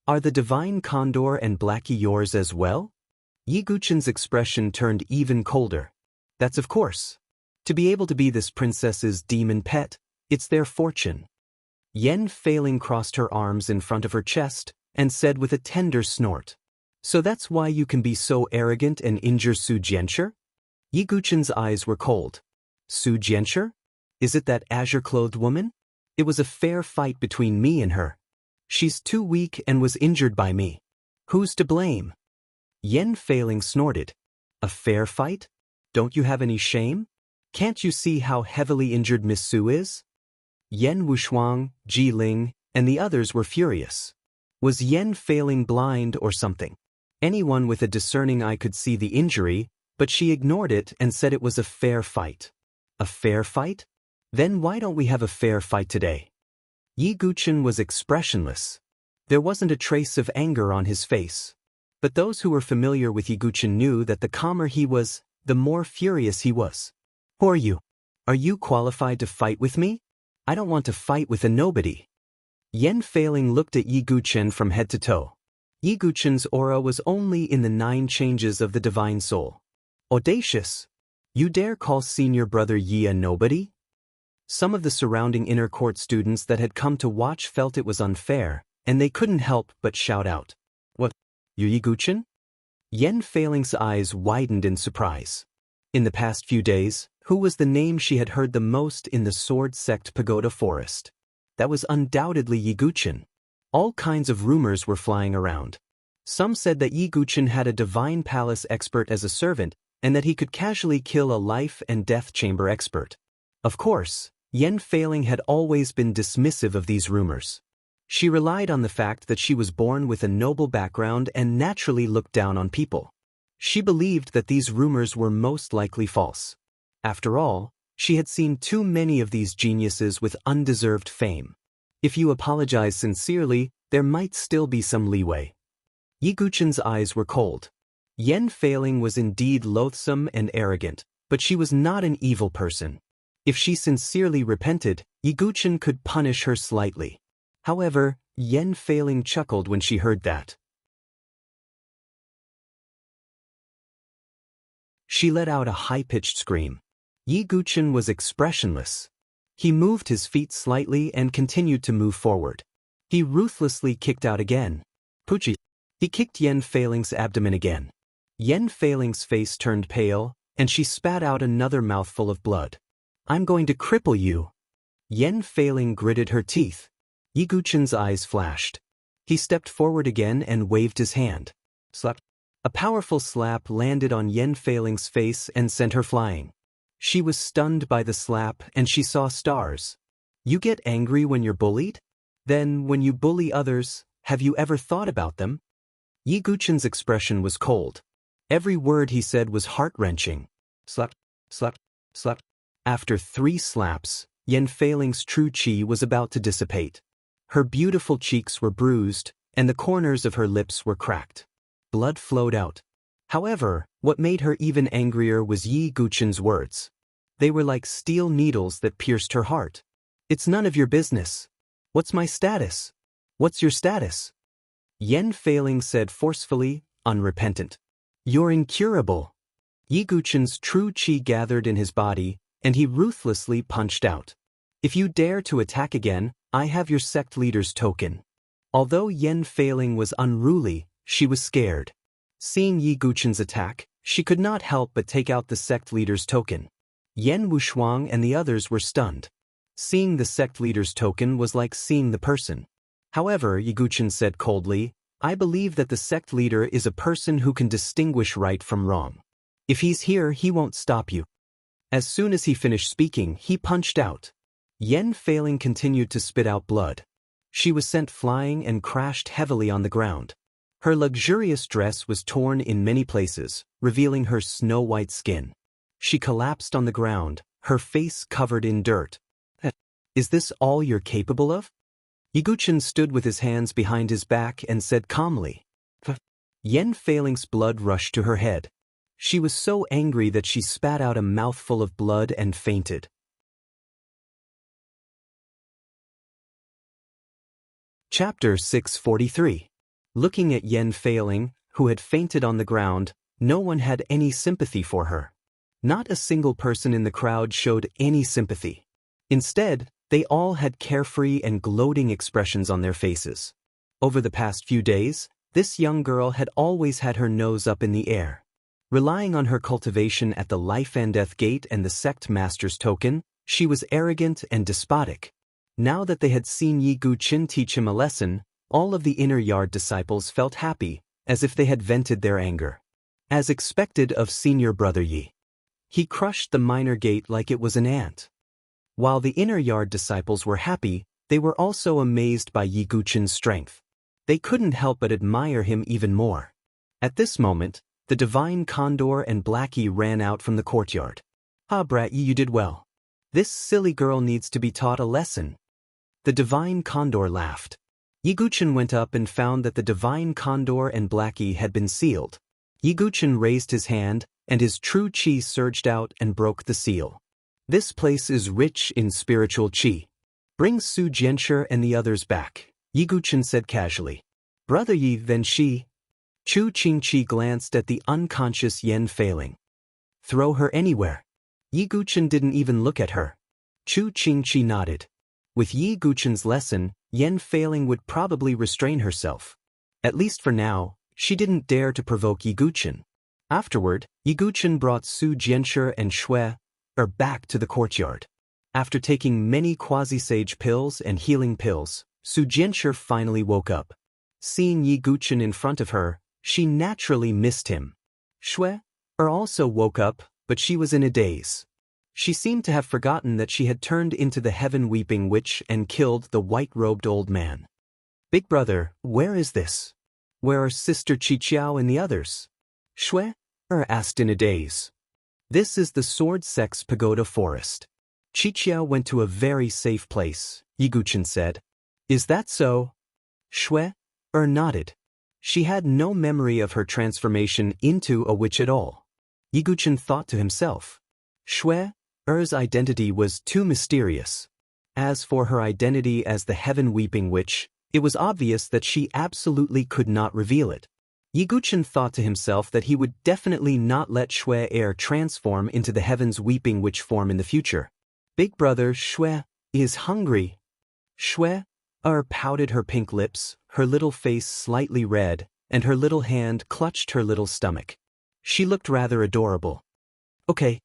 "Are the divine condor and Blackie yours as well?" Yi Guchen's expression turned even colder. "That's of course. To be able to be this princess's demon pet, it's their fortune." Yen Failing crossed her arms in front of her chest and said with a tender snort, "So that's why you can be so arrogant and injure Su Jianshi?" Yi Guchen's eyes were cold. "Su Jianshi? Is it that azure-clothed woman? It was a fair fight between me and her. She's too weak and was injured by me. Who's to blame?" Yen Failing snorted. "A fair fight? Don't you have any shame? Can't you see how heavily injured Miss Su is?" Yen Wushuang, Ji Ling, and the others were furious. Was Yen Failing blind or something? Anyone with a discerning eye could see the injury, but she ignored it and said it was a fair fight. A fair fight? Then why don't we have a fair fight today? Yi Guchen was expressionless. There wasn't a trace of anger on his face. But those who were familiar with Yi Guchen knew that the calmer he was, the more furious he was. "Who are you? Are you qualified to fight with me? I don't want to fight with a nobody." Yen Failing looked at Yi Guchen from head to toe. Yi Guchen's aura was only in the 9 changes of the divine soul. "Audacious! You dare call senior brother Yi a nobody?" Some of the surrounding inner court students that had come to watch felt it was unfair, and they couldn't help but shout out, "What? You Yi Guchen?" Yen Failing's eyes widened in surprise. In the past few days, who was the name she had heard the most in the Sword Sect Pagoda Forest? That was undoubtedly Yi Guchen. All kinds of rumors were flying around. Some said that Yi Guchen had a divine palace expert as a servant, and that he could casually kill a life and death chamber expert. Of course, Yen Failing had always been dismissive of these rumors. She relied on the fact that she was born with a noble background and naturally looked down on people. She believed that these rumors were most likely false. After all, she had seen too many of these geniuses with undeserved fame. If you apologize sincerely, there might still be some leeway. Yi Guchen's eyes were cold. Yen Failing was indeed loathsome and arrogant, but she was not an evil person. If she sincerely repented, Yi Guchen could punish her slightly. However, Yen Failing chuckled when she heard that. She let out a high-pitched scream. Yi Guchen was expressionless. He moved his feet slightly and continued to move forward. He ruthlessly kicked out again. Puchi. He kicked Yen Failing's abdomen again. Yen Failing's face turned pale, and she spat out another mouthful of blood. "I'm going to cripple you." Yen Failing gritted her teeth. Yi Guchen's eyes flashed. He stepped forward again and waved his hand. Slap. A powerful slap landed on Yen Failing's face and sent her flying. She was stunned by the slap and she saw stars. You get angry when you're bullied? Then, when you bully others, have you ever thought about them? Yi Guchen's expression was cold. Every word he said was heart-wrenching. Slap, slap, slap. After 3 slaps, Yen Failing's true chi was about to dissipate. Her beautiful cheeks were bruised, and the corners of her lips were cracked. Blood flowed out. However, what made her even angrier was Yi Guchen's words. They were like steel needles that pierced her heart. "It's none of your business. What's my status? What's your status?" Yen Failing said forcefully, unrepentant. "You're incurable." Yi Guchen's true chi gathered in his body, and he ruthlessly punched out. "If you dare to attack again, I have your sect leader's token." Although Yen Failing was unruly, she was scared. Seeing Yi Guchen's attack, she could not help but take out the sect leader's token. Yen Wushuang and the others were stunned. Seeing the sect leader's token was like seeing the person. However, Yi Guchen said coldly, "I believe that the sect leader is a person who can distinguish right from wrong. If he's here, he won't stop you." As soon as he finished speaking, he punched out. Yen Failing continued to spit out blood. She was sent flying and crashed heavily on the ground. Her luxurious dress was torn in many places, revealing her snow-white skin. She collapsed on the ground, her face covered in dirt. Is this all you're capable of? Yiguchin stood with his hands behind his back and said calmly. Yen Failing's blood rushed to her head. She was so angry that she spat out a mouthful of blood and fainted. Chapter 643. Looking at Yen Failing, who had fainted on the ground, no one had any sympathy for her. Not a single person in the crowd showed any sympathy. Instead, they all had carefree and gloating expressions on their faces. Over the past few days, this young girl had always had her nose up in the air. Relying on her cultivation at the Life and Death Gate and the Sect Master's token, she was arrogant and despotic. Now that they had seen Yi Guqin teach him a lesson, all of the inner yard disciples felt happy, as if they had vented their anger. As expected of senior brother Yi, he crushed the minor gate like it was an ant. While the inner yard disciples were happy, they were also amazed by Yi Guqin's strength. They couldn't help but admire him even more. At this moment, the divine Condor and Blackie ran out from the courtyard. Ah, Brat Yi, you did well. This silly girl needs to be taught a lesson. The divine Condor laughed. Yi Guqin went up and found that the divine Condor and Blackie had been sealed. Yi Guqin raised his hand, and his true qi surged out and broke the seal. This place is rich in spiritual qi. Bring Su Jianshi and the others back, Yi Guqin said casually. Brother Yi, then she. Chu Qingqi glanced at the unconscious Yen Failing. Throw her anywhere. Yi Guqin didn't even look at her. Chu Qingqi nodded. With Yi Guqin's lesson, Yen Failing would probably restrain herself. At least for now, she didn't dare to provoke Yi Guqin. Afterward, Yi Guqin brought Su Jianshi and Shui back to the courtyard. After taking many quasi-sage pills and healing pills, Su Jianshi finally woke up. Seeing Yi Guqin in front of her, she naturally missed him. Shui also woke up, but she was in a daze. She seemed to have forgotten that she had turned into the heaven-weeping witch and killed the white-robed old man. Big brother, where is this? Where are Sister Qiqiao and the others? Shui asked in a daze. This is the Sword Sect's Pagoda Forest. Qiqiao went to a very safe place, Yi Guqin said. Is that so? Shui nodded. She had no memory of her transformation into a witch at all. Yi Guqin thought to himself. Shui's identity was too mysterious. As for her identity as the heaven-weeping witch, it was obvious that she absolutely could not reveal it. Yi Guqin thought to himself that he would definitely not let Shui transform into the heaven's weeping witch form in the future. Big brother Shui is hungry. Shui pouted her pink lips, her little face slightly red, and her little hand clutched her little stomach. She looked rather adorable. Okay.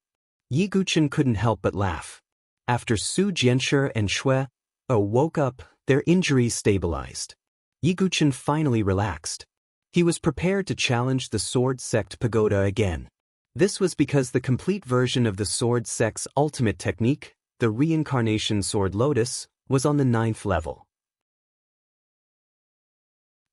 Yi Guqin couldn't help but laugh. After Su Jianshi and Shui woke up, their injuries stabilized. Yi Guqin finally relaxed. He was prepared to challenge the Sword Sect Pagoda again. This was because the complete version of the Sword Sect's ultimate technique, the Reincarnation Sword Lotus, was on the 9th level.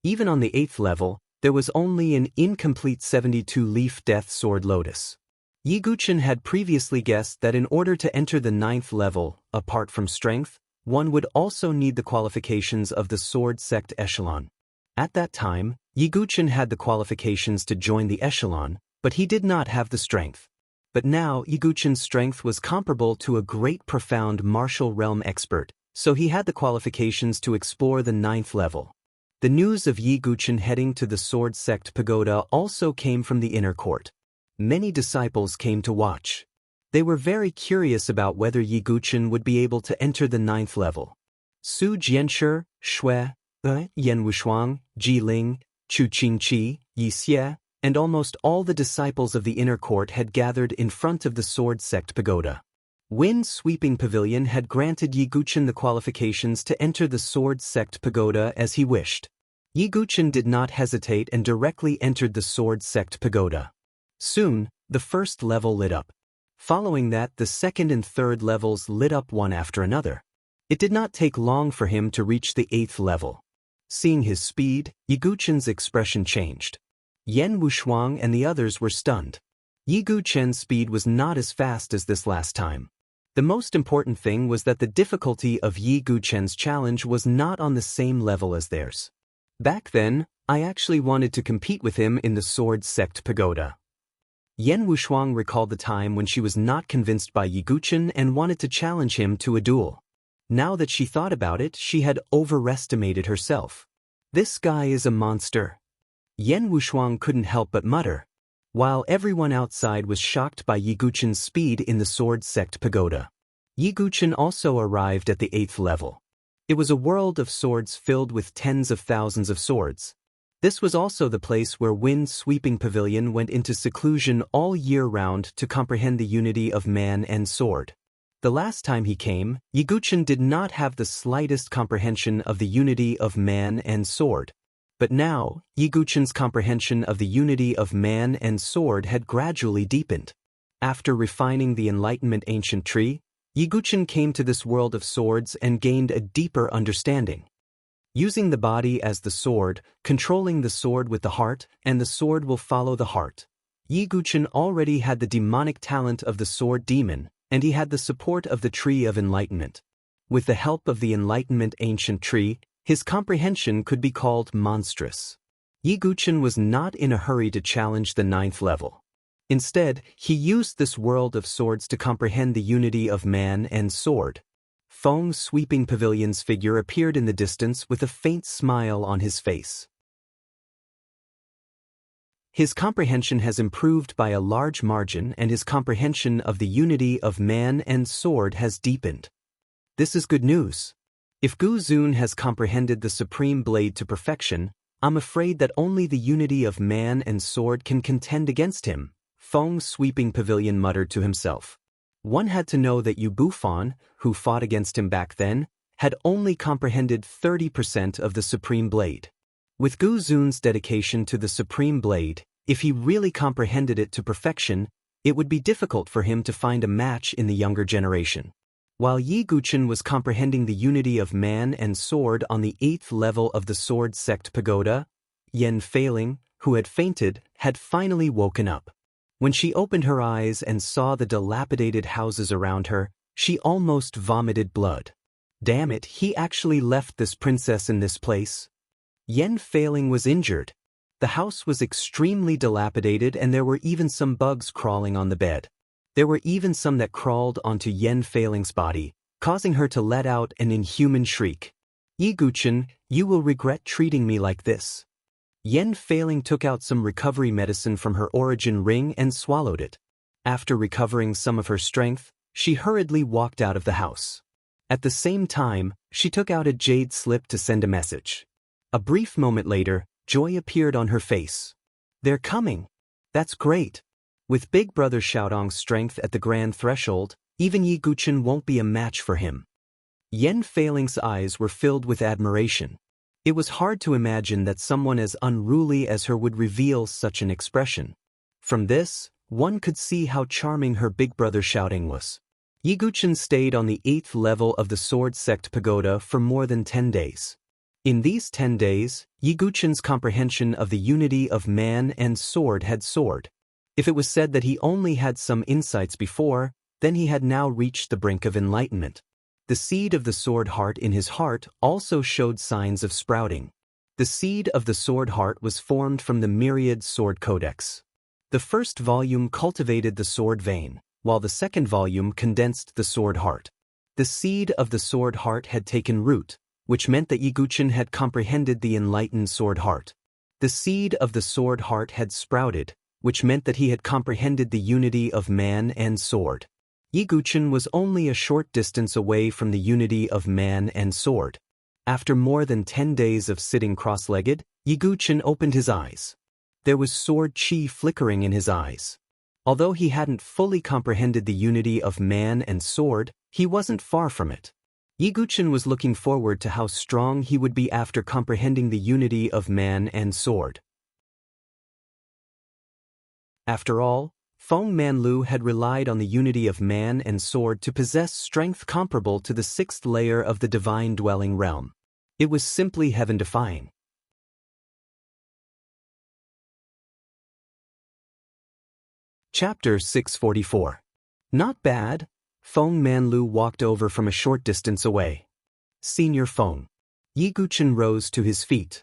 Even on the 8th level, there was only an incomplete 72-leaf Death Sword Lotus. Yi Guqin had previously guessed that in order to enter the 9th level, apart from strength, one would also need the qualifications of the Sword Sect Echelon. At that time, Yi Guqin had the qualifications to join the Echelon, but he did not have the strength. But now Yi Guqin's strength was comparable to a great profound martial realm expert, so he had the qualifications to explore the 9th level. The news of Yi Guqin heading to the Sword Sect Pagoda also came from the inner court. Many disciples came to watch. They were very curious about whether Yi Guqin would be able to enter the 9th level. Su Jianshi, Shui, Yen Wushuang, Ji Ling, Chu Qingqi, Yi Xie, and almost all the disciples of the inner court had gathered in front of the Sword Sect Pagoda. Wind-sweeping pavilion had granted Yi Guqin the qualifications to enter the Sword Sect Pagoda as he wished. Yi Guqin did not hesitate and directly entered the Sword Sect Pagoda. Soon, the first level lit up. Following that, the second and third levels lit up one after another. It did not take long for him to reach the 8th level. Seeing his speed, Yiguchen's expression changed. Yan Wushuang and the others were stunned. Yiguchen's speed was not as fast as this last time. The most important thing was that the difficulty of Yiguchen's challenge was not on the same level as theirs. Back then, I actually wanted to compete with him in the Sword Sect Pagoda. Yan Wushuang recalled the time when she was not convinced by Yiguchen and wanted to challenge him to a duel. Now that she thought about it, she had overestimated herself. This guy is a monster. Yan Wushuang couldn't help but mutter, while everyone outside was shocked by Yiguchen's speed in the Sword Sect Pagoda. Yiguchen also arrived at the 8th level. It was a world of swords filled with tens of thousands of swords. This was also the place where Wind Sweeping Pavilion went into seclusion all year round to comprehend the unity of man and sword. The last time he came, Yiguchen did not have the slightest comprehension of the unity of man and sword. But now, Yiguchen's comprehension of the unity of man and sword had gradually deepened. After refining the Enlightenment Ancient Tree, Yiguchen came to this world of swords and gained a deeper understanding. Using the body as the sword, controlling the sword with the heart, and the sword will follow the heart. Yiguchen already had the demonic talent of the sword demon, and he had the support of the Tree of Enlightenment. With the help of the Enlightenment Ancient Tree, his comprehension could be called monstrous. Yiguchen was not in a hurry to challenge the 9th level. Instead, he used this world of swords to comprehend the unity of man and sword. Feng Sweeping Pavilion's figure appeared in the distance with a faint smile on his face. His comprehension has improved by a large margin, and his comprehension of the unity of man and sword has deepened. This is good news. If Gu Zun has comprehended the supreme blade to perfection, I'm afraid that only the unity of man and sword can contend against him, Feng Sweeping Pavilion muttered to himself. One had to know that Yu Bufan, who fought against him back then, had only comprehended 30% of the supreme blade. With Gu Zun's dedication to the supreme blade, if he really comprehended it to perfection, it would be difficult for him to find a match in the younger generation. While Yiguchen was comprehending the unity of man and sword on the 8th level of the Sword Sect Pagoda, Yan Failing, who had fainted, had finally woken up. When she opened her eyes and saw the dilapidated houses around her, she almost vomited blood. Damn it, he actually left this princess in this place. Yan Failing was injured. The house was extremely dilapidated, and there were even some bugs crawling on the bed. There were even some that crawled onto Yan Failing's body, causing her to let out an inhuman shriek. Yiguchen, you will regret treating me like this. Yan Failing took out some recovery medicine from her origin ring and swallowed it. After recovering some of her strength, she hurriedly walked out of the house. At the same time, she took out a jade slip to send a message. A brief moment later, joy appeared on her face. They're coming. That's great. With Big Brother Xiaodong's strength at the grand threshold, even Yiguchen won't be a match for him. Yan Failing's eyes were filled with admiration. It was hard to imagine that someone as unruly as her would reveal such an expression. From this, one could see how charming her big brother Xiaodong was. Yiguchen stayed on the 8th level of the Sword Sect Pagoda for more than 10 days. In these 10 days, Yiguchen's comprehension of the unity of man and sword had soared. If it was said that he only had some insights before, then he had now reached the brink of enlightenment. The seed of the sword heart in his heart also showed signs of sprouting. The seed of the sword heart was formed from the myriad sword codex. The first volume cultivated the sword vein, while the second volume condensed the sword heart. The seed of the sword heart had taken root, which meant that Yiguchen had comprehended the enlightened sword heart. The seed of the sword heart had sprouted, which meant that he had comprehended the unity of man and sword. Yiguchen was only a short distance away from the unity of man and sword. After more than 10 days of sitting cross-legged, Yiguchen opened his eyes. There was sword chi flickering in his eyes. Although he hadn't fully comprehended the unity of man and sword, he wasn't far from it. Yiguchen was looking forward to how strong he would be after comprehending the unity of man and sword. After all, Feng Manlu had relied on the unity of man and sword to possess strength comparable to the sixth layer of the divine dwelling realm. It was simply heaven-defying. Chapter 644. Not bad. Feng Manlu walked over from a short distance away. Senior Feng. Yi Guchen rose to his feet.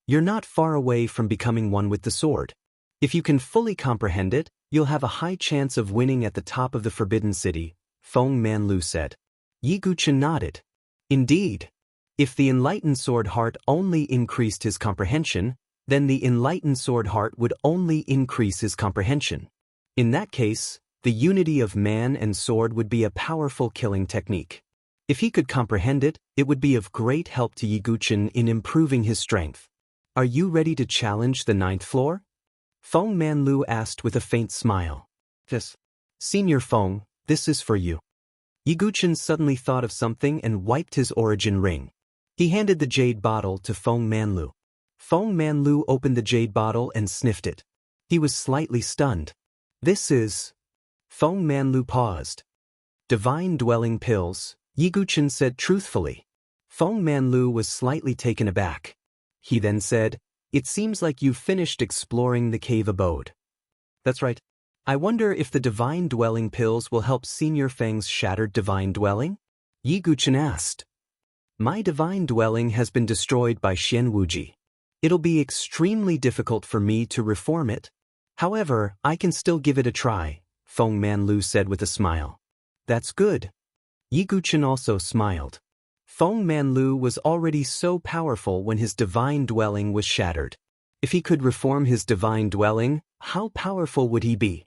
You're not far away from becoming one with the sword. If you can fully comprehend it, you'll have a high chance of winning at the top of the Forbidden City, Feng Manlu said. Yi Guchen nodded. Indeed. If the enlightened sword heart only increased his comprehension, then the enlightened sword heart would only increase his comprehension. In that case, the unity of man and sword would be a powerful killing technique. If he could comprehend it, it would be of great help to Yi Guchen in improving his strength. Are you ready to challenge the 9th floor? Feng Manlu asked with a faint smile. Yes. Senior Feng, this is for you. Yi Guchen suddenly thought of something and wiped his origin ring. He handed the jade bottle to Feng Manlu. Feng Manlu opened the jade bottle and sniffed it. He was slightly stunned. This is... Feng Manlu paused. Divine dwelling pills, Yi Guchen said truthfully. Feng Manlu was slightly taken aback. He then said, It seems like you've finished exploring the cave abode. That's right. I wonder if the divine dwelling pills will help Senior Feng's shattered divine dwelling? Yi Guchen asked. My divine dwelling has been destroyed by Xian Wuji. It'll be extremely difficult for me to reform it. However, I can still give it a try, Feng Manlu said with a smile. That's good. Yi Guchen also smiled. Feng Manlu was already so powerful when his divine dwelling was shattered. If he could reform his divine dwelling, how powerful would he be?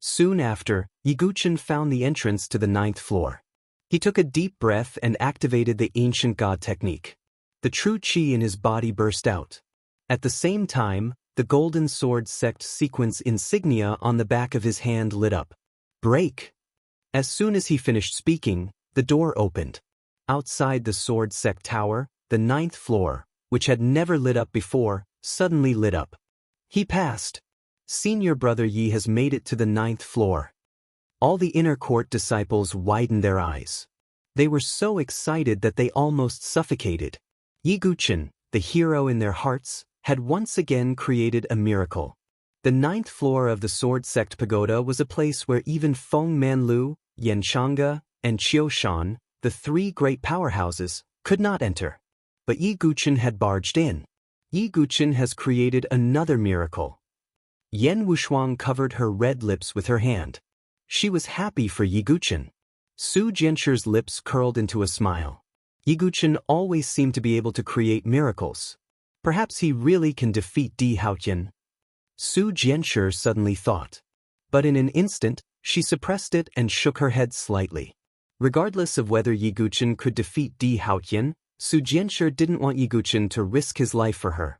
Soon after, Yi Guchen found the entrance to the 9th floor. He took a deep breath and activated the ancient god technique. The true qi in his body burst out. At the same time, the golden sword sect sequence insignia on the back of his hand lit up. Break! As soon as he finished speaking, the door opened. Outside the sword sect tower, the 9th floor, which had never lit up before, suddenly lit up. He passed. Senior brother Yi has made it to the 9th floor. All the inner court disciples widened their eyes. They were so excited that they almost suffocated. Yi Guchen, the hero in their hearts, had once again created a miracle. The 9th floor of the Sword Sect Pagoda was a place where even Feng Manlu, Yanchanga, and Qiushan, the 3 great powerhouses, could not enter. But Yi Guchen had barged in. Yi Guchen has created another miracle. Yan Wushuang covered her red lips with her hand. She was happy for Yi Guchen. Su Jianchu's lips curled into a smile. Yi Guchen always seemed to be able to create miracles. Perhaps he really can defeat Di Haotian. Su Jianchu suddenly thought. But in an instant, she suppressed it and shook her head slightly. Regardless of whether Yi Guchen could defeat Di Haotian, Su Jianchu didn't want Yi Guchen to risk his life for her.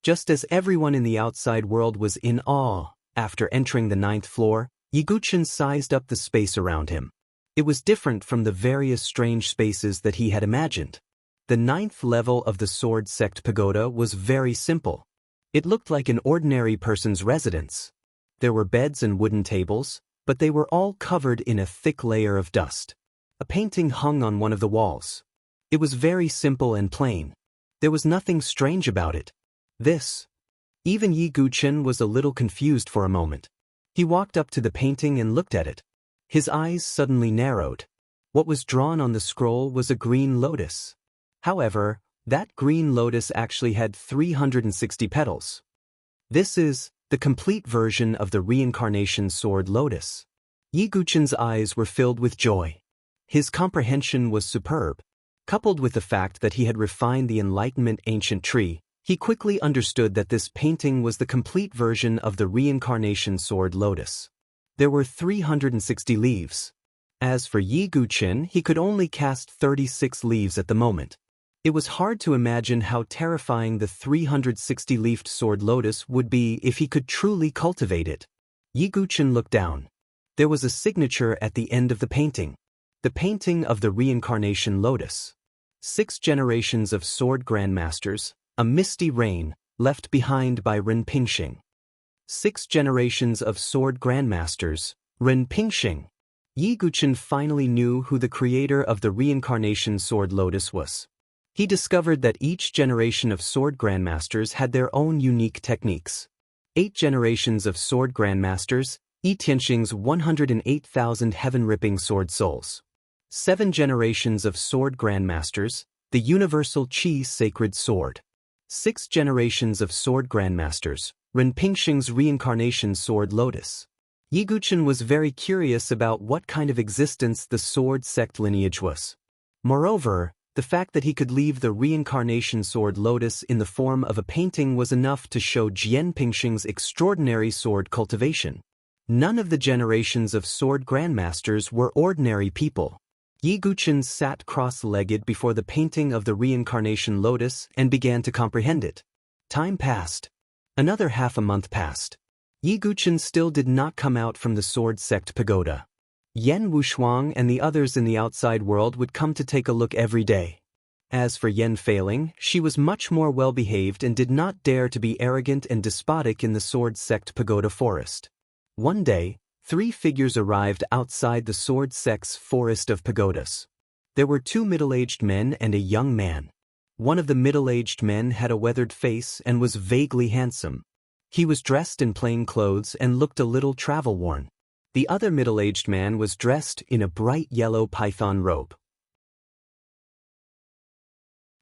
Just as everyone in the outside world was in awe, after entering the 9th floor, Yi Guchen sized up the space around him. It was different from the various strange spaces that he had imagined. The 9th level of the Sword Sect Pagoda was very simple. It looked like an ordinary person's residence. There were beds and wooden tables, but they were all covered in a thick layer of dust. A painting hung on one of the walls. It was very simple and plain. There was nothing strange about it. Even Yi Guchen was a little confused for a moment. He walked up to the painting and looked at it. His eyes suddenly narrowed. What was drawn on the scroll was a green lotus. However, that green lotus actually had 360 petals. This is the complete version of the reincarnation sword lotus. Yi Guchen's eyes were filled with joy. His comprehension was superb. Coupled with the fact that he had refined the Enlightenment ancient tree, he quickly understood that this painting was the complete version of the reincarnation sword lotus. There were 360 leaves. As for Yi Guchen, he could only cast 36 leaves at the moment. It was hard to imagine how terrifying the 360-leafed sword lotus would be if he could truly cultivate it. Yi Guchen looked down. There was a signature at the end of the painting. The painting of the reincarnation lotus. 6 generations of sword grandmasters, a misty reign, left behind by Ren Pingxing. 6 generations of sword grandmasters, Ren Pingxing. Yi Guqin finally knew who the creator of the reincarnation sword lotus was. He discovered that each generation of sword grandmasters had their own unique techniques. 8 generations of sword grandmasters, Yi Tianxing's 108,000 heaven-ripping sword souls. 7 generations of sword grandmasters, the universal Qi sacred sword. 6 generations of sword grandmasters, Ren Pingxing's reincarnation sword lotus. Yi Guqin was very curious about what kind of existence the sword sect lineage was. Moreover, the fact that he could leave the reincarnation sword lotus in the form of a painting was enough to show Jian Pingxing's extraordinary sword cultivation. None of the generations of sword grandmasters were ordinary people. Yi Guqin sat cross-legged before the painting of the reincarnation lotus and began to comprehend it. Time passed. Another half a month passed. Yi Guqin still did not come out from the sword sect pagoda. Yan Wushuang and the others in the outside world would come to take a look every day. As for Yan Feiling, she was much more well-behaved and did not dare to be arrogant and despotic in the sword sect pagoda forest. One day, 3 figures arrived outside the sword sect's forest of pagodas. There were 2 middle-aged men and a young man. One of the middle-aged men had a weathered face and was vaguely handsome. He was dressed in plain clothes and looked a little travel-worn. The other middle-aged man was dressed in a bright yellow python robe.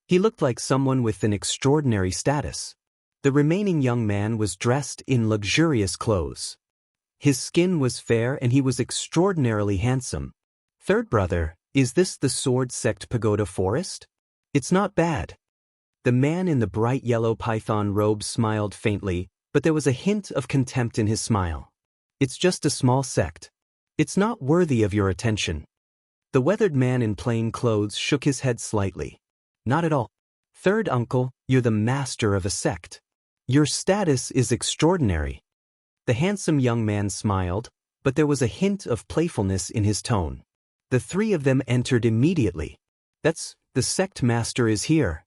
He looked like someone with an extraordinary status. The remaining young man was dressed in luxurious clothes. His skin was fair and he was extraordinarily handsome. Third brother, is this the sword sect pagoda forest? It's not bad. The man in the bright yellow python robe smiled faintly, but there was a hint of contempt in his smile. It's just a small sect. It's not worthy of your attention. The weathered man in plain clothes shook his head slightly. Not at all. Third uncle, you're the master of a sect. Your status is extraordinary. The handsome young man smiled, but there was a hint of playfulness in his tone. The 3 of them entered immediately. That's, the sect master is here.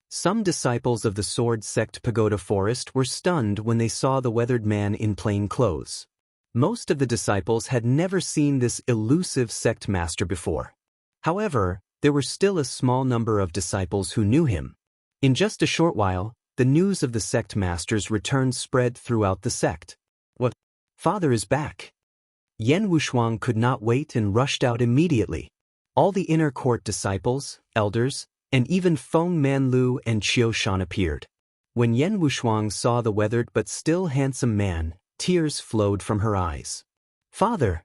Some disciples of the sword sect pagoda forest were stunned when they saw the weathered man in plain clothes. Most of the disciples had never seen this elusive sect master before. However, there were still a small number of disciples who knew him. In just a short while, the news of the sect master's return spread throughout the sect. What? Father is back. Yan Wushuang could not wait and rushed out immediately. All the inner court disciples, elders, and even Feng Manlu and Qiu Shan appeared. When Yan Wushuang saw the weathered but still handsome man, tears flowed from her eyes. Father!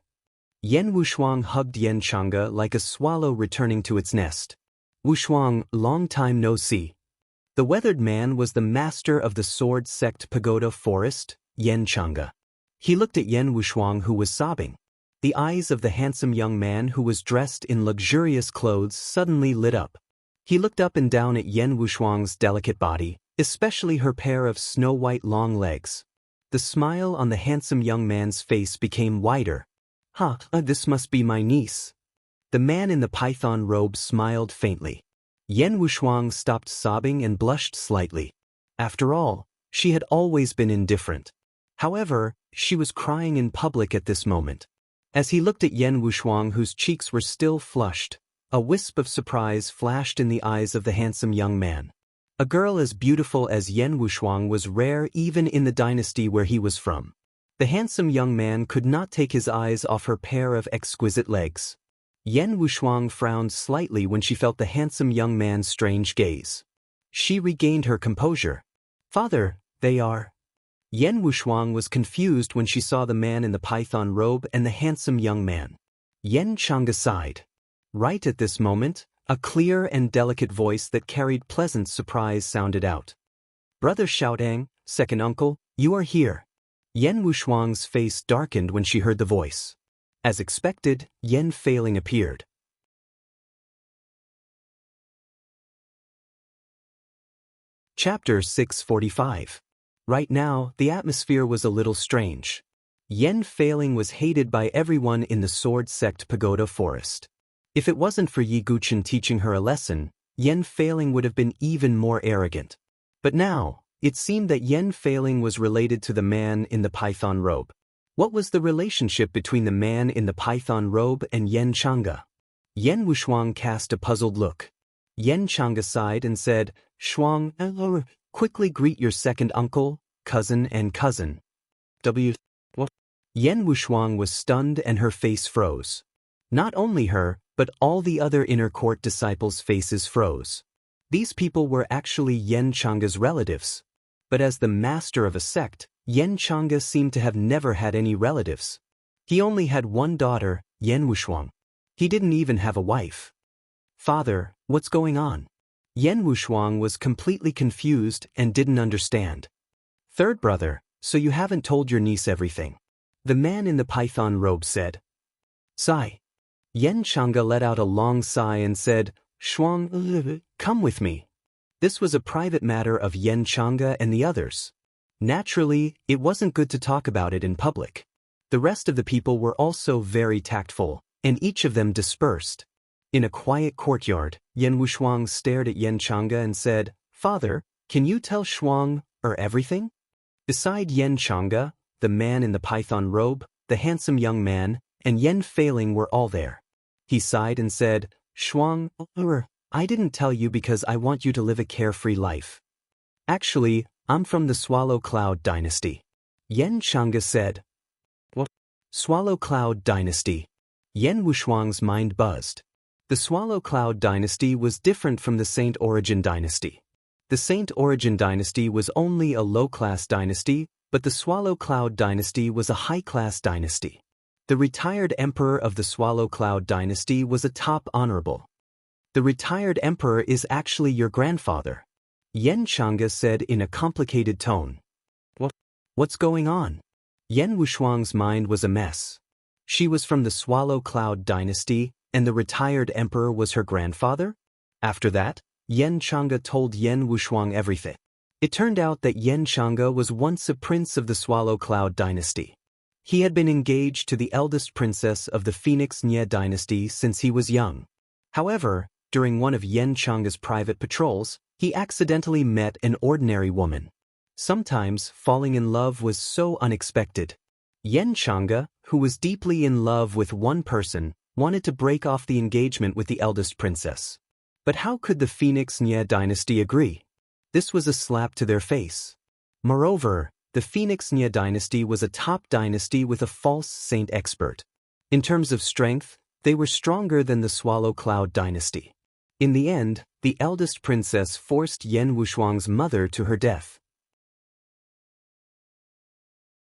Yan Wushuang hugged Yan Chang'e like a swallow returning to its nest. Wushuang, long time no see. The weathered man was the master of the sword sect pagoda forest, Yan Chang'e. He looked at Yan Wushuang who was sobbing. The eyes of the handsome young man who was dressed in luxurious clothes suddenly lit up. He looked up and down at Yan Wushuang's delicate body, especially her pair of snow-white long legs. The smile on the handsome young man's face became wider. This must be my niece. The man in the python robe smiled faintly. Yan Wushuang stopped sobbing and blushed slightly. After all, she had always been indifferent. However, she was crying in public at this moment. As he looked at Yan Wushuang, whose cheeks were still flushed, a wisp of surprise flashed in the eyes of the handsome young man. A girl as beautiful as Yan Wushuang was rare even in the dynasty where he was from. The handsome young man could not take his eyes off her pair of exquisite legs. Yan Wushuang frowned slightly when she felt the handsome young man's strange gaze. She regained her composure. Father, they are. Yan Wushuang was confused when she saw the man in the python robe and the handsome young man. Yan Chang'e sighed. Right at this moment, a clear and delicate voice that carried pleasant surprise sounded out. Brother Xiaodang, second uncle, you are here. Yan Wushuang's face darkened when she heard the voice. As expected, Yan Feiling appeared. Chapter 645. Right now, the atmosphere was a little strange. Yan Feiling was hated by everyone in the sword sect pagoda forest. If it wasn't for Yi Guqin teaching her a lesson, Yan Feiling would have been even more arrogant. But now, It seemed that Yen Failing was related to the man in the python robe. What was the relationship between the man in the python robe and Yen Chang'e? Yen Wushuang cast a puzzled look. Yen Chang'e sighed and said, "Shuang, quickly greet your second uncle, cousin and cousin." What? Yen Wushuang was stunned and her face froze. Not only her, but all the other inner court disciples' faces froze. These people were actually Yen Chang'e's relatives. But as the master of a sect, Yen Chang'e seemed to have never had any relatives. He only had one daughter, Yen Wushuang. He didn't even have a wife. "Father, what's going on?" Yen Wushuang was completely confused and didn't understand. "Third brother, so you haven't told your niece everything?" The man in the python robe said. "Sigh." Yen Chang'e let out a long sigh and said, "Shuang, come with me." This was a private matter of Yen Chang'e and the others. Naturally, it wasn't good to talk about it in public. The rest of the people were also very tactful, and each of them dispersed. In a quiet courtyard, Yen Wushuang stared at Yen Chang'e and said, "Father, can you tell Shuang everything?" Beside Yen Chang'e, the man in the python robe, the handsome young man, and Yen Failing were all there. He sighed and said, "Shuang, I didn't tell you because I want you to live a carefree life. Actually, I'm from the Swallow Cloud dynasty." Yen Chang'e said. "What? Swallow Cloud dynasty?" Yen Wushuang's mind buzzed. The Swallow Cloud dynasty was different from the Saint Origin dynasty. The Saint Origin dynasty was only a low-class dynasty, but the Swallow Cloud dynasty was a high-class dynasty. The retired emperor of the Swallow Cloud dynasty was a top honorable. "The retired emperor is actually your grandfather," Yen Chang'e said in a complicated tone. What's going on?" Yen Wushuang's mind was a mess. She was from the Swallow Cloud dynasty, and the retired emperor was her grandfather? After that, Yen Chang'e told Yen Wushuang everything. It turned out that Yen Chang'e was once a prince of the Swallow Cloud dynasty. He had been engaged to the eldest princess of the Phoenix Nye dynasty since he was young. However, during one of Yen Chang'e's private patrols, he accidentally met an ordinary woman. Sometimes falling in love was so unexpected. Yen Chang'e, who was deeply in love with one person, wanted to break off the engagement with the eldest princess. But how could the Phoenix Nye dynasty agree? This was a slap to their face. Moreover, the Phoenix Nye dynasty was a top dynasty with a false saint expert. In terms of strength, they were stronger than the Swallow Cloud dynasty. In the end, the eldest princess forced Yen Wushuang's mother to her death.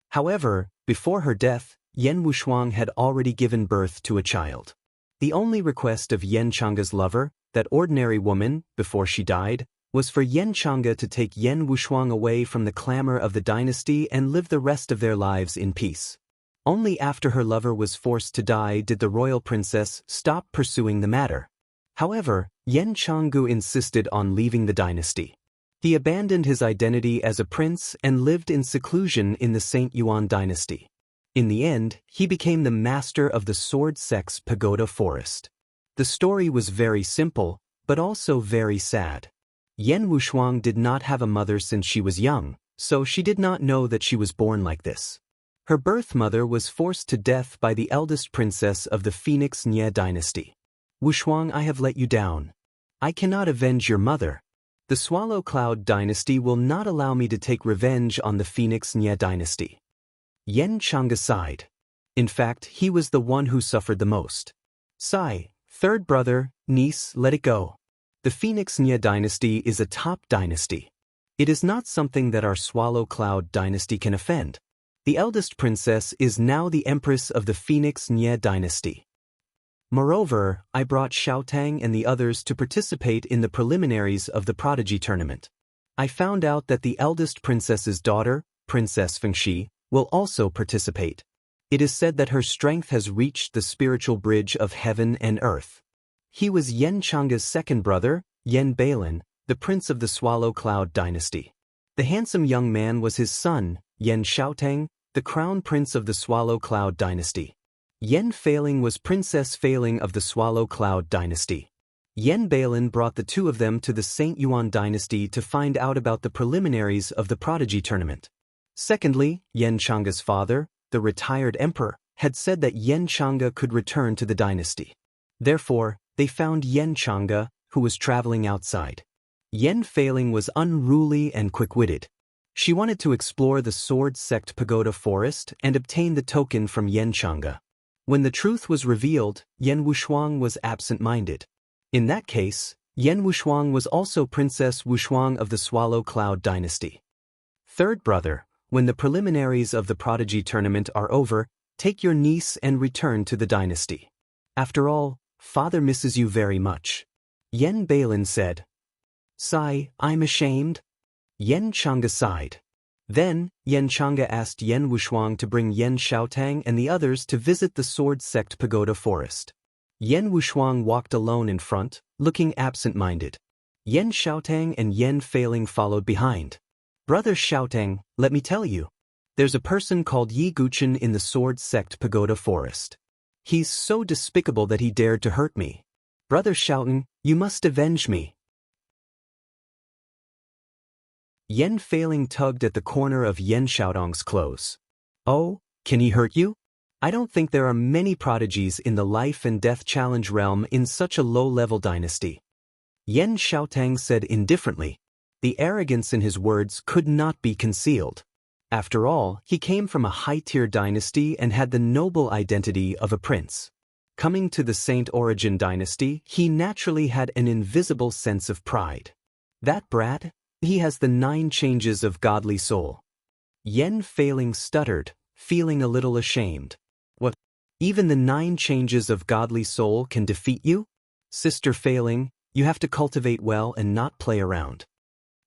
However, before her death, Yen Wushuang had already given birth to a child. The only request of Yen Chang'e's lover, that ordinary woman, before she died, was for Yen Chang'e to take Yen Wushuang away from the clamor of the dynasty and live the rest of their lives in peace. Only after her lover was forced to die did the royal princess stop pursuing the matter. However, Yen Chang'e insisted on leaving the dynasty. He abandoned his identity as a prince and lived in seclusion in the Saint Yuan dynasty. In the end, he became the master of the Sword Sect's pagoda forest. The story was very simple, but also very sad. Yen Wushuang did not have a mother since she was young, so she did not know that she was born like this. Her birth mother was forced to death by the eldest princess of the Phoenix Nye dynasty. "Wushuang, I have let you down. I cannot avenge your mother. The Swallow Cloud dynasty will not allow me to take revenge on the Phoenix Nye dynasty." Yen Chang'e sighed. In fact, he was the one who suffered the most. "Sigh, third brother, niece, let it go. The Phoenix Nye dynasty is a top dynasty. It is not something that our Swallow Cloud dynasty can offend. The eldest princess is now the empress of the Phoenix Nye dynasty. Moreover, I brought Xiaotang and the others to participate in the preliminaries of the Prodigy tournament. I found out that the eldest princess's daughter, Princess Fengxi, will also participate. It is said that her strength has reached the spiritual bridge of heaven and earth. He was Yen Chang'e's second brother, Yen Bailin, the prince of the Swallow Cloud dynasty. The handsome young man was his son, Yen Xiaotang, the crown prince of the Swallow Cloud dynasty. Yen Failing was Princess Failing of the Swallow Cloud dynasty. Yen Bailin brought the two of them to the Saint Yuan dynasty to find out about the preliminaries of the prodigy tournament. Secondly, Yen Changa's father, the retired emperor, had said that Yen Changa could return to the dynasty. Therefore, they found Yen Changa, who was traveling outside. Yen Failing was unruly and quick-witted. She wanted to explore the Sword Sect Pagoda Forest and obtain the token from Yen Changa. When the truth was revealed, Yen Wushuang was absent-minded. In that case, Yen Wushuang was also Princess Wushuang of the Swallow Cloud dynasty. Third brother, when the preliminaries of the prodigy tournament are over, take your niece and return to the dynasty. After all, father misses you very much. Yen Bailin said. Sigh, I'm ashamed. Yen Changa sighed. Then, Yen Changa asked Yen Wushuang to bring Yen Xiaotang and the others to visit the Sword Sect Pagoda Forest. Yen Wushuang walked alone in front, looking absent-minded. Yen Xiaotang and Yen Failing followed behind. Brother Xiaotang, let me tell you. There's a person called Yi Guchen in the Sword Sect Pagoda Forest. He's so despicable that he dared to hurt me. Brother Xiaotang, you must avenge me. Yen Failing tugged at the corner of Yen Xiaotang's clothes. Oh, can he hurt you? I don't think there are many prodigies in the life and death challenge realm in such a low-level dynasty. Yen Xiaotang said indifferently. The arrogance in his words could not be concealed. After all, he came from a high-tier dynasty and had the noble identity of a prince. Coming to the Saint Origin dynasty, he naturally had an invisible sense of pride. That brat? He has the 9 changes of godly soul. Yen Failing stuttered, feeling a little ashamed. What? Even the 9 changes of godly soul can defeat you? Sister Failing, you have to cultivate well and not play around.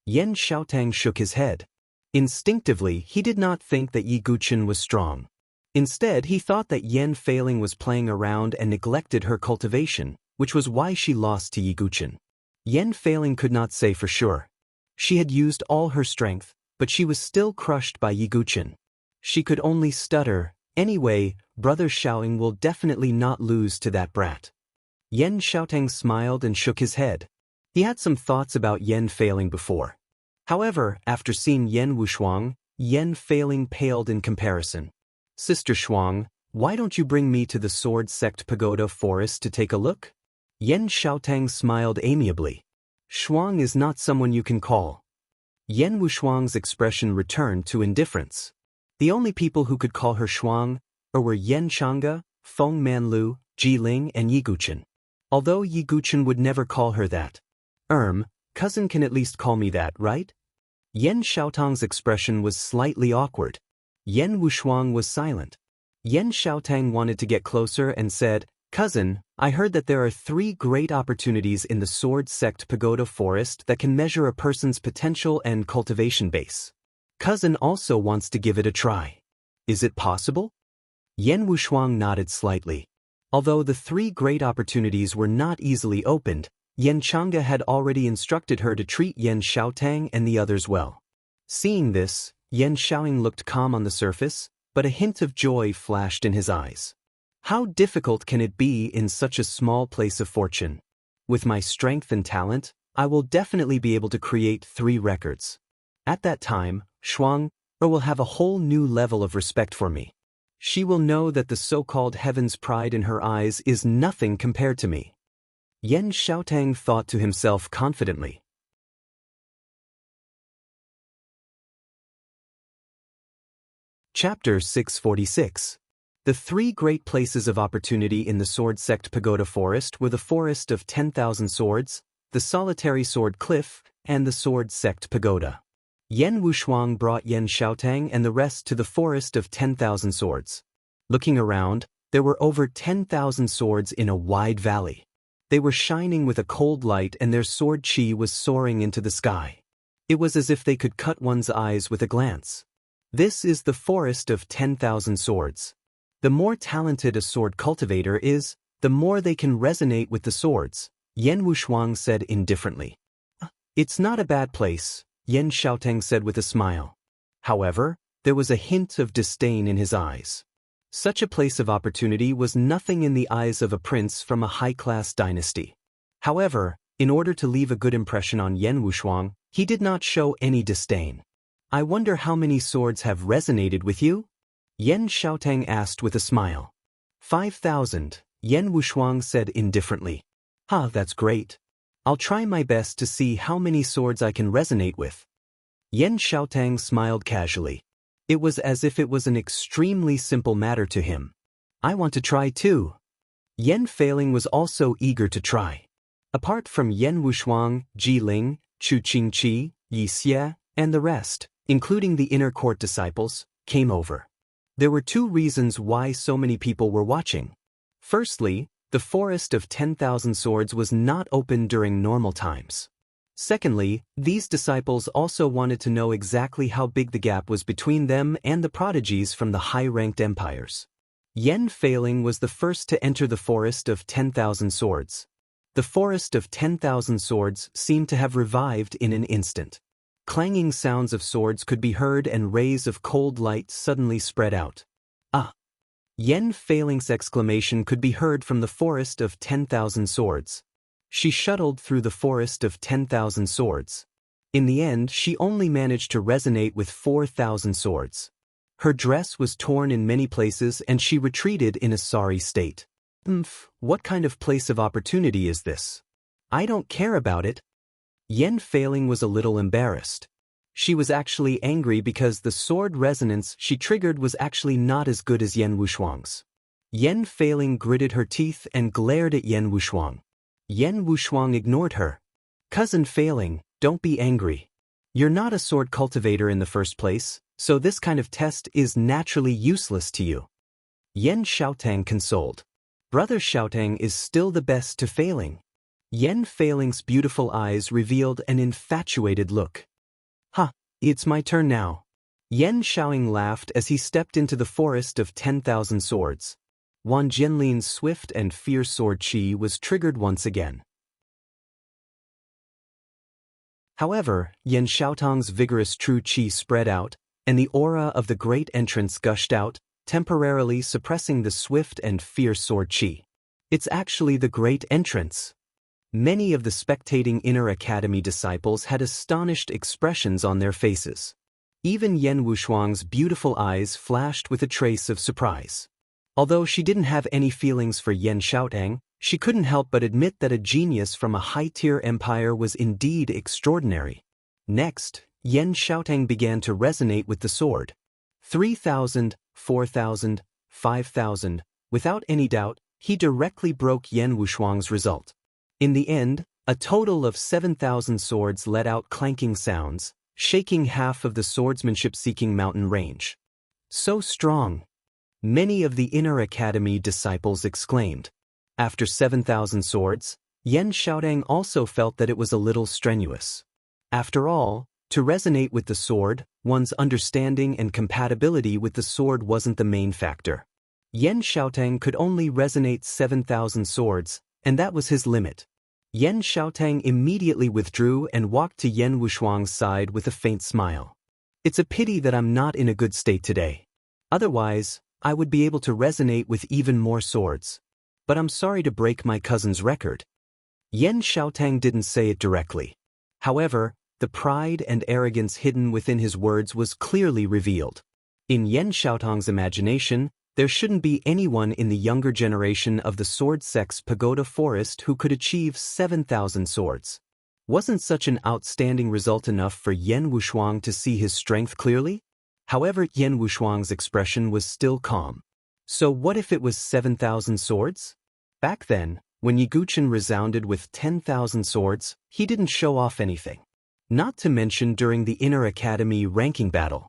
Yen Xiaotang shook his head. Instinctively, he did not think that Yi Guchen was strong. Instead, he thought that Yen Failing was playing around and neglected her cultivation, which was why she lost to Yi Guchen. Yen Failing could not say for sure. She had used all her strength, but she was still crushed by Yi Guchen. She could only stutter. Anyway, Brother Xiaoting will definitely not lose to that brat. Yen Xiaotang smiled and shook his head. He had some thoughts about Yen Failing before. However, after seeing Yen Wushuang, Yen Failing paled in comparison. Sister Shuang, why don't you bring me to the Sword Sect Pagoda Forest to take a look? Yen Xiaotang smiled amiably. Shuang is not someone you can call. Yen Wushuang's expression returned to indifference. The only people who could call her Shuang were Yen Changa, Feng Manlu, Jiling and Yi Guchen. Although Yi Guchen would never call her that. Cousin can at least call me that, right? Yen Xiaotang's expression was slightly awkward. Yen Wushuang was silent. Yen Xiaotang wanted to get closer and said, Cousin, I heard that there are 3 great opportunities in the Sword Sect Pagoda Forest that can measure a person's potential and cultivation base. Cousin also wants to give it a try. Is it possible? Yen Wushuang nodded slightly. Although the 3 great opportunities were not easily opened, Yen Changa had already instructed her to treat Yen Xiaotang and the others well. Seeing this, Yen Xiaoting looked calm on the surface, but a hint of joy flashed in his eyes. How difficult can it be in such a small place of fortune? With my strength and talent, I will definitely be able to create 3 records. At that time, Shuang will have a whole new level of respect for me. She will know that the so-called heaven's pride in her eyes is nothing compared to me. Yen Xiaotang thought to himself confidently. Chapter 646. The 3 great places of opportunity in the Sword Sect Pagoda Forest were the Forest of 10,000 Swords, the Solitary Sword Cliff, and the Sword Sect Pagoda. Yen Wushuang brought Yen Xiaotang and the rest to the Forest of 10,000 Swords. Looking around, there were over 10,000 swords in a wide valley. They were shining with a cold light and their sword chi was soaring into the sky. It was as if they could cut one's eyes with a glance. This is the Forest of 10,000 Swords. The more talented a sword cultivator is, the more they can resonate with the swords, Yen Wushuang said indifferently. It's not a bad place, Yen Xiaotang said with a smile. However, there was a hint of disdain in his eyes. Such a place of opportunity was nothing in the eyes of a prince from a high-class dynasty. However, in order to leave a good impression on Yan Wushuang, he did not show any disdain. I wonder how many swords have resonated with you? Yan Xiaotang asked with a smile. 5,000, Yan Wushuang said indifferently. That's great. I'll try my best to see how many swords I can resonate with. Yan Xiaotang smiled casually. It was as if it was an extremely simple matter to him. I want to try too. Yan Feiling was also eager to try. Apart from Yan Wushuang, Ji Ling, Chu Qingqi, Yi Xie, and the rest, including the inner court disciples, came over. There were two reasons why so many people were watching. Firstly, the Forest of 10,000 Swords was not open during normal times. Secondly, these disciples also wanted to know exactly how big the gap was between them and the prodigies from the high-ranked empires. Yan Feiling was the first to enter the Forest of 10,000 Swords. The Forest of 10,000 Swords seemed to have revived in an instant. Clanging sounds of swords could be heard and rays of cold light suddenly spread out. Yan Feiling's exclamation could be heard from the Forest of 10,000 Swords. She shuttled through the Forest of 10,000 Swords. In the end, she only managed to resonate with 4,000 swords. Her dress was torn in many places and she retreated in a sorry state. What kind of place of opportunity is this? I don't care about it. Yan Feiling was a little embarrassed. She was actually angry because the sword resonance she triggered was actually not as good as Yan Wushuang's. Yan Feiling gritted her teeth and glared at Yan Wushuang. Yan Wushuang ignored her. Cousin Feiling, don't be angry. You're not a sword cultivator in the first place, so this kind of test is naturally useless to you. Yan Xiaotang consoled. Brother Xiaotang is still the best to Feiling. Yan Feiling's beautiful eyes revealed an infatuated look. It's my turn now. Yan Xiaoying laughed as he stepped into the Forest of 10,000 Swords. Wan Jianlin's swift and fierce sword qi was triggered once again. However, Yan Xiaotang's vigorous true qi spread out, and the aura of the great entrance gushed out, temporarily suppressing the swift and fierce sword qi. It's actually the great entrance. Many of the spectating inner academy disciples had astonished expressions on their faces. Even Yan Wushuang's beautiful eyes flashed with a trace of surprise. Although she didn't have any feelings for Yan Xiaotang, she couldn't help but admit that a genius from a high-tier empire was indeed extraordinary. Next, Yan Xiaotang began to resonate with the sword. 3,000, 4,000, 5,000, without any doubt, he directly broke Yan Wushuang's result. In the end, a total of 7,000 swords let out clanking sounds, shaking half of the swordsmanship-seeking mountain range. So strong! Many of the inner academy disciples exclaimed. After 7,000 swords, Yan Xiaotang also felt that it was a little strenuous. After all, to resonate with the sword, one's understanding and compatibility with the sword wasn't the main factor. Yan Xiaotang could only resonate 7,000 swords, and that was his limit. Yan Xiaotang immediately withdrew and walked to Yan Wushuang's side with a faint smile. It's a pity that I'm not in a good state today. Otherwise, I would be able to resonate with even more swords. But I'm sorry to break my cousin's record. Yan Xiaotang didn't say it directly. However, the pride and arrogance hidden within his words was clearly revealed. In Yan Xiaotang's imagination, there shouldn't be anyone in the younger generation of the Sword Sect's Pagoda Forest who could achieve 7,000 swords. Wasn't such an outstanding result enough for Yan Wushuang to see his strength clearly? However, Yan Wushuang's expression was still calm. So what if it was 7,000 swords? Back then, when Yiguchen resounded with 10,000 swords, he didn't show off anything. Not to mention during the Inner Academy ranking battle.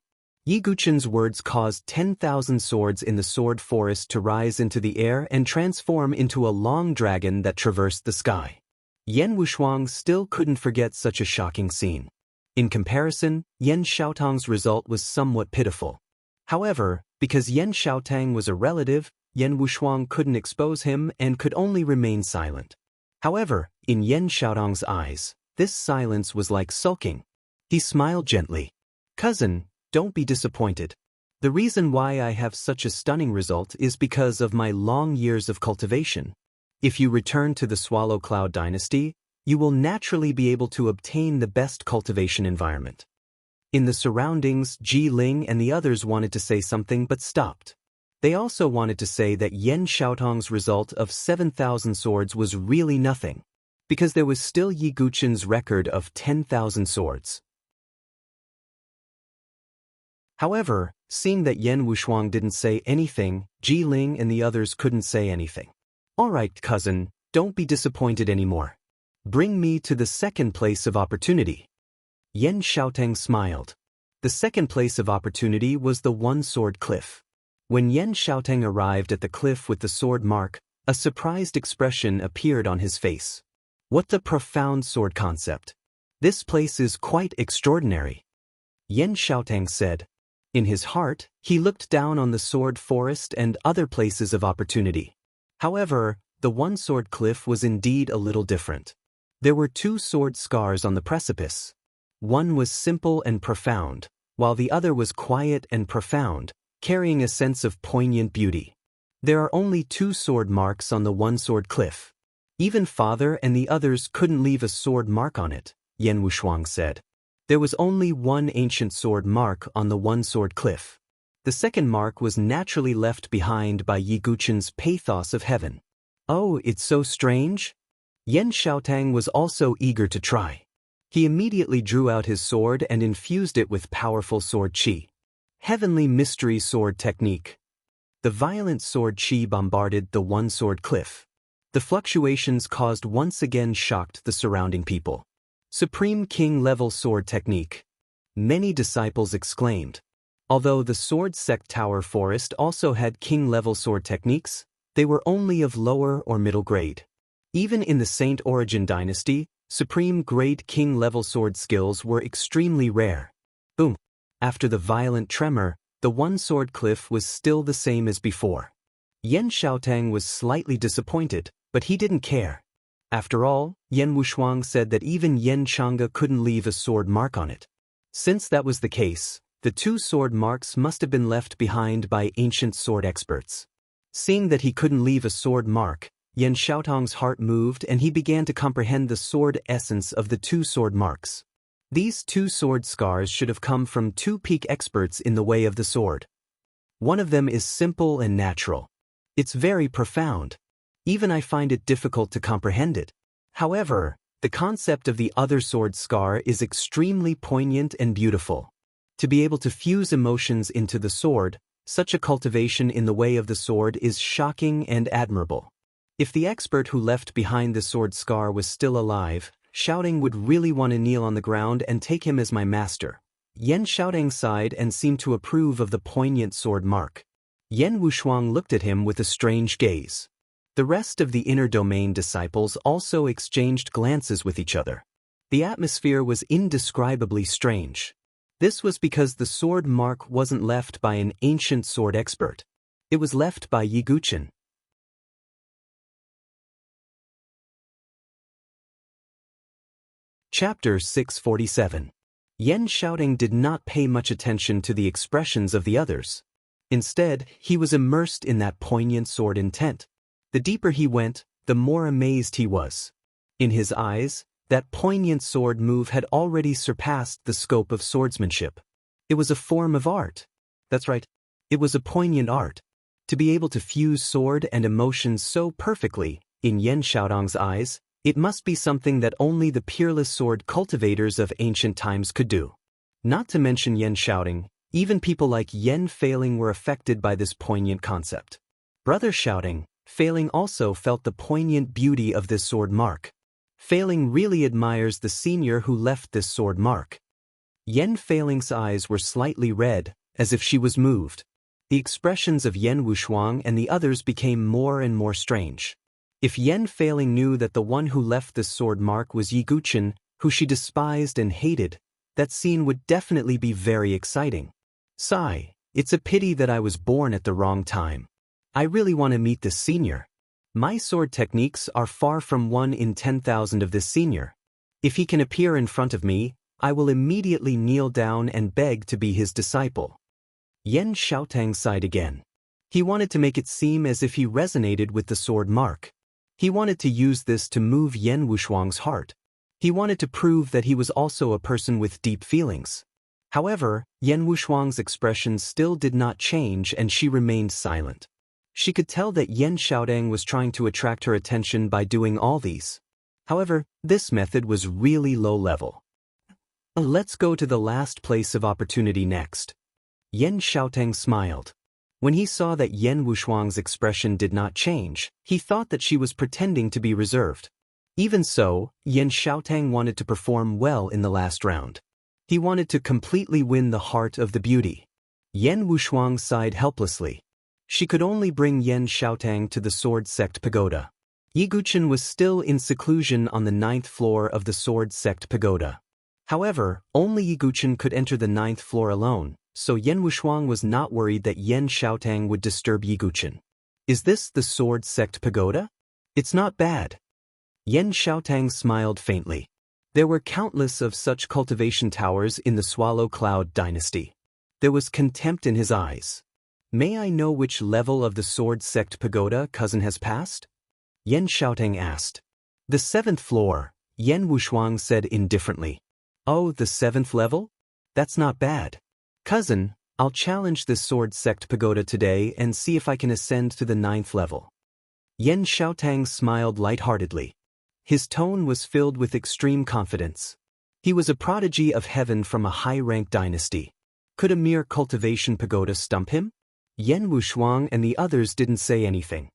Yiguchen's words caused 10,000 swords in the sword forest to rise into the air and transform into a long dragon that traversed the sky. Yan Wushuang still couldn't forget such a shocking scene. In comparison, Yan Xiaotang's result was somewhat pitiful. However, because Yan Xiaotang was a relative, Yan Wushuang couldn't expose him and could only remain silent. However, in Yan Xiaotang's eyes, this silence was like sulking. He smiled gently. Cousin, don't be disappointed. The reason why I have such a stunning result is because of my long years of cultivation. If you return to the Swallow Cloud dynasty, you will naturally be able to obtain the best cultivation environment. In the surroundings, Ji Ling and the others wanted to say something but stopped. They also wanted to say that Yan Xiaotong's result of 7,000 swords was really nothing, because there was still Yi Guqin's record of 10,000 swords. However, seeing that Yan Wushuang didn't say anything, Ji Ling and the others couldn't say anything. "All right, cousin, don't be disappointed anymore. Bring me to the second place of opportunity." Yan Xiaotong smiled. The second place of opportunity was the one-sword cliff. When Yan Xiaotong arrived at the cliff with the sword mark, a surprised expression appeared on his face. What a profound sword concept. This place is quite extraordinary. Yan Xiaotong said. In his heart, he looked down on the sword forest and other places of opportunity. However, the one-sword cliff was indeed a little different. There were two sword scars on the precipice. One was simple and profound, while the other was quiet and profound, carrying a sense of poignant beauty. There are only two sword marks on the one-sword cliff. Even father and the others couldn't leave a sword mark on it, Yan Wushuang said. There was only one ancient sword mark on the one-sword cliff. The second mark was naturally left behind by Yi Guqin's pathos of heaven. Oh, it's so strange? Yan Xiaotong was also eager to try. He immediately drew out his sword and infused it with powerful sword qi. Heavenly mystery sword technique. The violent sword qi bombarded the one-sword cliff. The fluctuations caused once again shocked the surrounding people. Supreme King-level sword technique. Many disciples exclaimed. Although the Sword Sect Tower Forest also had king-level sword techniques, they were only of lower or middle grade. Even in the Saint Origin dynasty, supreme-grade king-level sword skills were extremely rare. Boom! After the violent tremor, the one-sword cliff was still the same as before. Yan Xiaotong was slightly disappointed, but he didn't care. After all, Yan Wushuang said that even Yan Chang'e couldn't leave a sword mark on it. Since that was the case, the two sword marks must have been left behind by ancient sword experts. Seeing that he couldn't leave a sword mark, Yan Xiaotong's heart moved and he began to comprehend the sword essence of the two sword marks. These two sword scars should have come from two peak experts in the way of the sword. One of them is simple and natural. It's very profound. Even I find it difficult to comprehend it. However, the concept of the other sword scar is extremely poignant and beautiful. To be able to fuse emotions into the sword, such a cultivation in the way of the sword is shocking and admirable. If the expert who left behind the sword scar was still alive, Xiaotong would really want to kneel on the ground and take him as my master. Yan Xiaotong sighed and seemed to approve of the poignant sword mark. Yan Wushuang looked at him with a strange gaze. The rest of the inner domain disciples also exchanged glances with each other. The atmosphere was indescribably strange. This was because the sword mark wasn't left by an ancient sword expert. It was left by Yi Guqin. Chapter 647. Yan Xiaotong did not pay much attention to the expressions of the others. Instead, he was immersed in that poignant sword intent. The deeper he went, the more amazed he was. In his eyes, that poignant sword move had already surpassed the scope of swordsmanship. It was a form of art. That's right, it was a poignant art. To be able to fuse sword and emotions so perfectly, in Yan Xiaotong's eyes, it must be something that only the peerless sword cultivators of ancient times could do. Not to mention Yan Xiaotong, even people like Yan Feiling were affected by this poignant concept. Brother Xiaotong, Feiling also felt the poignant beauty of this sword mark. Feiling really admires the senior who left this sword mark. Yan Feiling's eyes were slightly red, as if she was moved. The expressions of Yan Wushuang and the others became more and more strange. If Yan Feiling knew that the one who left this sword mark was Yi Guqin, who she despised and hated, that scene would definitely be very exciting. Sigh, it's a pity that I was born at the wrong time. I really want to meet this senior. My sword techniques are far from 1 in 10,000 of this senior. If he can appear in front of me, I will immediately kneel down and beg to be his disciple. Yan Xiaotong sighed again. He wanted to make it seem as if he resonated with the sword mark. He wanted to use this to move Yan Wushuang's heart. He wanted to prove that he was also a person with deep feelings. However, Yan Wushuang's expression still did not change and she remained silent. She could tell that Yan Xiaotang was trying to attract her attention by doing all these. However, this method was really low level. Let's go to the last place of opportunity next. Yan Xiaotang smiled. When he saw that Yan Wushuang's expression did not change, he thought that she was pretending to be reserved. Even so, Yan Xiaotang wanted to perform well in the last round. He wanted to completely win the heart of the beauty. Yan Wushuang sighed helplessly. She could only bring Yan Xiaotang to the Sword Sect Pagoda. Yi Guqin was still in seclusion on the 9th floor of the Sword Sect Pagoda. However, only Yi Guqin could enter the 9th floor alone, so Yan Wushuang was not worried that Yan Xiaotang would disturb Yi Guqin. Is this the Sword Sect Pagoda? It's not bad. Yan Xiaotang smiled faintly. There were countless of such cultivation towers in the Swallow Cloud dynasty. There was contempt in his eyes. May I know which level of the Sword Sect Pagoda cousin has passed? Yan Xiaotang asked. The 7th floor, Yan Wushuang said indifferently. Oh, the 7th level? That's not bad. Cousin, I'll challenge this Sword Sect Pagoda today and see if I can ascend to the 9th level. Yan Xiaotang smiled lightheartedly. His tone was filled with extreme confidence. He was a prodigy of heaven from a high-rank dynasty. Could a mere cultivation pagoda stump him? Yan Wushuang and the others didn't say anything.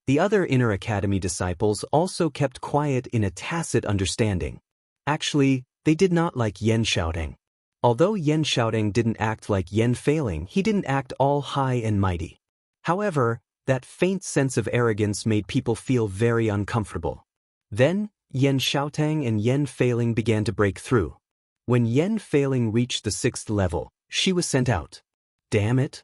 The other inner academy disciples also kept quiet in a tacit understanding. Actually, they did not like Yan Xiaotang. Although Yan Xiaotang didn't act like Yan Failing, he didn't act all high and mighty. However, that faint sense of arrogance made people feel very uncomfortable. Then, Yan Xiaotang and Yan Failing began to break through. When Yan Failing reached the 6th level, she was sent out. Damn it!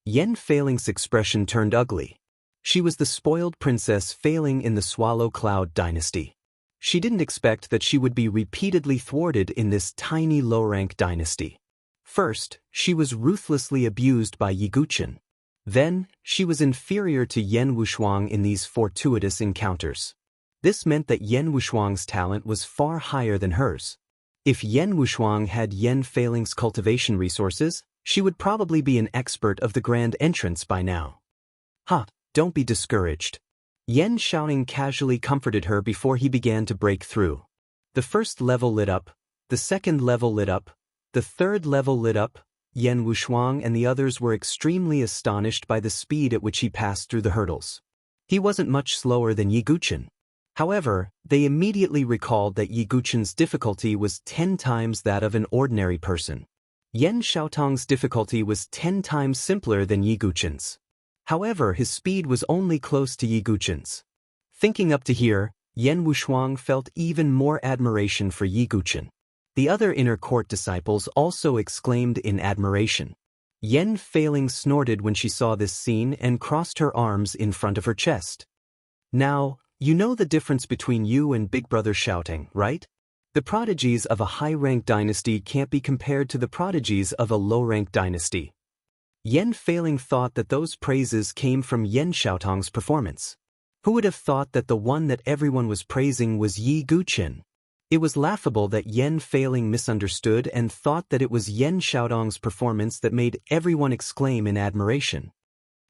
Yan Failing's expression turned ugly. She was the spoiled princess Failing in the Swallow Cloud dynasty. She didn't expect that she would be repeatedly thwarted in this tiny low-rank dynasty. First, she was ruthlessly abused by Yi Guqin. Then, she was inferior to Yan Wushuang in these fortuitous encounters. This meant that Yan Wushuang's talent was far higher than hers. If Yan Wushuang had Yan Failing's cultivation resources, she would probably be an expert of the grand entrance by now. Don't be discouraged. Yan Xiaoting casually comforted her before he began to break through. The 1st level lit up, the 2nd level lit up, the 3rd level lit up. Yan Wushuang and the others were extremely astonished by the speed at which he passed through the hurdles. He wasn't much slower than Yi Guqin. However, they immediately recalled that Yi Guqin's difficulty was 10 times that of an ordinary person. Yan Xiaotang's difficulty was 10 times simpler than Yi Guqin's. However, his speed was only close to Yi Guqin's. Thinking up to here, Yan Wushuang felt even more admiration for Yi Guqin. The other inner court disciples also exclaimed in admiration. Yan Failing snorted when she saw this scene and crossed her arms in front of her chest. Now, you know the difference between you and Big Brother Xiaoting, right? The prodigies of a high-rank dynasty can't be compared to the prodigies of a low-rank dynasty. Yan Failing thought that those praises came from Yan Xiaotang's performance. Who would have thought that the one that everyone was praising was Yi Guqin? It was laughable that Yan Failing misunderstood and thought that it was Yan Xiaotang's performance that made everyone exclaim in admiration.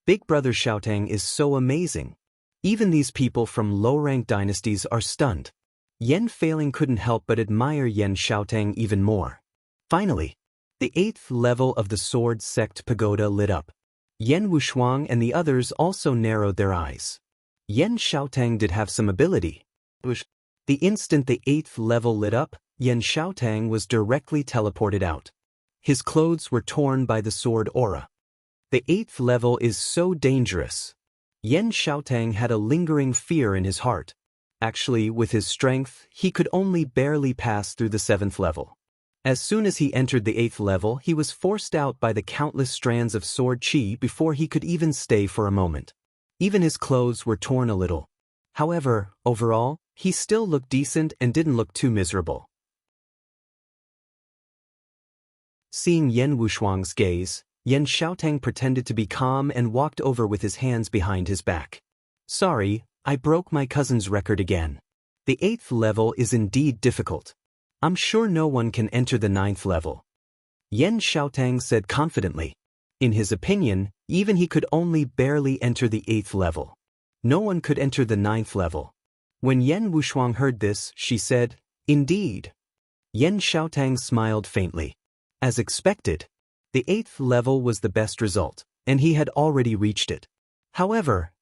Big Brother Xiaotang is so amazing. Even these people from low-rank dynasties are stunned. Yan Failing couldn't help but admire Yan Xiaotang even more. Finally, the 8th level of the Sword Sect Pagoda lit up. Yan Wushuang and the others also narrowed their eyes. Yan Xiaotang did have some ability. The instant the 8th level lit up, Yan Xiaotang was directly teleported out. His clothes were torn by the sword aura. The 8th level is so dangerous. Yan Xiaotang had a lingering fear in his heart. Actually, with his strength, he could only barely pass through the 7th level. As soon as he entered the 8th level, he was forced out by the countless strands of sword qi before he could even stay for a moment. Even his clothes were torn a little. However, overall, he still looked decent and didn't look too miserable. Seeing Yan Wushuang's gaze, Yan Xiaotang pretended to be calm and walked over with his hands behind his back. Sorry, I broke my cousin's record again. The 8th level is indeed difficult. I'm sure no one can enter the 9th level. Yan Xiaotang said confidently. In his opinion, even he could only barely enter the 8th level. No one could enter the 9th level. When Yan Wushuang heard this, she said, Indeed. Yan Xiaotang smiled faintly. As expected, the 8th level was the best result, and he had already reached it. However,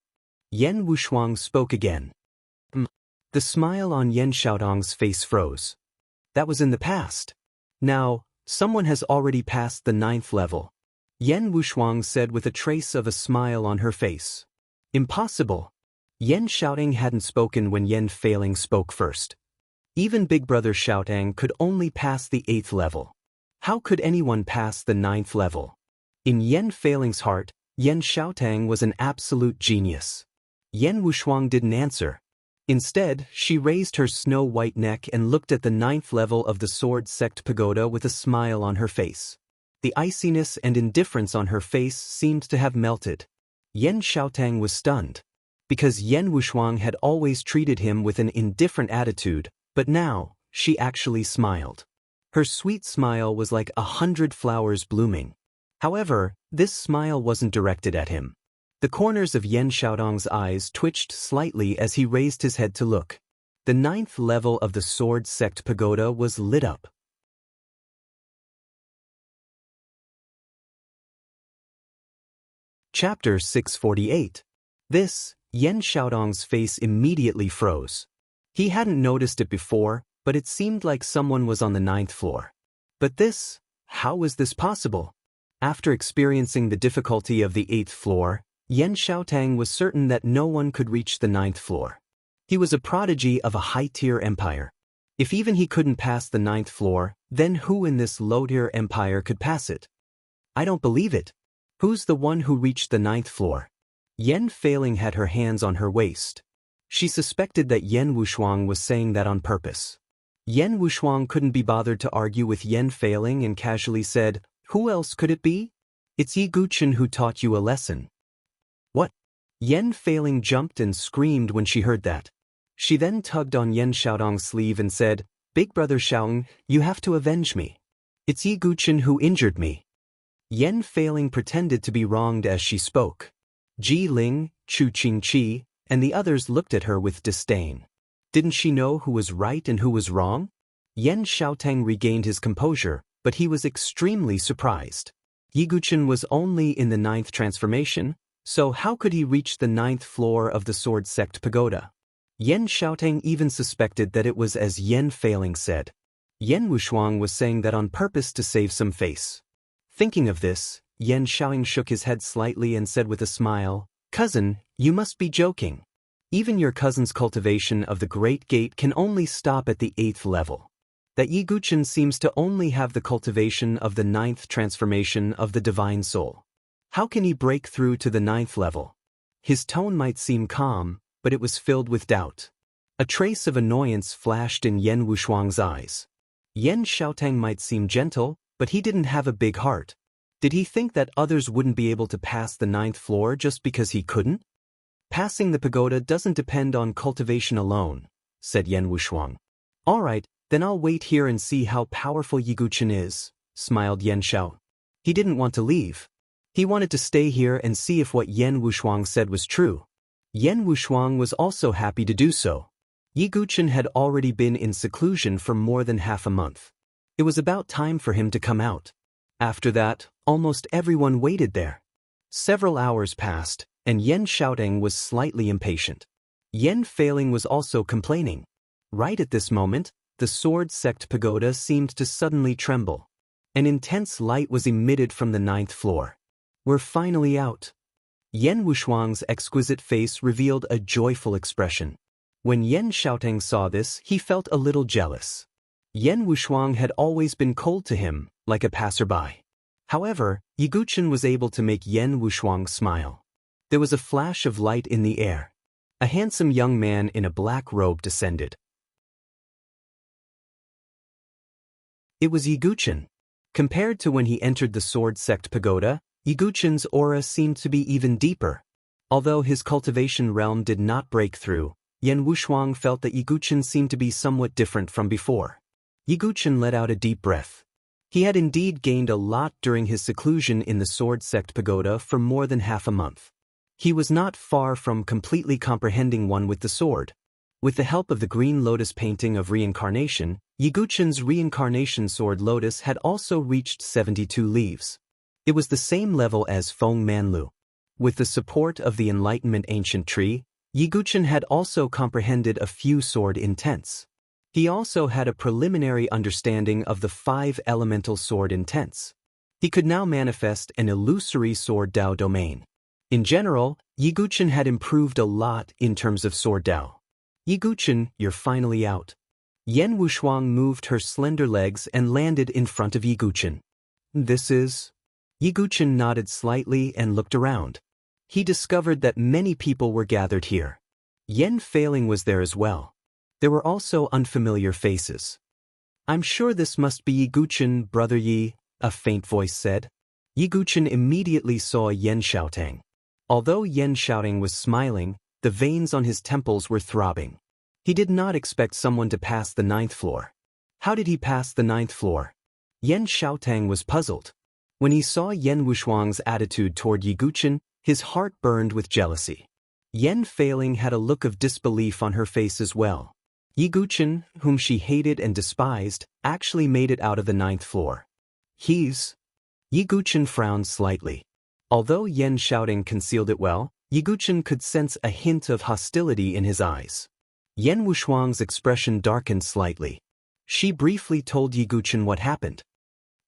Yan Wushuang spoke again. The smile on Yan Xiaotang's face froze. That was in the past. Now, someone has already passed the 9th level. Yan Wushuang said with a trace of a smile on her face. Impossible. Yan Xiaotang hadn't spoken when Yan Failing spoke first. Even Big Brother Xiaotang could only pass the 8th level. How could anyone pass the 9th level? In Yan Failing's heart, Yan Xiaotang was an absolute genius. Yan Wushuang didn't answer. Instead, she raised her snow-white neck and looked at the 9th level of the Sword Sect Pagoda with a smile on her face. The iciness and indifference on her face seemed to have melted. Yan Xiaotang was stunned. Because Yan Wushuang had always treated him with an indifferent attitude, but now, she actually smiled. Her sweet smile was like 100 flowers blooming. However, this smile wasn't directed at him. The corners of Yan Xiaotang's eyes twitched slightly as he raised his head to look. The 9th level of the Sword Sect Pagoda was lit up. Chapter 648. This, Yan Xiaotang's face immediately froze. He hadn't noticed it before, but it seemed like someone was on the 9th floor. But this, how was this possible? After experiencing the difficulty of the 8th floor, Yan Xiaotang was certain that no one could reach the 9th floor. He was a prodigy of a high-tier empire. If even he couldn't pass the 9th floor, then who in this low-tier empire could pass it? I don't believe it. Who's the one who reached the 9th floor? Yan Failing had her hands on her waist. She suspected that Yan Wushuang was saying that on purpose. Yan Wushuang couldn't be bothered to argue with Yan Failing and casually said, Who else could it be? It's Yi Guchen who taught you a lesson. What? Yan Failing jumped and screamed when she heard that. She then tugged on Yan Xiaotang's sleeve and said, Big Brother Xiaotang, you have to avenge me. It's Yi Guchen who injured me. Yan Failing pretended to be wronged as she spoke. Ji Ling, Chu Qingqi, and the others looked at her with disdain. Didn't she know who was right and who was wrong? Yan Xiaotang regained his composure, but he was extremely surprised. Yi Guchen was only in the 9th transformation, so how could he reach the 9th floor of the Sword Sect Pagoda? Yan Xiaotang even suspected that it was as Yan Failing said. Yan Wushuang was saying that on purpose to save some face. Thinking of this, Yan Xiaotang shook his head slightly and said with a smile, Cousin, you must be joking. Even your cousin's cultivation of the Great Gate can only stop at the 8th level. That Yi Guchen seems to only have the cultivation of the 9th transformation of the Divine Soul. How can he break through to the 9th level? His tone might seem calm, but it was filled with doubt. A trace of annoyance flashed in Yan Wushuang's eyes. Yan Xiaotang might seem gentle, but he didn't have a big heart. Did he think that others wouldn't be able to pass the 9th floor just because he couldn't? Passing the pagoda doesn't depend on cultivation alone, said Yan Wushuang. All right, then I'll wait here and see how powerful Yi Guchen is, smiled Yan Xiao. He didn't want to leave. He wanted to stay here and see if what Yan Wushuang said was true. Yan Wushuang was also happy to do so. Yi Guchen had already been in seclusion for more than half a month. It was about time for him to come out. After that, almost everyone waited there. Several hours passed, and Yan Xiaotang was slightly impatient. Yan Failing was also complaining. Right at this moment, the Sword Sect Pagoda seemed to suddenly tremble. An intense light was emitted from the 9th floor. We're finally out. Yan Wushuang's exquisite face revealed a joyful expression. When Yan Xiaotang saw this, he felt a little jealous. Yan Wushuang had always been cold to him, like a passerby. However, Yi Guchen was able to make Yan Wushuang smile. There was a flash of light in the air. A handsome young man in a black robe descended. It was Yi Guchen. Compared to when he entered the Sword Sect Pagoda, Yiguchen's aura seemed to be even deeper. Although his cultivation realm did not break through, Yan Wushuang felt that Yiguchen seemed to be somewhat different from before. Yiguchen let out a deep breath. He had indeed gained a lot during his seclusion in the Sword Sect Pagoda for more than half a month. He was not far from completely comprehending one with the sword. With the help of the Green Lotus painting of reincarnation, Yiguchen's reincarnation sword Lotus had also reached 72 leaves. It was the same level as Feng Manlu. With the support of the Enlightenment Ancient Tree, Yiguchen had also comprehended a few sword intents. He also had a preliminary understanding of the 5 elemental sword intents. He could now manifest an illusory sword Dao domain. In general, Yiguchen had improved a lot in terms of sword Dao. Yiguchen, you're finally out. Yan Wushuang moved her slender legs and landed in front of Yiguchen. This is? Yiguchen nodded slightly and looked around. He discovered that many people were gathered here. Yan Failing was there as well. There were also unfamiliar faces. I'm sure this must be Yiguchen, Brother Yi, a faint voice said. Yiguchen immediately saw Yan Xiaotang. Although Yan Xiaotang was smiling, the veins on his temples were throbbing. He did not expect someone to pass the 9th floor. How did he pass the 9th floor? Yan Xiaotang was puzzled. When he saw Yan Wushuang's attitude toward Yiguchen, his heart burned with jealousy. Yan Failing had a look of disbelief on her face as well. Yiguchen, whom she hated and despised, actually made it out of the 9th floor. Yiguchen frowned slightly. Although Yan Xiaotang concealed it well, Yiguchen could sense a hint of hostility in his eyes. Yan Wushuang's expression darkened slightly. She briefly told Yiguchen what happened.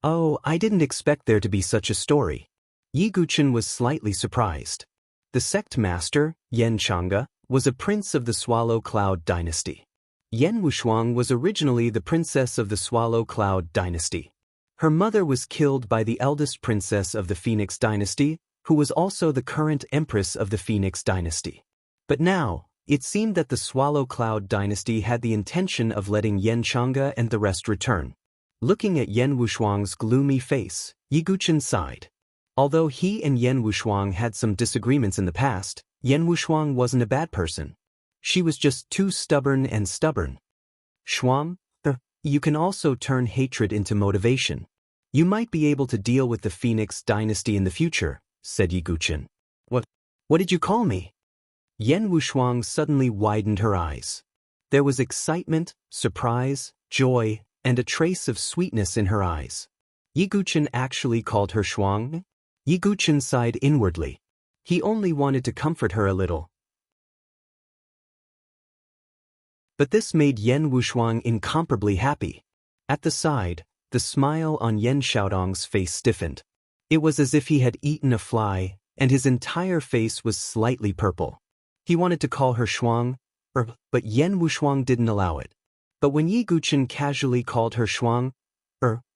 Oh, I didn't expect there to be such a story. Yiguchen was slightly surprised. The sect master, Yan Chang'e, was a prince of the Swallow Cloud dynasty. Yan Wushuang was originally the princess of the Swallow Cloud dynasty. Her mother was killed by the eldest princess of the Phoenix dynasty, who was also the current empress of the Phoenix dynasty. But now, it seemed that the Swallow Cloud dynasty had the intention of letting Yan Chang'e and the rest return. Looking at Yan Wushuang's gloomy face, Yiguchen sighed. Although he and Yan Wushuang had some disagreements in the past, Yan Wushuang wasn't a bad person. She was just too stubborn. Shuang, you can also turn hatred into motivation. You might be able to deal with the Phoenix dynasty in the future, said Yiguchen. What did you call me? Yan Wushuang suddenly widened her eyes. There was excitement, surprise, joy, and a trace of sweetness in her eyes. Yiguchen actually called her Shuang? Yiguchen sighed inwardly. He only wanted to comfort her a little. But this made Yan Wushuang incomparably happy. At the side, the smile on Yan Xiaotang's face stiffened. It was as if he had eaten a fly, and his entire face was slightly purple. He wanted to call her Shuang, but Yan Wushuang didn't allow it. But when Yiguchen casually called her Shuang,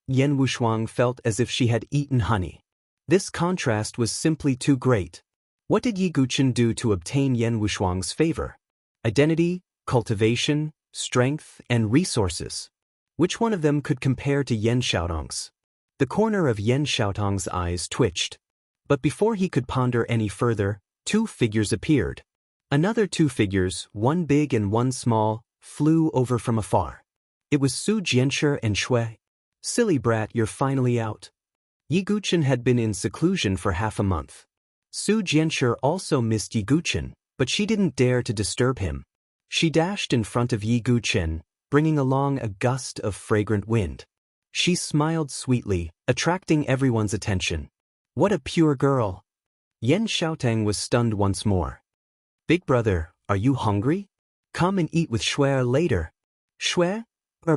Yan Wushuang felt as if she had eaten honey. This contrast was simply too great. What did Yiguchen do to obtain Yan Wushuang's favor? Identity, cultivation, strength, and resources. Which one of them could compare to Yan Xiaotang's? The corner of Yan Xiaotang's eyes twitched. But before he could ponder any further, 2 figures appeared. Another 2 figures, one big and one small, flew over from afar. It was Su Jianshi and Shui. Silly brat, you're finally out. Yiguchen had been in seclusion for half a month. Su Jianshi also missed Yiguchen, but she didn't dare to disturb him. She dashed in front of Yiguchen, bringing along a gust of fragrant wind. She smiled sweetly, attracting everyone's attention. What a pure girl! Yan Xiaotang was stunned once more. Big brother, are you hungry? Come and eat with Shui later. Shui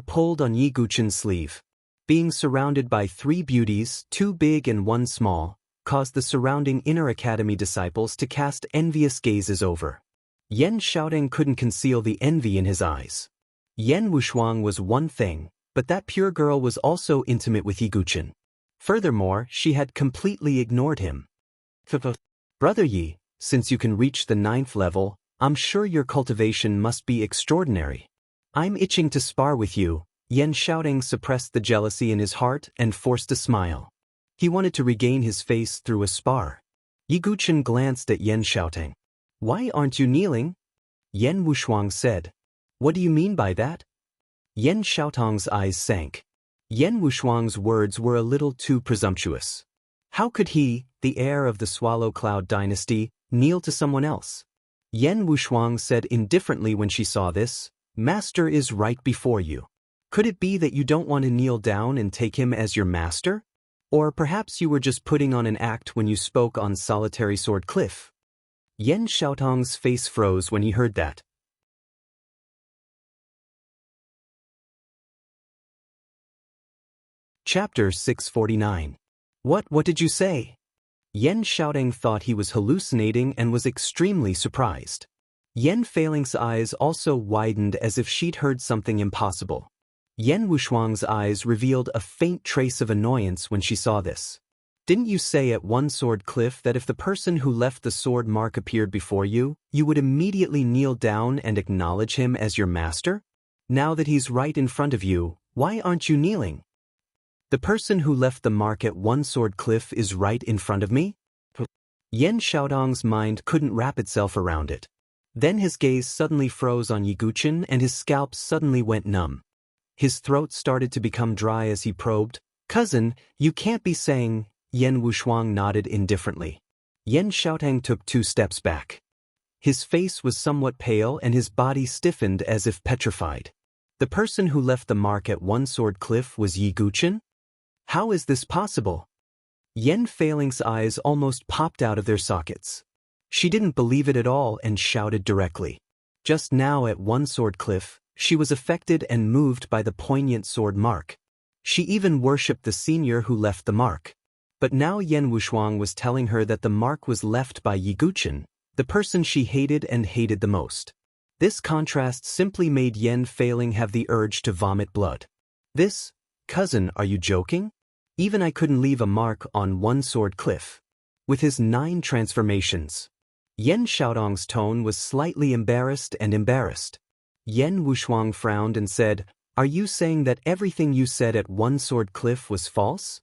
pulled on Yiguchen's sleeve. Being surrounded by 3 beauties, 2 big and 1 small, caused the surrounding inner academy disciples to cast envious gazes over. Yan Xiaotang couldn't conceal the envy in his eyes. Yan Wushuang was one thing, but that pure girl was also intimate with Yiguchen. Furthermore, she had completely ignored him. Brother Yi, since you can reach the 9th level, I'm sure your cultivation must be extraordinary. I'm itching to spar with you. Yan Xiaotang suppressed the jealousy in his heart and forced a smile. He wanted to regain his face through a spar. Yi Guqin glanced at Yan Xiaotang. "Why aren't you kneeling?" Yan Wushuang said. "What do you mean by that?" Yan Xiaotang's eyes sank. Yan Wushuang's words were a little too presumptuous. How could he, the heir of the Swallow Cloud dynasty, kneel to someone else? Yan Wushuang said indifferently when she saw this, "Master is right before you. Could it be that you don't want to kneel down and take him as your master? Or perhaps you were just putting on an act when you spoke on Solitary Sword Cliff?" Yan Xiaotang's face froze when he heard that. Chapter 649. What did you say? Yan Xiaotang thought he was hallucinating and was extremely surprised. Yan Feiling's eyes also widened as if she'd heard something impossible. Yan Wushuang's eyes revealed a faint trace of annoyance when she saw this. "Didn't you say at One Sword Cliff that if the person who left the sword mark appeared before you, you would immediately kneel down and acknowledge him as your master? Now that he's right in front of you, why aren't you kneeling?" "The person who left the mark at One Sword Cliff is right in front of me?" Yan Xiaotang's mind couldn't wrap itself around it. Then his gaze suddenly froze on Yi Guqin and his scalp suddenly went numb. His throat started to become dry as he probed. "Cousin, you can't be saying..." Yan Wushuang nodded indifferently. Yan Xiaotang took 2 steps back. His face was somewhat pale and his body stiffened as if petrified. The person who left the mark at One Sword Cliff was Yi Guqin? How is this possible? Yan Feiling's eyes almost popped out of their sockets. She didn't believe it at all and shouted directly. Just now at One Sword Cliff, she was affected and moved by the poignant sword mark. She even worshipped the senior who left the mark. But now Yan Wushuang was telling her that the mark was left by Yi Guqin, the person she hated and hated the most. This contrast simply made Yan Feiling have the urge to vomit blood. "This? Cousin, are you joking? Even I couldn't leave a mark on One Sword Cliff." With his 9 transformations. Yan Xiaotang's tone was slightly embarrassed. Yan Wushuang frowned and said, "Are you saying that everything you said at One Sword Cliff was false?"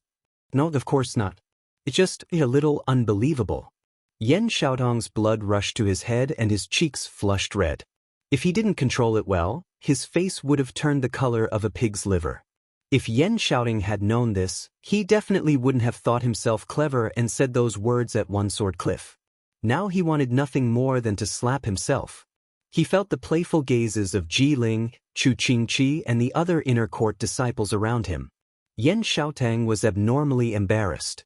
"No, of course not. It's just a little unbelievable." Yan Xiaotang's blood rushed to his head and his cheeks flushed red. If he didn't control it well, his face would have turned the color of a pig's liver. If Yan Xiaotang had known this, he definitely wouldn't have thought himself clever and said those words at One Sword Cliff. Now he wanted nothing more than to slap himself. He felt the playful gazes of Ji Ling, Chu Qingqi and the other inner court disciples around him. Yan Xiaotang was abnormally embarrassed.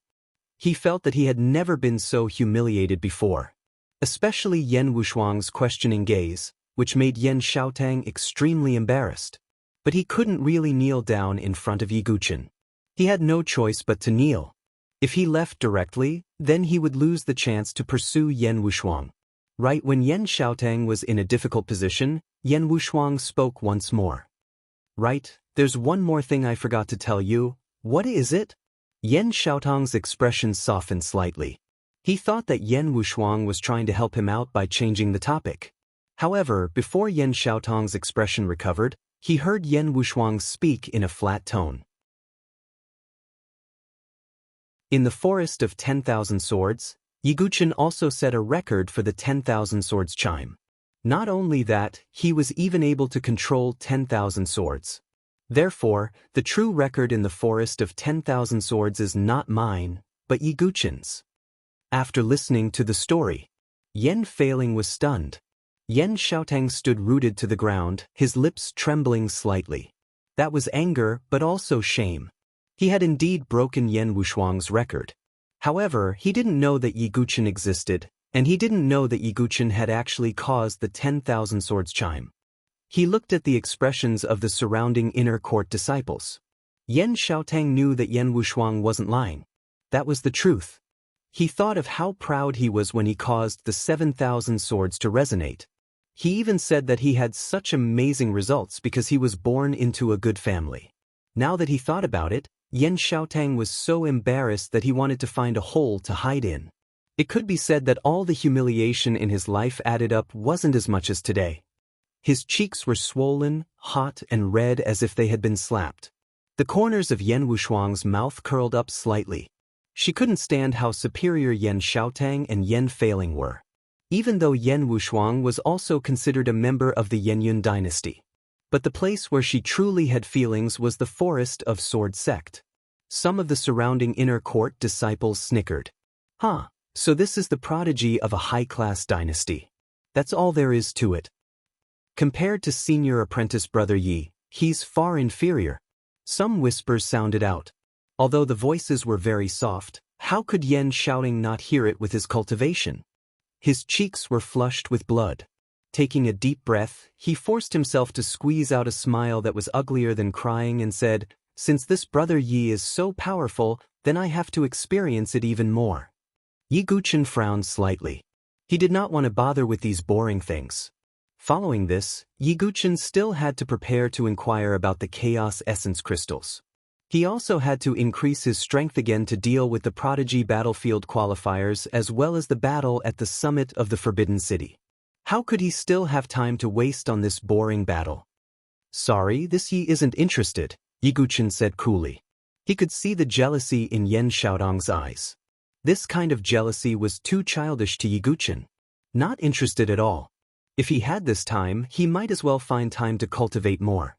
He felt that he had never been so humiliated before. Especially Yan Wushuang's questioning gaze, which made Yan Xiaotang extremely embarrassed. But he couldn't really kneel down in front of Yi Guqin. He had no choice but to kneel. If he left directly, then he would lose the chance to pursue Yan Wushuang. Right when Yan Xiaotang was in a difficult position, Yan Wushuang spoke once more. "Right, there's one more thing I forgot to tell you. What is it?" Yan Xiaotang's expression softened slightly. He thought that Yan Wushuang was trying to help him out by changing the topic. However, before Yan Xiaotang's expression recovered, he heard Yan Wushuang speak in a flat tone. In the Forest of 10,000 Swords, Yi Guqin also set a record for the 10,000 Swords chime. Not only that, he was even able to control 10,000 swords. Therefore, the true record in the Forest of 10,000 Swords is not mine, but Yi Guqin's. After listening to the story, Yan Feiling was stunned. Yan Xiaotang stood rooted to the ground, his lips trembling slightly. That was anger, but also shame. He had indeed broken Yan Wushuang's record. However, he didn't know that Yi Guqin existed, and he didn't know that Yi Guqin had actually caused the 10,000 swords chime. He looked at the expressions of the surrounding inner court disciples. Yan Xiaotang knew that Yan Wushuang wasn't lying. That was the truth. He thought of how proud he was when he caused the 7,000 swords to resonate. He even said that he had such amazing results because he was born into a good family. Now that he thought about it, Yan Xiaotang was so embarrassed that he wanted to find a hole to hide in. It could be said that all the humiliation in his life added up wasn't as much as today. His cheeks were swollen, hot and red as if they had been slapped. The corners of Yan Wushuang's mouth curled up slightly. She couldn't stand how superior Yan Xiaotang and Yan Feiling were. Even though Yan Wushuang was also considered a member of the Yenyun dynasty. But the place where she truly had feelings was the forest of Sword Sect. Some of the surrounding inner court disciples snickered. Huh, so this is the prodigy of a high-class dynasty. That's all there is to it. Compared to senior apprentice Brother Yi, he's far inferior. Some whispers sounded out. Although the voices were very soft, how could Yan Xiaoting not hear it with his cultivation? His cheeks were flushed with blood. Taking a deep breath, he forced himself to squeeze out a smile that was uglier than crying and said, "Since this Brother Yi is so powerful, then I have to experience it even more." Yi Guchen frowned slightly. He did not want to bother with these boring things. Following this, Yi Guchen still had to prepare to inquire about the Chaos Essence crystals. He also had to increase his strength again to deal with the Prodigy Battlefield qualifiers as well as the battle at the summit of the Forbidden City. How could he still have time to waste on this boring battle? "Sorry, this Yi isn't interested," Yi Guchen said coolly. He could see the jealousy in Yan Xiaotang's eyes. This kind of jealousy was too childish to Yi Guchen. Not interested at all. If he had this time, he might as well find time to cultivate more.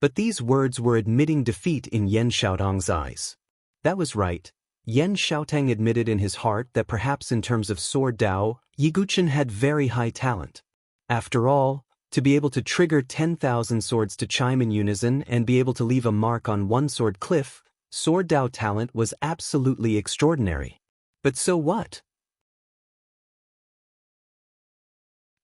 But these words were admitting defeat in Yan Xiaotang's eyes. That was right. Yan Xiaotang admitted in his heart that perhaps in terms of sword Dao, Yi Guchen had very high talent. After all, to be able to trigger 10,000 swords to chime in unison and be able to leave a mark on one sword cliff, sword Dao talent was absolutely extraordinary. But so what?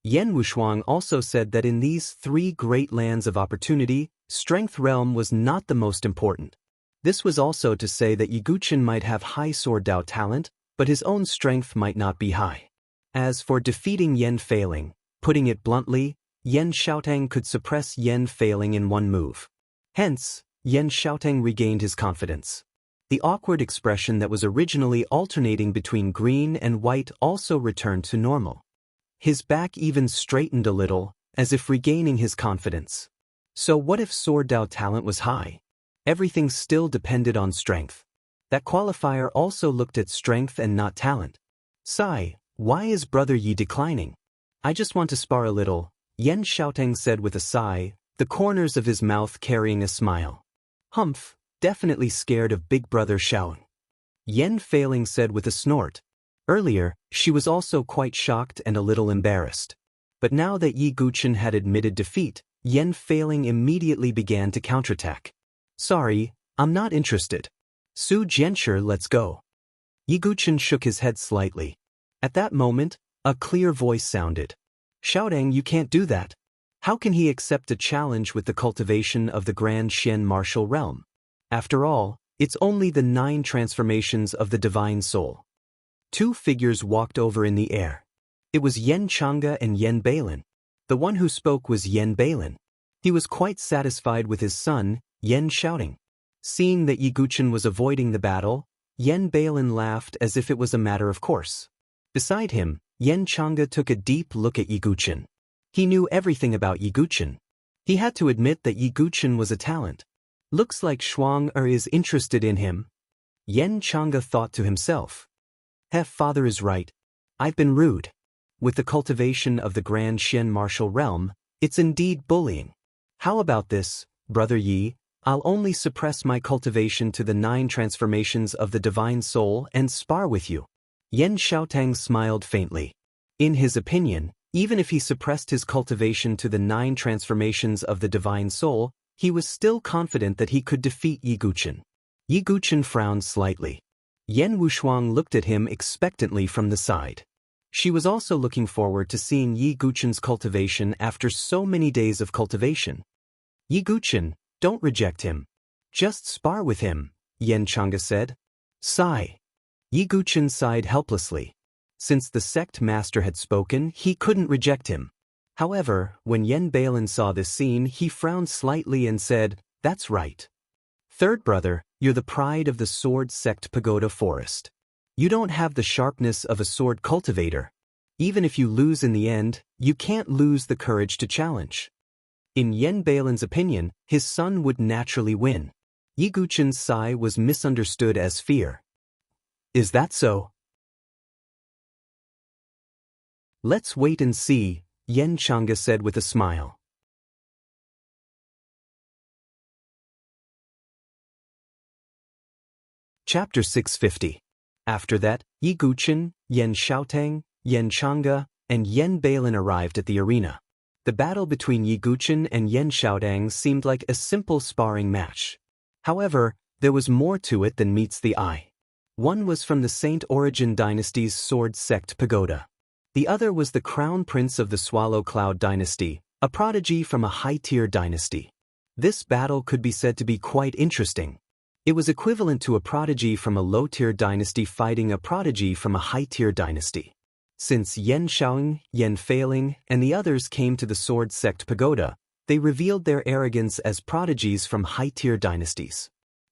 Yan Wushuang also said that in these three great lands of opportunity, Strength Realm was not the most important. This was also to say that Yi Guchen might have high sword Dao talent, but his own strength might not be high. As for defeating Yan Feiling, putting it bluntly, Yan Xiaotang could suppress Yan Feiling in one move. Hence, Yan Xiaotang regained his confidence. The awkward expression that was originally alternating between green and white also returned to normal. His back even straightened a little, as if regaining his confidence. So what if sword Dao talent was high? Everything still depended on strength. That qualifier also looked at strength and not talent. "Sigh, why is Brother Yi declining?" "I just want to spar a little," Yan Xiaotang said with a sigh, the corners of his mouth carrying a smile. "Humph, definitely scared of Big Brother Xiaoting," Yan Feiling said with a snort. Earlier, she was also quite shocked and a little embarrassed. But now that Yi Guchen had admitted defeat, Yan Feiling immediately began to counterattack. "Sorry, I'm not interested. Su Jianshi, let's go." Yi Guchen shook his head slightly. At that moment, a clear voice sounded. "Xiaotang, you can't do that. How can he accept a challenge with the cultivation of the Grand Xian martial realm? After all, it's only the 9 transformations of the Divine Soul." Two figures walked over in the air. It was Yan Chang'e and Yan Beilin. The one who spoke was Yan Beilin. He was quite satisfied with his son, Yan Xiaoting. Seeing that Yi Guchen was avoiding the battle, Yan Beilin laughed as if it was a matter of course. Beside him, Yan Chang'e took a deep look at Yi Guchen. He knew everything about Yi Guchen. He had to admit that Yi Guchen was a talent. Looks like Shuang is interested in him. Yan Chang'e thought to himself. Father is right. I've been rude. With the cultivation of the Grand Xian martial realm, it's indeed bullying. How about this, Brother Yi? I'll only suppress my cultivation to the 9 transformations of the Divine Soul and spar with you. Yan Xiaotang smiled faintly. In his opinion, even if he suppressed his cultivation to the 9 transformations of the Divine Soul, he was still confident that he could defeat Yi Guchen. Yi Guchen frowned slightly. Yan Wushuang looked at him expectantly from the side. She was also looking forward to seeing Yi Guchen's cultivation after so many days of cultivation. "Yi Guchen, don't reject him. Just spar with him," Yan Chang'e said. Sigh. Yi Guchen sighed helplessly. Since the sect master had spoken, he couldn't reject him. However, when Yan Beilin saw this scene, he frowned slightly and said, "That's right. Third brother, you're the pride of the sword sect pagoda forest. You don't have the sharpness of a sword cultivator. Even if you lose in the end, you can't lose the courage to challenge." In Yan Beilin's opinion, his son would naturally win. Yi Guchen's sigh was misunderstood as fear. Is that so? Let's wait and see, Yen Chang'e said with a smile. Chapter 650. After that, Yi Guqin, Yen Xiaotang, Yen Chang'e, and Yen Bailin arrived at the arena. The battle between Yi Guqin and Yen Xiaotang seemed like a simple sparring match. However, there was more to it than meets the eye. One was from the Saint Origin dynasty's sword sect pagoda. The other was the crown prince of the Swallow Cloud dynasty, a prodigy from a high-tier dynasty. This battle could be said to be quite interesting. It was equivalent to a prodigy from a low-tier dynasty fighting a prodigy from a high-tier dynasty. Since Yen Xiaoying, Yen Feiling, and the others came to the sword sect pagoda, they revealed their arrogance as prodigies from high-tier dynasties.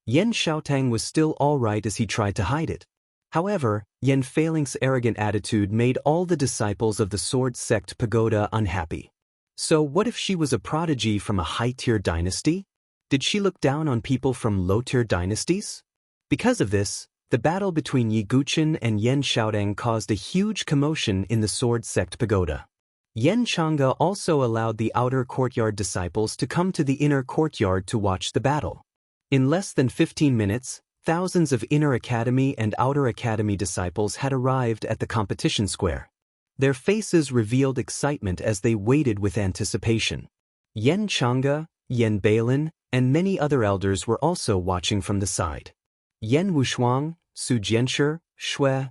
Yen Xiaotang was still all right as he tried to hide it. However, Yen Feiling's arrogant attitude made all the disciples of the sword sect pagoda unhappy. So what if she was a prodigy from a high-tier dynasty? Did she look down on people from low-tier dynasties? Because of this, the battle between Yi Guqin and Yen Xiaotang caused a huge commotion in the sword sect pagoda. Yen Chang'e also allowed the outer courtyard disciples to come to the inner courtyard to watch the battle. In less than 15 minutes, thousands of inner academy and outer academy disciples had arrived at the competition square. Their faces revealed excitement as they waited with anticipation. Yen Chang'e, Yen Bailin, and many other elders were also watching from the side. Yen Wushuang, Su Jianshi, Shui,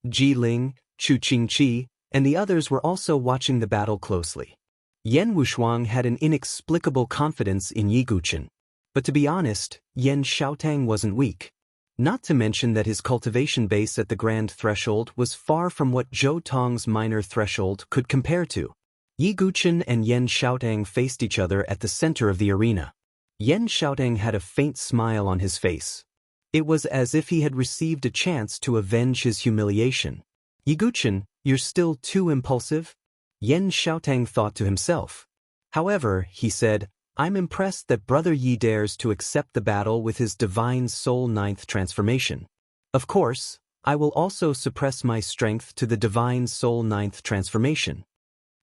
Ji Ling, Chu Qingqi, and the others were also watching the battle closely. Yen Wushuang had an inexplicable confidence in Yi Guqin. But to be honest, Yen Xiaotang wasn't weak. Not to mention that his cultivation base at the grand threshold was far from what Zhou Tong's minor threshold could compare to. Yi Guqin and Yen Xiaotang faced each other at the center of the arena. Yen Xiaotang had a faint smile on his face. It was as if he had received a chance to avenge his humiliation. Yi Guqin, you're still too impulsive? Yen Xiaotang thought to himself. However, he said, I'm impressed that Brother Yi dares to accept the battle with his divine soul ninth transformation. Of course, I will also suppress my strength to the divine soul ninth transformation.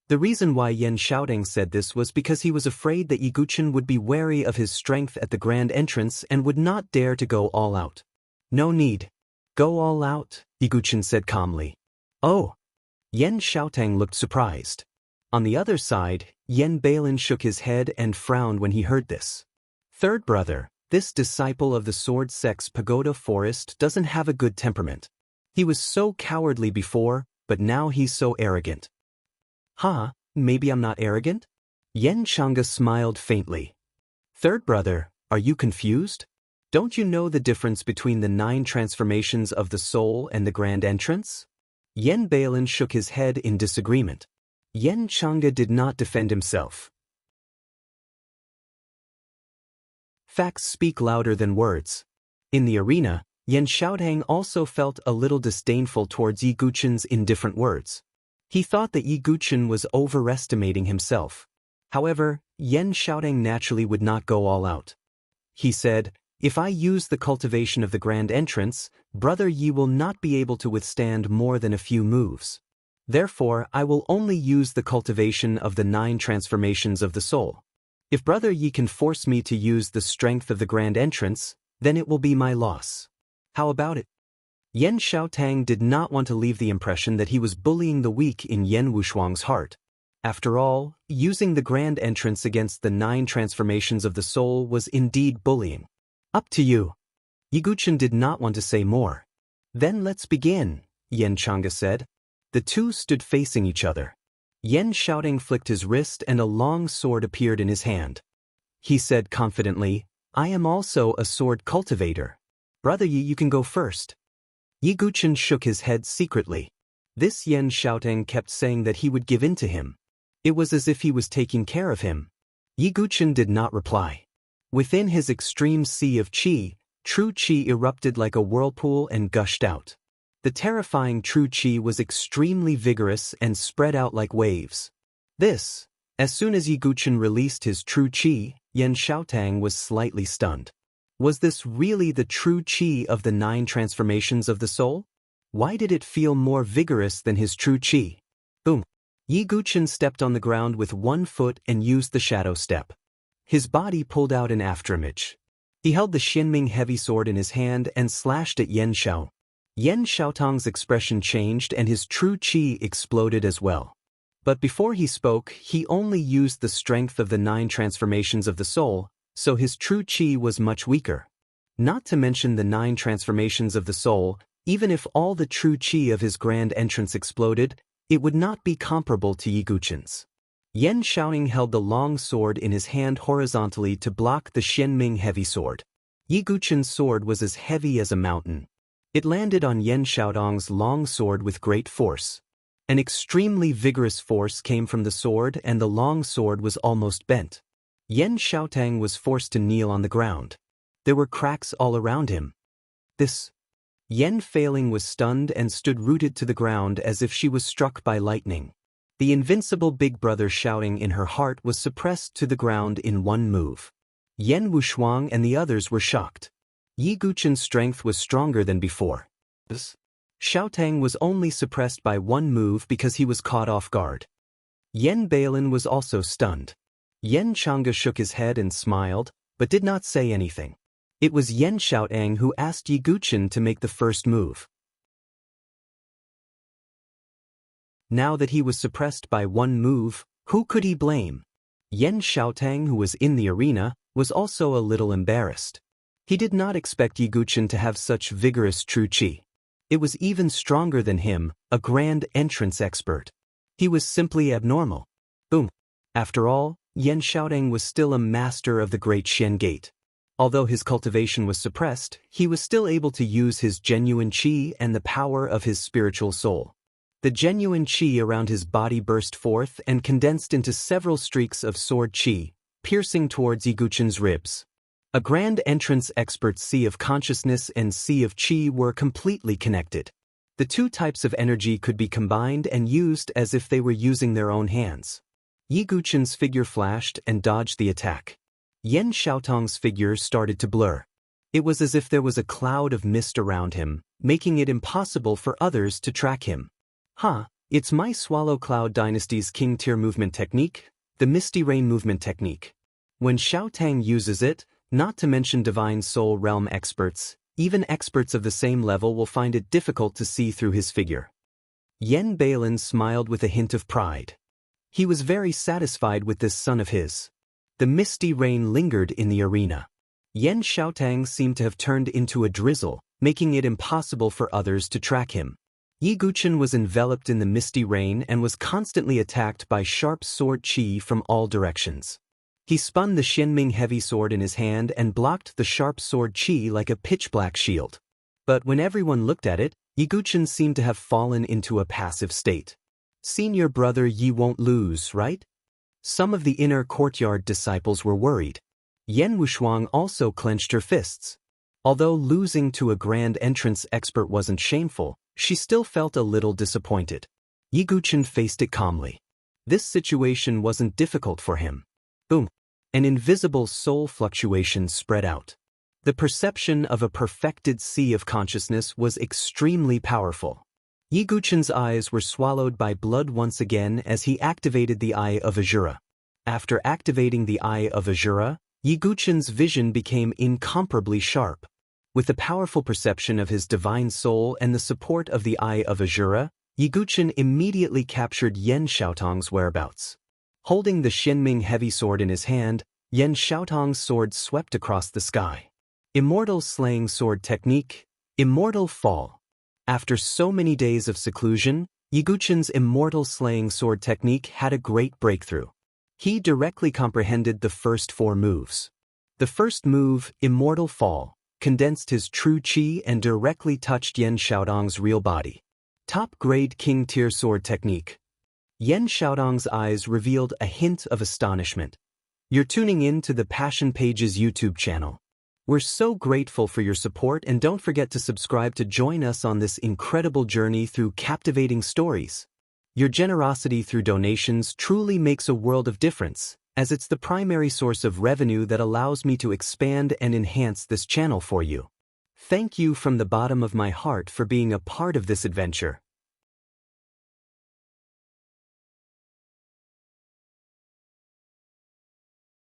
The reason why Yen Xiaotang said this was because he was afraid that Yi Guqin would be wary of his strength at the grand entrance and would not dare to go all out. No need. Go all out, Yi Guqin said calmly. Oh. Yen Xiaotang looked surprised. On the other side, Yen Bailin shook his head and frowned when he heard this. Third brother, this disciple of the sword sect's pagoda forest doesn't have a good temperament. He was so cowardly before, but now he's so arrogant. Huh, maybe I'm not arrogant? Yen Chang'e smiled faintly. Third brother, are you confused? Don't you know the difference between the 9 transformations of the soul and the grand entrance? Yen Bailin shook his head in disagreement. Yen Chang'e did not defend himself. Facts speak louder than words. In the arena, Yen Xiaotang also felt a little disdainful towards Yi Guqin's indifferent words. He thought that Yi Guqin was overestimating himself. However, Yen Xiaotang naturally would not go all out. He said, if I use the cultivation of the grand entrance, Brother Yi will not be able to withstand more than a few moves. Therefore, I will only use the cultivation of the 9 transformations of the soul. If Brother Yi can force me to use the strength of the grand entrance, then it will be my loss. How about it? Yen Xiaotang did not want to leave the impression that he was bullying the weak in Yen Wushuang's heart. After all, using the grand entrance against the 9 transformations of the soul was indeed bullying. Up to you. Yi Guqin did not want to say more. Then let's begin, Yen Chang'e said. The two stood facing each other. Yen Xiaotang flicked his wrist and a long sword appeared in his hand. He said confidently, I am also a sword cultivator. Brother Yi, you can go first. Yi Guqin shook his head secretly. This Yen Xiaotang kept saying that he would give in to him. It was as if he was taking care of him. Yi Guqin did not reply. Within his extreme sea of qi, true qi erupted like a whirlpool and gushed out. The terrifying true qi was extremely vigorous and spread out like waves. As soon as Yi Guqin released his true qi, Yen Xiaotang was slightly stunned. Was this really the true chi of the 9 transformations of the soul? Why did it feel more vigorous than his true chi? Boom. Yi Guqin stepped on the ground with one foot and used the shadow step. His body pulled out an afterimage. He held the Xianming heavy sword in his hand and slashed at Yan Xiao. Yan Xiaotong's expression changed and his true chi exploded as well. But before he spoke, he only used the strength of the 9 transformations of the soul, so his true chi was much weaker. Not to mention the 9 transformations of the soul, even if all the true chi of his grand entrance exploded, it would not be comparable to Yi Guqin's. Yan Xiaoting held the long sword in his hand horizontally to block the Xianming heavy sword. Yi Guqin's sword was as heavy as a mountain. It landed on Yan Xiaotong's long sword with great force. An extremely vigorous force came from the sword and the long sword was almost bent. Yan Xiaotong was forced to kneel on the ground. There were cracks all around him. Yan Failing was stunned and stood rooted to the ground as if she was struck by lightning. The invincible big brother shouting in her heart was suppressed to the ground in one move. Yan Wushuang and the others were shocked. Yi Guqin's strength was stronger than before. Xiaotang was only suppressed by one move because he was caught off guard. Yan Bailin was also stunned. Yan Chang'e shook his head and smiled, but did not say anything. It was Yan Xiaotang who asked Yi Guqin to make the first move. Now that he was suppressed by one move, who could he blame? Yan Xiaotang, who was in the arena, was also a little embarrassed. He did not expect Yi Guqin to have such vigorous true chi. It was even stronger than him, a grand entrance expert. He was simply abnormal. Boom. After all, Yan Xiaotang was still a master of the Great Xian Gate. Although his cultivation was suppressed, he was still able to use his genuine chi and the power of his spiritual soul. The genuine chi around his body burst forth and condensed into several streaks of sword chi, piercing towards Yi Guqin's ribs. A grand entrance expert's sea of consciousness and sea of chi were completely connected. The two types of energy could be combined and used as if they were using their own hands. Yi Guqin's figure flashed and dodged the attack. Yan Xiaotong's figure started to blur. It was as if there was a cloud of mist around him, making it impossible for others to track him. It's my Swallow Cloud Dynasty's King Tier movement technique, the Misty Rain movement technique. When Xiaotang uses it, not to mention Divine Soul Realm experts, even experts of the same level will find it difficult to see through his figure. Yan Bailin smiled with a hint of pride. He was very satisfied with this son of his. The misty rain lingered in the arena. Yan Xiaotang seemed to have turned into a drizzle, making it impossible for others to track him. Yi Guqin was enveloped in the misty rain and was constantly attacked by sharp sword chi from all directions. He spun the Xianming heavy sword in his hand and blocked the sharp sword chi like a pitch-black shield. But when everyone looked at it, Yi Guqin seemed to have fallen into a passive state. Senior brother Yi won't lose, right? Some of the inner courtyard disciples were worried. Yan Wushuang also clenched her fists. Although losing to a grand entrance expert wasn't shameful, she still felt a little disappointed. Yi Guqin faced it calmly. This situation wasn't difficult for him. Boom. An invisible soul fluctuation spread out. The perception of a perfected sea of consciousness was extremely powerful. Yi Guqin's eyes were swallowed by blood once again as he activated the Eye of Azura. After activating the Eye of Azura, Yi Guqin's vision became incomparably sharp. With the powerful perception of his divine soul and the support of the Eye of Azura, Yi Guqin immediately captured Yan Xiaotong's whereabouts. Holding the Xianming heavy sword in his hand, Yan Xiaotong's sword swept across the sky. Immortal Slaying Sword Technique, Immortal Fall. After so many days of seclusion, Yi Guqin's Immortal Slaying Sword Technique had a great breakthrough. He directly comprehended the first 4 moves. The first move, Immortal Fall, condensed his true chi and directly touched Yan Xiaotong's real body. Top-grade King Tier Sword Technique. Yan Xiaotong's eyes revealed a hint of astonishment. You're tuning in to the Passion Pages YouTube channel. We're so grateful for your support and don't forget to subscribe to join us on this incredible journey through captivating stories. Your generosity through donations truly makes a world of difference, as it's the primary source of revenue that allows me to expand and enhance this channel for you. Thank you from the bottom of my heart for being a part of this adventure.